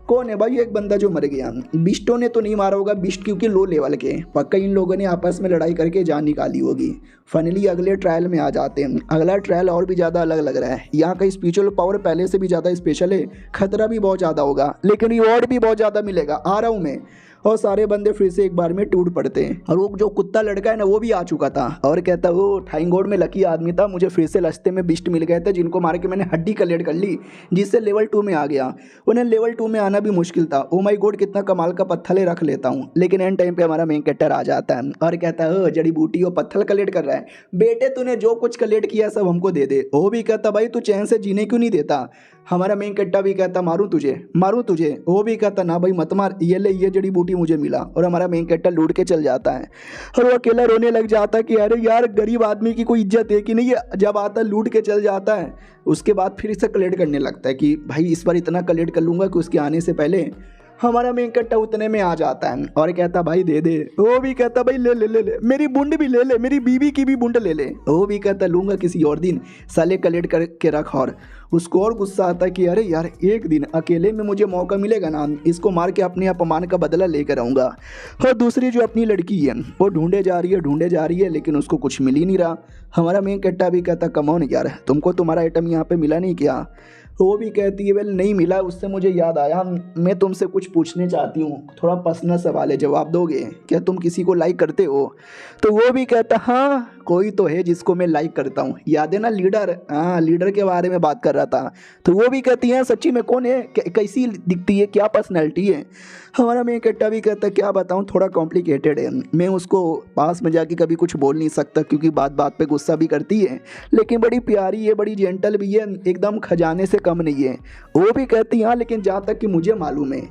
कौन है भाई एक बंदा जो मर गया? बिस्टों ने तो नहीं मारा होगा, बिस्ट क्योंकि लो लेवल के, पक्का इन लोगों ने आपस में लड़ाई करके जान निकाली होगी। फाइनली अगले ट्रायल में आ जाते हैं। अगला ट्रायल और भी ज़्यादा अलग लग रहा है, यहाँ का स्पिरिचुअल पावर पहले से भी ज़्यादा स्पेशल है, खतरा भी बहुत ज़्यादा होगा, लेकिन रिवॉर्ड भी बहुत ज़्यादा मिलेगा, आ रहा हूँ मैं। और सारे बंदे फिर से एक बार में टूट पड़ते हैं, और वो जो कुत्ता लड़का है ना वो भी आ चुका था और कहता वो ठाइंगोड में लकी आदमी था, मुझे फिर से रास्ते में बिस्ट मिल गए थे जिनको मार के मैंने हड्डी कलेक्ट कर ली, जिससे लेवल 2 में आ गया। उन्हें लेवल 2 में आना भी मुश्किल था। ओ माय गॉड, कितना कमाल का पत्थर ले रख लेता हूँ। लेकिन एंड टाइम पे हमारा मेन कैरेक्टर आ जाता है और कहता है जड़ी बूटी और पत्थर कलेक्ट कर रहा है, बेटे तूने जो कुछ कलेक्ट किया सब हमको दे दे। वो भी कहता भाई तू चैन से जीने क्यों नहीं देता? हमारा मेन कट्टा भी कहता मारूं तुझे मारूं तुझे। वो भी कहता ना भाई मत मार, ये ले ये जड़ी बूटी मुझे मिला। और हमारा मेन कट्टा लूट के चल जाता है और वो अकेला रोने लग जाता है कि अरे यार गरीब आदमी की कोई इज्जत है कि नहीं है। जब आता है लूट के चल जाता है, उसके बाद फिर इसे कलेक्ट करने लगता है कि भाई इस बार इतना कलेक्ट कर लूँगा कि उसके आने से पहले। हमारा मेन कट्टा उतने में आ जाता है और कहता भाई दे दे। वो भी कहता भाई ले ले ले ले, मेरी बुंड भी ले ले, मेरी बीवी की भी बुंड ले ले। वो भी कहता लूँगा किसी और दिन, साले कलेक्ट करके रख। और उसको और गुस्सा आता है कि अरे यार एक दिन अकेले में मुझे मौका मिलेगा ना, इसको मार के अपने अपमान का बदला लेकर आऊँगा। और दूसरी जो अपनी लड़की है वो ढूंढे जा रही है लेकिन उसको कुछ मिल ही नहीं रहा। हमारा मेन कट्टा भी कहता कमॉन यार, तुमको तुम्हारा आइटम यहाँ पे मिला नहीं क्या? वो भी कहती है वेल नहीं मिला। उससे मुझे याद आया, मैं तुमसे कुछ पूछने चाहती हूँ, थोड़ा पर्सनल सवाल है, जवाब दोगे? क्या तुम किसी को लाइक करते हो? तो वो भी कहता हाँ कोई तो है जिसको मैं लाइक करता हूँ, याद है ना लीडर? हाँ लीडर के बारे में बात कर रहा था। तो वो भी कहती है सच्ची में कौन है, कैसी दिखती है, क्या पर्सनैलिटी है? हमारा मेन कट्टा भी कहता क्या बताऊँ, थोड़ा कॉम्प्लिकेटेड है, मैं उसको पास में जाके कभी कुछ बोल नहीं सकता क्योंकि बात बात पे गुस्सा भी करती है, लेकिन बड़ी प्यारी है, बड़ी जेंटल भी है, एकदम खजाने से कम नहीं है। वो भी कहती हाँ लेकिन जहाँ तक कि मुझे मालूम है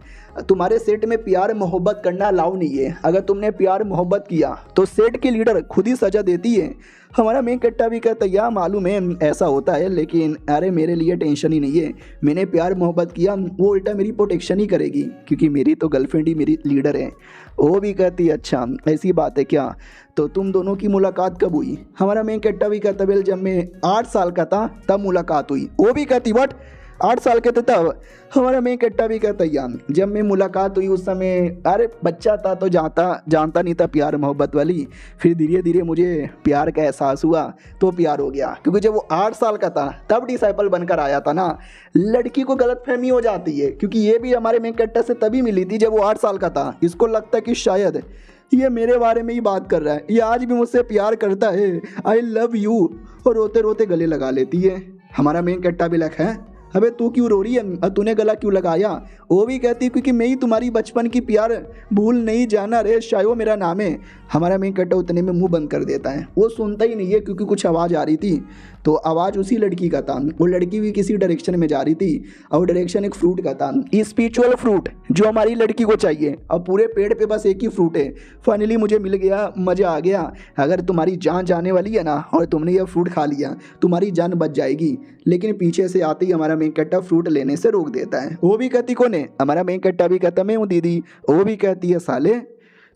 तुम्हारे सेट में प्यार मोहब्बत करना अलाउ नहीं है, अगर तुमने प्यार मोहब्बत किया तो सेट की लीडर खुद ही सजा देती है। हमारा मेन कट्टा भी कहता या मालूम है ऐसा होता है, लेकिन अरे मेरे लिए टेंशन ही नहीं है, मैंने प्यार मोहब्बत किया वो उल्टा मेरी प्रोटेक्शन ही करेगी क्योंकि मेरी तो गर्लफ्रेंड ही मेरी लीडर है। वो भी कहती अच्छा ऐसी बात है क्या? तो तुम दोनों की मुलाकात कब हुई? हमारा मेन कट्टा भी कहता वेल जब मैं 8 साल का था तब मुलाकात हुई। वो भी कहती व्हाट 8 साल के थे तब? हमारा मेन कट्टा भी कहता यार जब मैं मुलाकात हुई उस समय अरे बच्चा था तो जानता नहीं था प्यार मोहब्बत वाली, फिर धीरे धीरे मुझे प्यार का एहसास हुआ तो प्यार हो गया, क्योंकि जब वो 8 साल का था तब डिसाइपल बनकर आया था ना। लड़की को गलतफहमी हो जाती है क्योंकि ये भी हमारे मेन कट्टा से तभी मिली थी जब वो 8 साल का था। इसको लगता है कि शायद ये मेरे बारे में ही बात कर रहा है, ये आज भी मुझसे प्यार करता है, आई लव यू, और रोते रोते गले लगा लेती है। हमारा मेन कट्टा भी लग है अबे तू क्यों रो रही है, तूने गला क्यों लगाया? वो भी कहती क्योंकि मैं ही तुम्हारी बचपन की प्यार भूल नहीं जाना रे, शायो मेरा नाम है। हमारा मेन कट्टा उतने में मुंह बंद कर देता है, वो सुनता ही नहीं है क्योंकि कुछ आवाज़ आ रही थी, तो आवाज़ उसी लड़की का था। वो लड़की भी किसी डायरेक्शन में जा रही थी और डायरेक्शन एक फ्रूट का था, स्पिरिचुअल फ्रूट जो हमारी लड़की को चाहिए। अब पूरे पेड़ पे बस एक ही फ्रूट है। फाइनली मुझे मिल गया, मज़ा आ गया। अगर तुम्हारी जान जाने वाली है ना और तुमने यह फ्रूट खा लिया तुम्हारी जान बच जाएगी। लेकिन पीछे से आते ही हमारा मेन कट्टा फ्रूट लेने से रोक देता है। वो भी कहती कौन है? हमारा मेन कट्टा भी कहता मैं हूँ दीदी। वो भी कहती है साले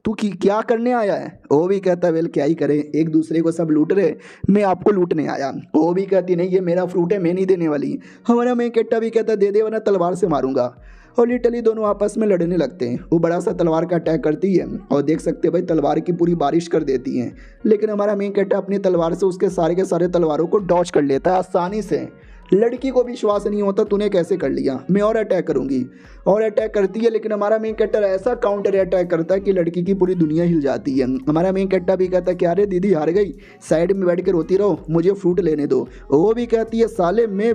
तू क्या करने आया है? वो भी कहता वेल क्या ही करे, एक दूसरे को सब लूट रहे, मैं आपको लूटने आया। वो भी कहती नहीं ये मेरा फ्रूट है, मैं नहीं देने वाली। हमारा मेन कट्टा भी कहता दे दे वरना तलवार से मारूंगा। और लिटरली दोनों आपस में लड़ने लगते हैं। वो बड़ा सा तलवार का अटैक करती है और देख सकते हैं भाई तलवार की पूरी बारिश कर देती हैं, लेकिन हमारा मेन कट्टा अपनी तलवार से उसके सारे के सारे तलवारों को डॉच कर लेता है आसानी से। लड़की को विश्वास नहीं होता तूने कैसे कर लिया, मैं और अटैक करूंगी। और अटैक करती है, लेकिन हमारा मेन कैरेक्टर ऐसा काउंटर अटैक करता है कि लड़की की पूरी दुनिया हिल जाती है। हमारा मेन कैरेक्टर भी कहता है क्या रे दीदी हार गई, साइड में बैठ के रोती रहो, मुझे फ्रूट लेने दो। वो भी कहती है साले मैं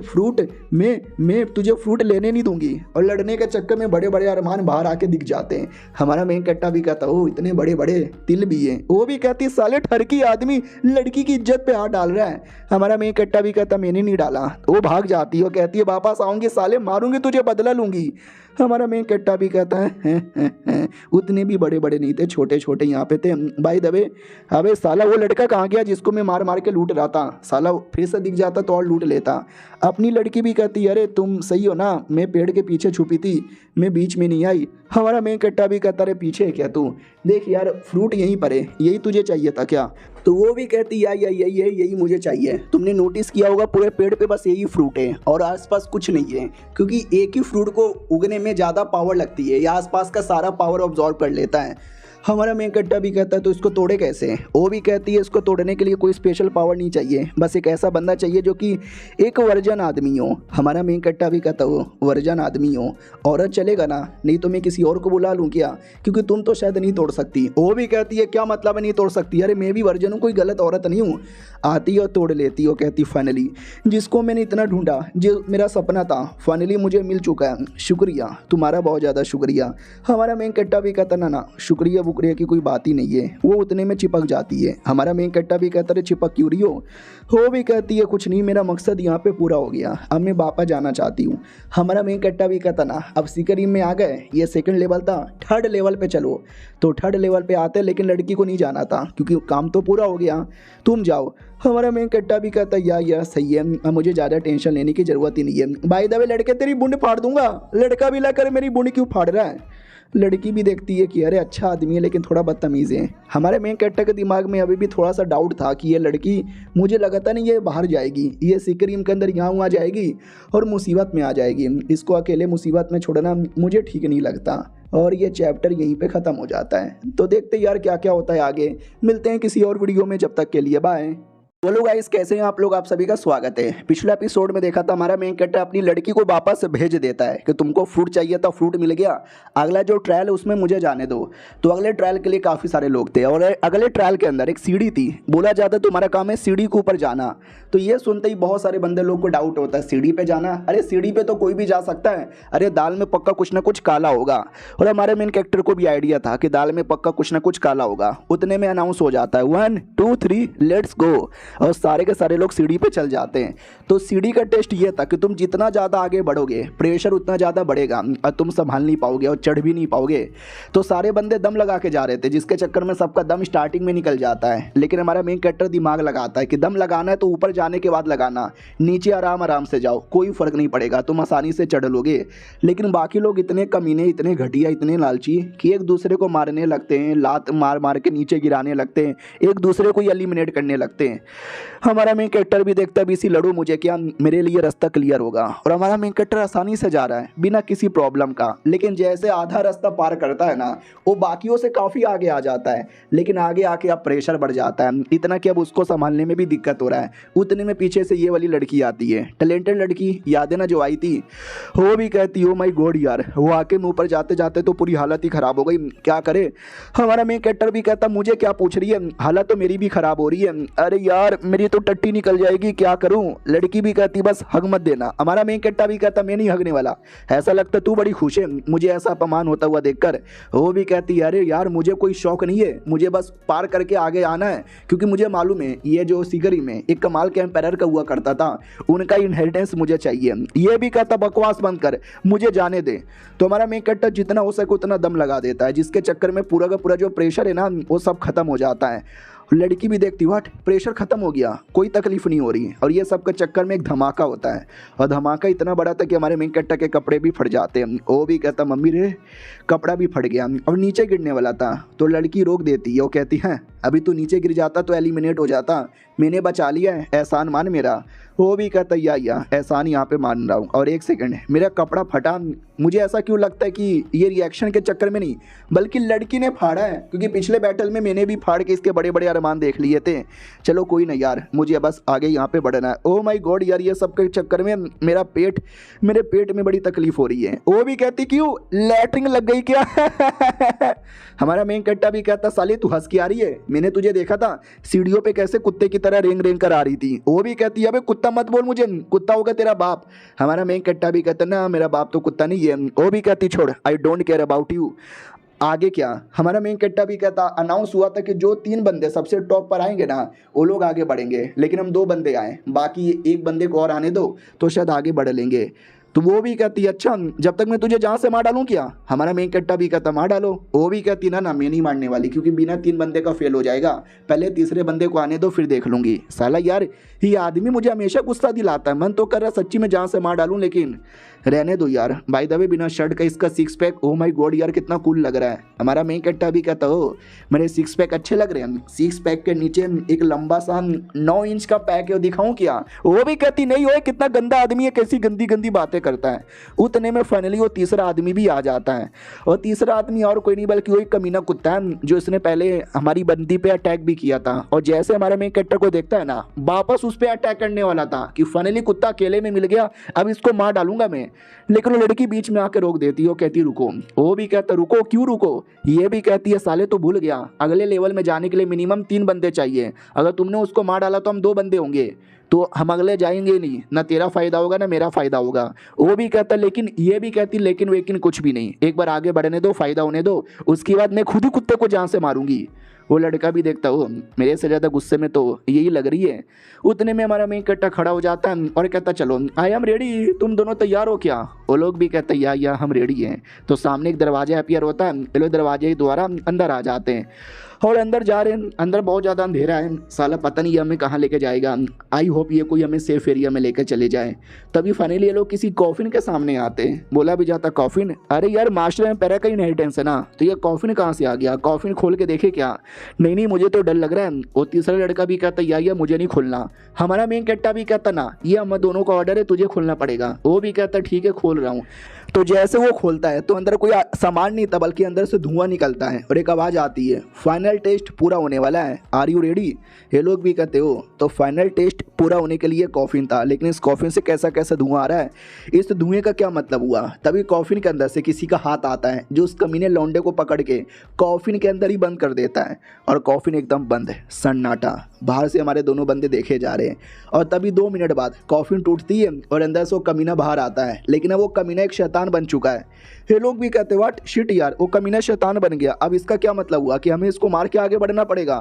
तुझे फ्रूट लेने नहीं दूंगी। और लड़ने के चक्कर में बड़े बड़े अरमान बाहर आके दिख जाते हैं। हमारा मेन कैरेक्टर भी कहता है ओ इतने बड़े बड़े तिल भी हैं। वो भी कहती है साले ठरकी आदमी लड़की की इज्जत पे हाथ डाल रहा है। हमारा मेन कैरेक्टर भी कहता मैंने नहीं डाला। वो भाग जाती है और कहती है वापस आऊंगी साले, मारूंगी तुझे, बदला लूंगी। हमारा मेन कैरेक्टर भी कहता है उतने भी बड़े बड़े नहीं थे, छोटे छोटे यहाँ पे थे। भाई दबे अबे साला वो लड़का कहाँ गया जिसको मैं मार मार के लूट रहा था, साला फिर से दिख जाता तो और लूट लेता। अपनी लड़की भी कहती अरे तुम सही हो ना, मैं पेड़ के पीछे छुपी थी, मैं बीच में नहीं आई। हमारा मेन कैरेक्टर भी कहता अरे पीछे है क्या तू, देख यार फ्रूट यहीं पर है, यही तुझे चाहिए था क्या। तो वो भी कहती या यही मुझे चाहिए। तुमने नोटिस किया होगा पूरे पेड़ पे बस यही फ्रूट है और आसपास कुछ नहीं है, क्योंकि एक ही फ्रूट को उगने में ज़्यादा पावर लगती है, या आसपास का सारा पावर ऑब्जॉर्व कर लेता है। हमारा मेन कैरेक्टर भी कहता है तो इसको तोड़े कैसे। वो भी कहती है इसको तोड़ने के लिए कोई स्पेशल पावर नहीं चाहिए, बस एक ऐसा बंदा चाहिए जो कि एक वर्जन आदमी हो। हमारा मेन कैरेक्टर भी कहता हो वर्जन आदमी हो, औरत चलेगा ना, नहीं तो मैं किसी और को बुला लूँ क्या, क्योंकि तुम तो शायद नहीं तोड़ सकती। वो भी कहती है क्या मतलब है नहीं तोड़ सकती, अरे मैं भी वर्जन हूँ, कोई गलत औरत नहीं हूँ। आती है और तोड़ लेती हो, कहती फाइनली जिसको मैंने इतना ढूंढा, जो मेरा सपना था फाइनली मुझे मिल चुका है, शुक्रिया तुम्हारा, बहुत ज़्यादा शुक्रिया। हमारा मेन कैरेक्टर भी कहता ना शुक्रिया बुकरिया की कोई बात ही नहीं है, वो उतने में चिपक जाती है। हमारा मेन कैरेक्टर भी कहता है चिपक क्यों रही हो भी कहती है कुछ नहीं, मेरा मकसद यहाँ पे पूरा हो गया, अब मैं वापस जाना चाहती हूँ। हमारा मेन कैरेक्टर भी कहता ना अब सिकरीम में आ गए, ये सेकंड लेवल था, थर्ड लेवल पे चलो। तो थर्ड लेवल पे आते, लेकिन लड़की को नहीं जाना था क्योंकि काम तो पूरा हो गया, तुम जाओ। हमारा मेन कैरेक्टर भी कहता है यार सही है, अब मुझे ज़्यादा टेंशन लेने की ज़रूरत ही नहीं है। बाय द वे लड़के तेरी बुंड फाड़ दूंगा, लड़का भी लाकर मेरी बुंड क्यों फाड़ रहा है। लड़की भी देखती है कि अरे अच्छा आदमी है लेकिन थोड़ा बदतमीज़ है। हमारे मेन कैरेक्टर के दिमाग में अभी भी थोड़ा सा डाउट था कि ये लड़की, मुझे लगता नहीं ये बाहर जाएगी, ये सिकरीम के अंदर यहाँ वहाँ जाएगी और मुसीबत में आ जाएगी। इसको अकेले मुसीबत में छोड़ना मुझे ठीक नहीं लगता। और ये चैप्टर यहीं पे ख़त्म हो जाता है। तो देखते यार क्या क्या होता है आगे, मिलते हैं किसी और वीडियो में, जब तक के लिए बाय। बोलो गाइस कैसे हैं आप लोग, आप सभी का स्वागत है। पिछले एपिसोड में देखा था हमारा मेन कैरेक्टर अपनी लड़की को वापस भेज देता है कि तुमको फ्रूट चाहिए था, फ्रूट मिल गया, अगला जो ट्रायल है उसमें मुझे जाने दो। तो अगले ट्रायल के लिए काफ़ी सारे लोग थे और अगले ट्रायल के अंदर एक सीढ़ी थी, बोला जाता तुम्हारा काम है सीढ़ी के ऊपर जाना। तो ये सुनते ही बहुत सारे बंदे लोग को डाउट होता है सीढ़ी पे जाना, अरे सीढ़ी पे तो कोई भी जा सकता है, अरे दाल में पक्का कुछ ना कुछ काला होगा। और हमारे मेन कैरेक्टर को भी आइडिया था कि दाल में पक्का कुछ ना कुछ काला होगा। उतने में अनाउंस हो जाता है 1 2 3 लेट्स गो, और सारे के सारे लोग सीढ़ी पे चल जाते हैं। तो सीढ़ी का टेस्ट ये था कि तुम जितना ज़्यादा आगे बढ़ोगे प्रेशर उतना ज़्यादा बढ़ेगा और तुम संभाल नहीं पाओगे और चढ़ भी नहीं पाओगे। तो सारे बंदे दम लगा के जा रहे थे, जिसके चक्कर में सबका दम स्टार्टिंग में निकल जाता है। लेकिन हमारा मेन कैरेक्टर दिमाग लगाता है कि दम लगाना है तो ऊपर जाने के बाद लगाना, नीचे आराम आराम से जाओ, कोई फ़र्क नहीं पड़ेगा, तुम आसानी से चढ़ लोगे। लेकिन बाकी लोग इतने कमीने, इतने घटिया, इतने लालची कि एक दूसरे को मारने लगते हैं, लात मार मार के नीचे गिराने लगते हैं, एक दूसरे को एलिमिनेट करने लगते हैं। हमारा मेन कैरेक्टर भी देखता है इसी लड़ू मुझे क्या, मेरे लिए रास्ता क्लियर होगा। और हमारा मेन कैरेक्टर आसानी से जा रहा है बिना किसी प्रॉब्लम का। लेकिन जैसे आधा रास्ता पार करता है ना, वो बाकियों से काफ़ी आगे आ जाता है। लेकिन आगे आके अब प्रेशर बढ़ जाता है, इतना कि अब उसको संभालने में भी दिक्कत हो रहा है। उतने में पीछे से ये वाली लड़की आती है, टैलेंटेड लड़की, याद है ना जो आई थी। वो भी कहती हो माई गॉड यार, वो आके मुँह पर जाते जाते तो पूरी हालत ही ख़राब हो गई, क्या करे। हमारा मेन कैरेक्टर भी कहता मुझे क्या पूछ रही है, हालत तो मेरी भी ख़राब हो रही है, अरे यार मेरी तो टट्टी निकल जाएगी, क्या करूं। लड़की भी कहती बस हग मत देना। हमारा मेन कैरेक्टर भी कहता मैं नहीं हगने वाला, ऐसा लगता तू बड़ी खुश है मुझे ऐसा अपमान होता हुआ देखकर। वो भी कहती अरे यार मुझे कोई शौक नहीं है, मुझे बस पार करके आगे आना है, क्योंकि मुझे मालूम है ये जो सिगरी में एक कमाल के एम्पायर का हुआ करता था, उनका इनहेरिटेंस मुझे चाहिए। ये भी कहता बकवास बंद कर, मुझे जाने दे। तो हमारा मेन कैरेक्टर जितना हो सके उतना दम लगा देता है, जिसके चक्कर में पूरा का पूरा जो प्रेशर है ना वो सब खत्म हो जाता है। लड़की भी देखती व्हाट, प्रेशर खत्म हो गया, कोई तकलीफ नहीं हो रही। और ये सब के चक्कर में एक धमाका होता है, और धमाका इतना बड़ा था कि हमारे मेन कैरेक्टर के कपड़े भी फट जाते हैं। वो भी कहता मम्मी रे कपड़ा भी फट गया और नीचे गिरने वाला था। तो लड़की रोक देती है, वो कहती है अभी तू नीचे गिर जाता तो एलिमिनेट हो जाता, मैंने बचा लिया है, एहसान मान मेरा। वो भी कहता या एहसान यहाँ पे मान रहा हूँ। और एक सेकंड, मेरा कपड़ा फटा, मुझे ऐसा क्यों लगता है कि ये रिएक्शन के चक्कर में नहीं बल्कि लड़की ने फाड़ा है, क्योंकि पिछले बैटल में मैंने भी फाड़ के इसके बड़े बड़े अरमान देख लिए थे। चलो कोई नहीं यार, मुझे बस आगे यहाँ पे बढ़ना है। ओ माय गॉड यार, ये सब के चक्कर में मेरे पेट में बड़ी तकलीफ हो रही है। वो भी कहती क्यों, लैटरिन लग गई क्या? हमारा मेन कट्टा भी कहता साले तू हंस के आ रही है, मैंने तुझे देखा था सीढ़ियों पे कैसे कुत्ते की तरह रेंग रेंग कर आ रही थी। वो भी कहती है अबे कुत्ता मत बोल मुझे, कुत्ता होगा तेरा बाप। हमारा मेन कट्टा भी कहता ना मेरा बाप तो कुत्ता नहीं है। वो भी कहती छोड़, I don't care about you. आगे क्या, हमारा मेन कट्टा भी कहता अनाउंस हुआ था कि जो 3 बंदे सबसे टॉप पर आएंगे ना वो लोग आगे बढ़ेंगे, लेकिन हम 2 बंदे आए, बाकी एक बंदे को और आने दो तो शायद आगे बढ़ लेंगे। तो वो भी कहती अच्छा जब तक मैं तुझे जहाँ से मार डालूं क्या? हमारा मेन कट्टा भी कहता मार डालो। वो भी कहती ना मैं नहीं मारने वाली, क्योंकि बिना 3 बंदे का फेल हो जाएगा, पहले तीसरे बंदे को आने दो फिर देख लूंगी। साला यार ये आदमी मुझे हमेशा गुस्सा दिलाता है, मन तो कर रहा सच्ची में जहाँ से मार डालूं, लेकिन रहने दो यार। बाय द वे बिना शर्ट का इसका 6 पैक, ओ माय गॉड यार कितना कूल लग रहा है। हमारा मेन कट्टा भी कहता हो मेरे 6 पैक अच्छे लग रहे हैं, 6 पैक के नीचे एक लंबा सा 9 इंच का पैक है, दिखाऊं क्या? वो भी कहती नहीं हो कितना गंदा आदमी है, कैसी गंदी गंदी बातें करता है। उतने में फाइनली वो तीसरा आदमी भी आ जाता है, और तीसरा आदमी और कोई नहीं बल्कि वही कमीना कुत्ता है जो इसने पहले हमारी बंदी पे अटैक भी किया था। और जैसे हमारे मेन कैरेक्टर को देखता है ना, वापस उस पर अटैक करने वाला था कि फाइनली कुत्ता अकेले में मिल गया, अब इसको मार डालूंगा मैं। लेकिन वो लड़की बीच में आके रोक देती है, वो कहती रुको। वो भी कहता रुको, क्यों रुको? ये भी कहती है साले तो भूल गया, अगले लेवल में जाने के लिए मिनिमम 3 बंदे चाहिए, अगर तुमने उसको मार डाला तो हम 2 बंदे होंगे, तो हम अगले जाएंगे नहीं, ना तेरा फायदा होगा ना मेरा फायदा होगा। वो भी कहता लेकिन, ये भी कहती लेकिन कुछ भी नहीं, एक बार आगे बढ़ने दो, फायदा होने दो, उसके बाद मैं खुद ही कुत्ते को जान से मारूंगी। वो लड़का भी देखता हो मेरे से ज़्यादा गुस्से में तो यही लग रही है। उतने में हमारा मेन कट्टा खड़ा हो जाता है और कहता चलो आई एम रेडी, तुम दोनों तैयार हो क्या? वो लोग भी कहते हैं या हम रेडी हैं। तो सामने एक दरवाजा अपीयर होता है, ये लोग दरवाजे के द्वारा अंदर आ जाते हैं और अंदर जा रहे हैं। अंदर बहुत ज़्यादा अंधेरा है, साला पता नहीं ये हमें कहाँ लेके जाएगा। आई होप ये कोई हमें सेफ एरिया में लेकर चले जाए। तभी फाइनली ये लोग किसी कॉफिन के सामने आते हैं। बोला भी जाता कॉफिन, अरे यार मास्टर में पैरा का इनहेरिटेंस है ना, तो ये कॉफिन कहाँ से आ गया? कॉफिन खोल के देखे क्या? नहीं मुझे तो डर लग रहा है। वो तीसरा लड़का भी कहता या मुझे नहीं खोलना। हमारा मेन कट्टा भी कहता ना ये हम दोनों का ऑर्डर है, तुझे खोलना पड़ेगा। वो भी कहता ठीक है खोल रहा हूँ। तो जैसे वो खोलता है तो अंदर कोई सामान नहीं था बल्कि अंदर से धुआं निकलता है और एक आवाज़ आती है फाइनल टेस्ट पूरा होने वाला है, आर यू रेडी? ये लोग भी कहते हो तो फाइनल टेस्ट पूरा होने के लिए कॉफिन था, लेकिन इस कॉफिन से कैसा कैसा धुआं आ रहा है, इस धुएं का क्या मतलब हुआ? तभी कॉफिन के अंदर से किसी का हाथ आता है जो उस कमीने लौंडे को पकड़ के कॉफिन के अंदर ही बंद कर देता है और कॉफिन एकदम बंद है, सन्नाटा। बाहर से हमारे दोनों बंदे देखे जा रहे हैं और तभी 2 मिनट बाद कॉफिन टूटती है और अंदर से वो कमीना बाहर आता है, लेकिन अब वो कमीना एक शैतान बन चुका है। ये लोग भी कहते व्हाट शिट यार, वो कमीना शैतान बन गया, अब इसका क्या मतलब हुआ कि हमें इसको मार के आगे बढ़ना पड़ेगा?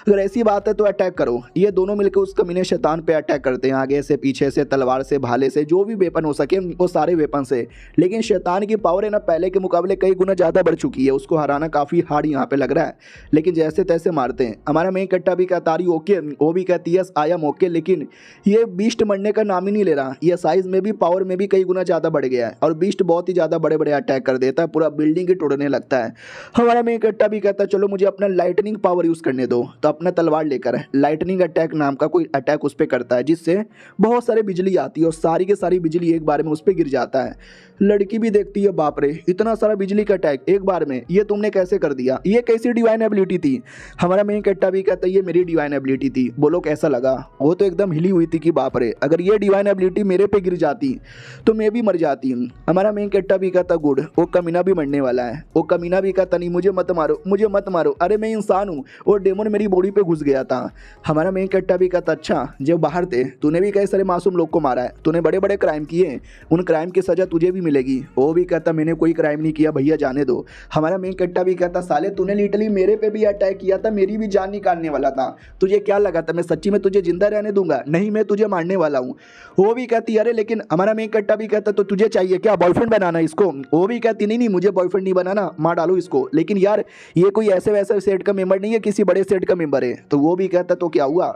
अगर ऐसी बात है तो अटैक करो। ये दोनों मिलकर उस कमीने शैतान पे अटैक करते हैं, आगे से पीछे से, तलवार से, भाले से, जो भी वेपन हो सके वो सारे वेपन से। लेकिन शैतान की पावर है ना पहले के मुकाबले कई गुना ज़्यादा बढ़ चुकी है, उसको हराना काफ़ी हार्ड यहाँ पे लग रहा है, लेकिन जैसे तैसे मारते हैं। हमारा मेन कट्टा भी कहता रही ओके, वो भी कहती है आई एम ओके, लेकिन ये बीस्ट मरने का नाम ही नहीं ले रहा, ये साइज में भी पावर में भी कई गुना ज़्यादा बढ़ गया है और बीस्ट बहुत ही ज़्यादा बड़े बड़े अटैक कर देता है, पूरा बिल्डिंग ही तोड़ने लगता है। हमारा मेन कट्टा भी कहता है चलो मुझे अपना लाइटनिंग पावर यूज़ करने दो, तो अपना तलवार लेकर लाइटनिंग अटैक नाम का कोई अटैक उस पर करता है जिससे बहुत सारे बिजली आती है और सारी की सारी बिजली एक बार में उस पर गिर जाता है। लड़की भी देखती है बाप रे इतना सारा बिजली का अटैक एक बार में, ये तुमने कैसे कर दिया, ये कैसी डिवाइन एबिलिटी थी? हमारा मेन कट्टा भी कहता है ये मेरी डिवाइन एबिलिटी थी। बोलो कैसा लगा? वो तो एकदम हिली हुई थी कि बाप रे अगर ये डिवाइन एबिलिटी मेरे पे गिर जाती तो मैं भी मर जाती हूँ। हमारा मेन कट्टा भी कहता गुड, वो कमीना भी मरने वाला है। वो कमीना भी कहता नहीं मुझे मत मारो, मुझे मत मारो, अरे मैं इंसान हूँ, वो डेमन मेरी बॉडी पे घुस गया था। हमारा मेन कट्टा भी कहता अच्छा जब बाहर थे तूने भी कई सारे मासूम लोग को मारा है, तूने बड़े बड़े क्राइम किए, उन क्राइम की सजा तुझे भी मिलेगी। वो भी कहता मैंने कोई क्राइम नहीं किया भैया जाने दो। हमारा मेन कट्टा भी कहता साले तूने लिटरली मेरे पे भी अटैक किया था, मेरी भी जान निकालने वाला था, तुझे क्या लगा था मैं सच्ची में तुझे जिंदा रहने दूंगा? नहीं मैं तुझे मारने वाला हूँ। वो भी कहती अरे लेकिन हमारा मेन कट्टा भी कहता तो तुझे चाहिए क्या, बॉयफ्रेंड बनाना इसको। वो भी कहती नहीं नहीं मुझे बॉयफ्रेंड नहीं बनाना, मार डालो इसको। लेकिन यार ये कोई ऐसे वैसे सेट का मेंबर नहीं है, किसी बड़े सेट का मेंबर है। तो वो भी कहता तो क्या हुआ,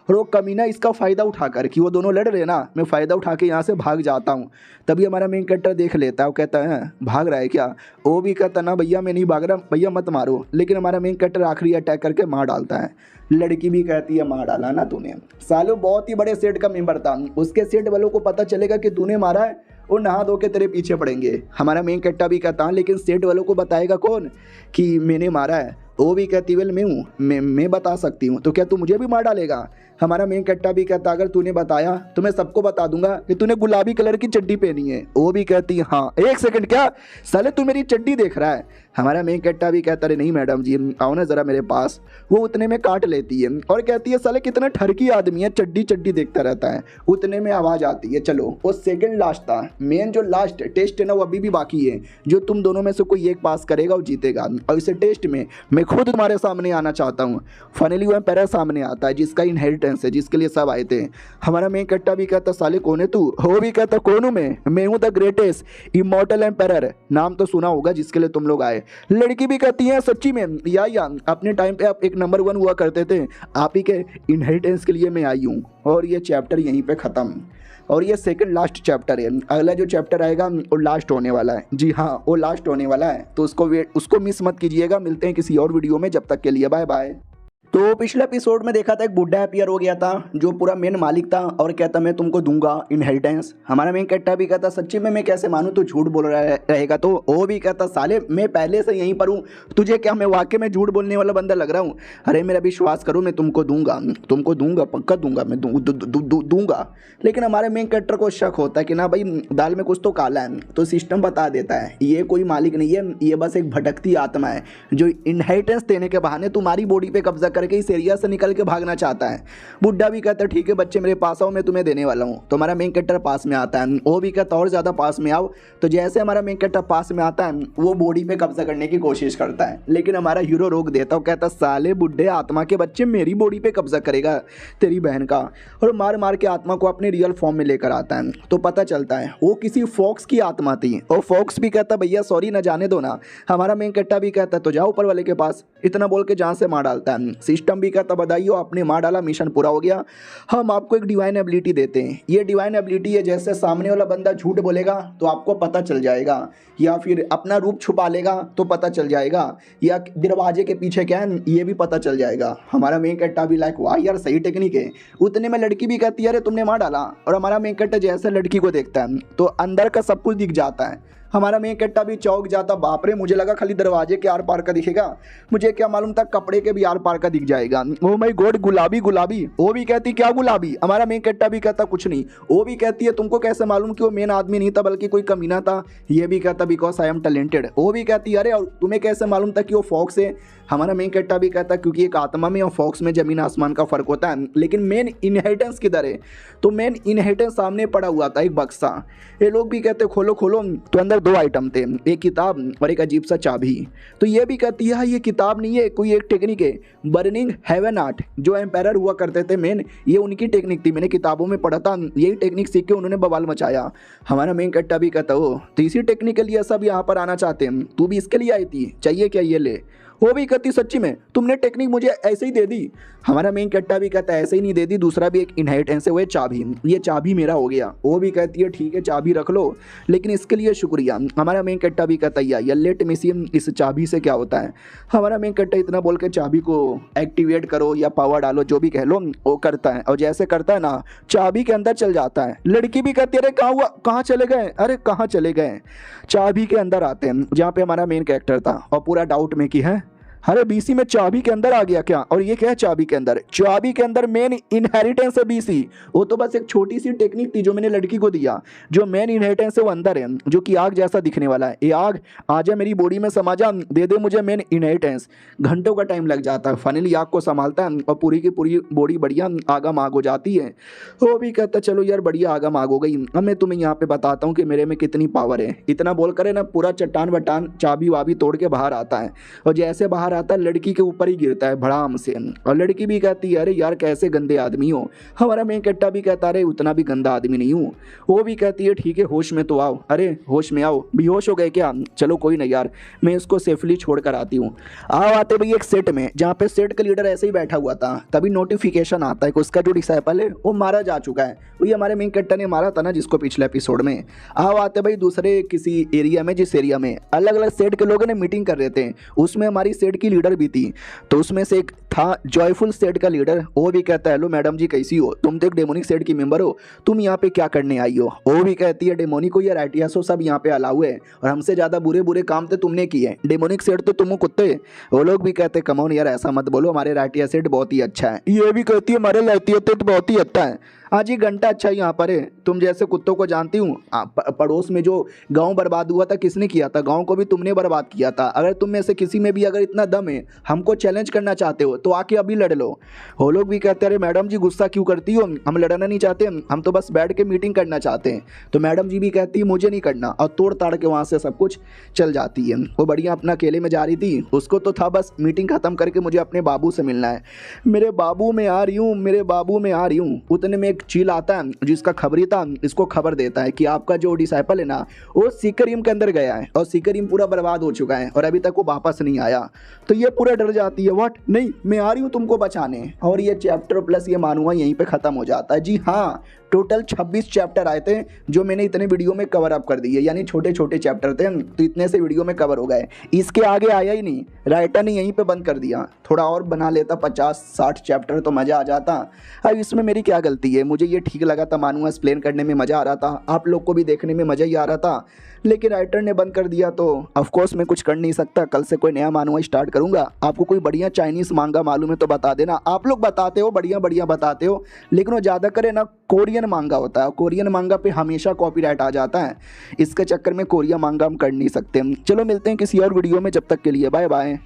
और वो कमीना इसका फ़ायदा उठाकर कि वो दोनों लड़ रहे ना, मैं फ़ायदा उठा के यहाँ से भाग जाता हूँ। तभी हमारा मेन कैरेक्टर देख लेता है, वो कहता है भाग रहा है क्या। वो भी कहता ना भैया मैं नहीं भाग रहा, भैया मत मारो। लेकिन हमारा मेन कैरेक्टर आखिरी अटैक करके मार डालता है। लड़की भी कहती है मार डाला ना तूने, सालो बहुत ही बड़े सेट का मेंबर था, उसके सेट वालों को पता चलेगा कि तूने मारा है, वो नहा धो के तेरे पीछे पड़ेंगे। हमारा मेन कैरेक्टर भी कहता है लेकिन सेट वालों को बताएगा कौन कि मैंने मारा है। वो भी कहती वेल मैं हूँ, मैं बता सकती हूँ, तो क्या तू मुझे भी मार डालेगा। हमारा मेन कैरेक्टर भी कहता अगर तूने बताया तो मैं सबको बता दूंगा कि तूने गुलाबी कलर की चड्डी पहनी है। वो भी कहती हाँ, एक सेकंड क्या साले तू मेरी चड्डी देख रहा है। हमारा मेन कैरेक्टर भी कहता अरे नहीं मैडम जी आओ ना ज़रा मेरे पास। वो उतने में काट लेती है और कहती है साले कितना ठरकी आदमी है, चड्डी चड्डी देखता रहता है। उतने में आवाज़ आती है चलो वो सेकंड लास्ट था, मेन जो लास्ट टेस्ट है ना वो अभी भी बाकी है, जो तुम दोनों में से कोई एक पास करेगा वो जीतेगा। और इस टेस्ट में मैं खुद तुम्हारे सामने आना चाहता हूँ। फाइनली वो एम्पायर सामने आता है जिसका इनहेरिटेंस है, जिसके लिए सब आए थे। हमारा मेन कैरेक्टर भी कहता साले कौन है तू। वो भी कहता कौन हूँ मैं हूँ द ग्रेटेस्ट इमॉर्टल एम्पायर, नाम तो सुना होगा जिसके लिए तुम लोग आए। लड़की भी कहती है सच्ची में या अपने टाइम पे आप एक नंबर 1 हुआ करते थे, आप ही के इनहेरिटेंस के लिए मैं आई हूँ। और ये चैप्टर यहीं पे ख़त्म। और ये सेकंड लास्ट चैप्टर है, अगला जो चैप्टर आएगा वो लास्ट होने वाला है। जी हाँ वो लास्ट होने वाला है, तो उसको मिस मत कीजिएगा। मिलते हैं किसी और वीडियो में, जब तक के लिए बाय बाय। तो पिछले एपिसोड में देखा था एक बुढ़ा अपीयर हो गया था जो पूरा मेन मालिक था और कहता मैं तुमको दूंगा इनहेरिटेंस। हमारा मेन कैरेक्टर भी कहता सच्ची में मैं कैसे मानूं तू झूठ बोल रहा रहेगा। तो वो भी कहता साले मैं पहले से यहीं पर हूँ, तुझे क्या मैं वाकई में झूठ बोलने वाला बंदा लग रहा हूँ। अरे मेरा विश्वास करो मैं तुमको दूंगा पक्का दूंगा, मैं दूंगा। लेकिन हमारे मेन कैरेक्टर को शक होता है कि ना भाई दाल में कुछ तो काला है। तो सिस्टम बता देता है ये कोई मालिक नहीं है, ये बस एक भटकती आत्मा है जो इनहेरिटेंस देने के बहाने तुम्हारी बॉडी पे कब्जा करके इस एरिया से निकल के भागना चाहता है। बुड्ढा भी कहता है ठीक है बच्चे मेरे पास आओ, मैं तुम्हें देने वाला हूँ। तो हमारा मेन कैरेक्टर पास में आता है, वो भी कहता और ज़्यादा पास में आओ। तो जैसे हमारा मेन कैरेक्टर पास में आता है वो बॉडी पे कब्जा करने की कोशिश करता है, लेकिन हमारा हीरो रोक देता है। कहता साले बुड्ढे आत्मा के बच्चे मेरी बॉडी पे कब्जा करेगा तेरी बहन का, और मार मार के आत्मा को अपने रियल फॉर्म में लेकर आता है। तो पता चलता है वो किसी फॉक्स की आत्मा थी। और फॉक्स भी कहता भैया सॉरी ना जाने दो ना। हमारा मेन कैरेक्टर भी कहता तो जाओ ऊपर वाले के पास, इतना बोल के जहाँ से मार डालता है। सिस्टम भी कहता बधाइयो आपने मार डाला, मिशन पूरा हो गया, हम आपको एक डिवाइन एबिलिटी देते हैं। ये डिवाइन एबिलिटी है जैसे सामने वाला बंदा झूठ बोलेगा तो आपको पता चल जाएगा, या फिर अपना रूप छुपा लेगा तो पता चल जाएगा, या दरवाजे के पीछे क्या है ये भी पता चल जाएगा। हमारा मेन कैरेक्टर भी लाइक वाह यार सही टेक्निक है। उतने में लड़की भी कहती है अरे तुमने मार डाला। और हमारा मेन कैरेक्टर जैसे लड़की को देखता है तो अंदर का सब कुछ दिख जाता है। हमारा मेन कैरेक्टर भी चौक जाता, बाप रे मुझे लगा खाली दरवाजे के आर पार का दिखेगा, मुझे क्या मालूम था कपड़े के भी आर पार का दिख जाएगा। ओ माय गॉड गुलाबी गुलाबी। वो भी कहती क्या गुलाबी। हमारा मेन कैरेक्टर भी कहता कुछ नहीं। वो भी कहती है तुमको कैसे मालूम कि वो मेन आदमी नहीं था बल्कि कोई कमीना था। ये भी कहता बिकॉज आई एम टैलेंटेड। वो भी कहती अरे और तुम्हें कैसे मालूम था कि वो फॉक्स है। हमारा मेन कैरेक्टर भी कहता क्योंकि एक आत्मा में और फॉक्स में जमीन आसमान का फर्क होता है। लेकिन मेन इनहेरिटेंस किधर है, तो मेन इनहेरिटेंस सामने पड़ा हुआ था एक बक्सा। ये लोग भी कहते खोलो खोलो, तो अंदर 2 आइटम थे, एक किताब और एक अजीब सा चाबी। तो ये भी कहती है ये किताब नहीं है, कोई एक टेक्निक है बर्निंग हेवन आर्ट, जो एम्पायर हुआ करते थे मेन, ये उनकी टेक्निक थी। मैंने किताबों में पढ़ा था, यही टेक्निक सीख के उन्होंने बवाल मचाया। हमारा मेन कैरेक्टर भी कहता हो तो इसी टेक्निक के लिए सब यहाँ पर आना चाहते हैं, तू भी इसके लिए आई थी, चाहिए क्या ये ले। वो भी कहती सच्ची में तुमने टेक्निक मुझे ऐसे ही दे दी। हमारा मेन कैरेक्टर भी कहता है ऐसे ही नहीं दे दी, दूसरा भी एक इनहेरिटेंस है वो चाबी, ये चाबी मेरा हो गया। वो भी कहती है ठीक है चाबी रख लो, लेकिन इसके लिए शुक्रिया। हमारा मेन कैरेक्टर भी कहता है या लेट मी सी इस चाबी से क्या होता है। हमारा मेन कैरेक्टर इतना बोल के चाबी को एक्टिवेट करो या पावर डालो जो भी कह लो, वो करता है। और जैसे करता है ना चाबी के अंदर चल जाता है। लड़की भी कहती है अरे कहाँ हुआ, कहाँ चले गए, अरे कहाँ चले गए। चाबी के अंदर आते हैं जहाँ पे हमारा मेन कैरेक्टर था और पूरा डाउट में कि है अरे बीसी में चाबी के अंदर आ गया क्या। और ये क्या है चाबी के अंदर, चाबी के अंदर मेन इनहेरिटेंस है बीसी। वो तो बस एक छोटी सी टेक्निक थी जो मैंने लड़की को दिया, जो मेन इनहेरिटेंस है वो अंदर है, जो कि आग जैसा दिखने वाला है। ये आग आ जा मेरी बॉडी में समा जा, दे दे मुझे मेन इनहेरिटेंस। घंटों का टाइम लग जाता है, फाइनली आग को संभालता है और पूरी की पूरी बॉडी बढ़िया आगम आग हो जाती है। वो भी कहता चलो यार बढ़िया आगम आग हो गई, अब मैं तुम्हें यहाँ पे बताता हूँ कि मेरे में कितनी पावर है। इतना बोल करे ना पूरा चट्टान वट्टान चाबी वाबी तोड़ के बाहर आता है। और जैसे बाहर मार आता है लड़की के ऊपर ही गिरता है भड़ाम से। और लड़की भी कहती है अरे यार कैसे गंदे आदमी हो। हमारा मेन कट्टा भी कहता अरे उतना भी गंदा आदमी नहीं हूँ। वो भी कहती है ठीक है होश में तो आओ। अरे होश में आओ, बेहोश हो गए क्या? चलो कोई नहीं यार, मैं इसको सेफली छोड़ कर आती हूँ। आओ आते भाई एक सेट में, जहाँ पे सेट का लीडर ऐसे ही बैठा हुआ था, तभी नोटिफिकेशन आता है कि उसका जो डिसाइपल है वो मारा जा चुका है। वही हमारे मेन कट्टा ने मारा था ना जिसको पिछले एपिसोड में। आओ आते भाई दूसरे किसी एरिया में, जिस एरिया में अलग अलग सेट के लोगों ने मीटिंग कर रहे थे, उसमें हमारी सेट की लीडर भी थी। तो उसमें से एक था जॉयफुल सेट का लीडर। वो भी कहता है हेलो मैडम जी कैसी हो, तुम तो एक डेमोनिक सेट की मेंबर हो, तुम यहाँ पे क्या करने आई हो? वो भी कहती है डेमोनिक को या राइटियासो सब यहाँ पे अलाउ है और हमसे ज़्यादा बुरे बुरे काम तो तुमने किए, डेमोनिक सेट तो तुम हो कुत्ते। वो लोग भी कहते कमोन यार ऐसा मत बोलो, हमारे राइटिया सेट बहुत ही अच्छा है। ये भी कहती है हमारे राइटिया सेट बहुत ही अच्छा है। आज ये घंटा अच्छा यहाँ पर है, तुम जैसे कुत्तों को जानती हूँ। पड़ोस में जो गांव बर्बाद हुआ था किसने किया था? गांव को भी तुमने बर्बाद किया था। अगर तुम में से किसी में भी अगर इतना दम है, हमको चैलेंज करना चाहते हो तो आके अभी लड़ लो। वो लोग भी कहते हैं अरे मैडम जी गुस्सा क्यों करती हो, हम लड़ना नहीं चाहते, हम तो बस बैठ के मीटिंग करना चाहते हैं। तो मैडम जी भी कहती है मुझे नहीं करना, और तोड़ ताड़ के वहाँ से सब कुछ चल जाती है। वो बढ़िया अपना अकेले में जा रही थी, उसको तो था बस मीटिंग खत्म करके मुझे अपने बाबू से मिलना है। मेरे बाबू में आ रही हूँ, मेरे बाबू में आ रही हूँ। उतने में एक चील आता है जिसका खबरी था, इसको खबर देता है कि आपका जो डिसाइपल है ना वो सिकरिम के अंदर गया है और सिकरिम पूरा बर्बाद हो चुका है और अभी तक वो वापस नहीं आया। तो ये पूरा डर जाती है, व्हाट, नहीं मैं आ रही हूँ तुमको बचाने। और ये चैप्टर प्लस ये मानूंगा यहीं पे खत्म हो जाता है। जी हाँ, टोटल 26 चैप्टर आए थे जो मैंने इतने वीडियो में कवर अप कर दिए, यानी छोटे छोटे चैप्टर थे तो इतने से वीडियो में कवर हो गए। इसके आगे आया ही नहीं, राइटर ने यहीं पे बंद कर दिया। थोड़ा और बना लेता 50-60 चैप्टर तो मज़ा आ जाता। अब इसमें मेरी क्या गलती है? मुझे ये ठीक लगा था, मानूंगा एक्सप्लेन करने में मज़ा आ रहा था, आप लोग को भी देखने में मज़ा ही आ रहा था, लेकिन राइटर ने बंद कर दिया तो ऑफकोर्स मैं कुछ कर नहीं सकता। कल से कोई नया मानूंगा स्टार्ट करूंगा। आपको कोई बढ़िया चाइनीज़ मांगा मालूम है तो बता देना। आप लोग बताते हो बढ़िया बढ़िया बताते हो, लेकिन वो ज़्यादा करे ना कोरियन मांगा होता है, कोरियन मांगा पे हमेशा कॉपीराइट आ जाता है। इसके चक्कर में कोरिया मांगा हम कर नहीं सकते। चलो मिलते हैं किसी और वीडियो में, जब तक के लिए बाय बाय।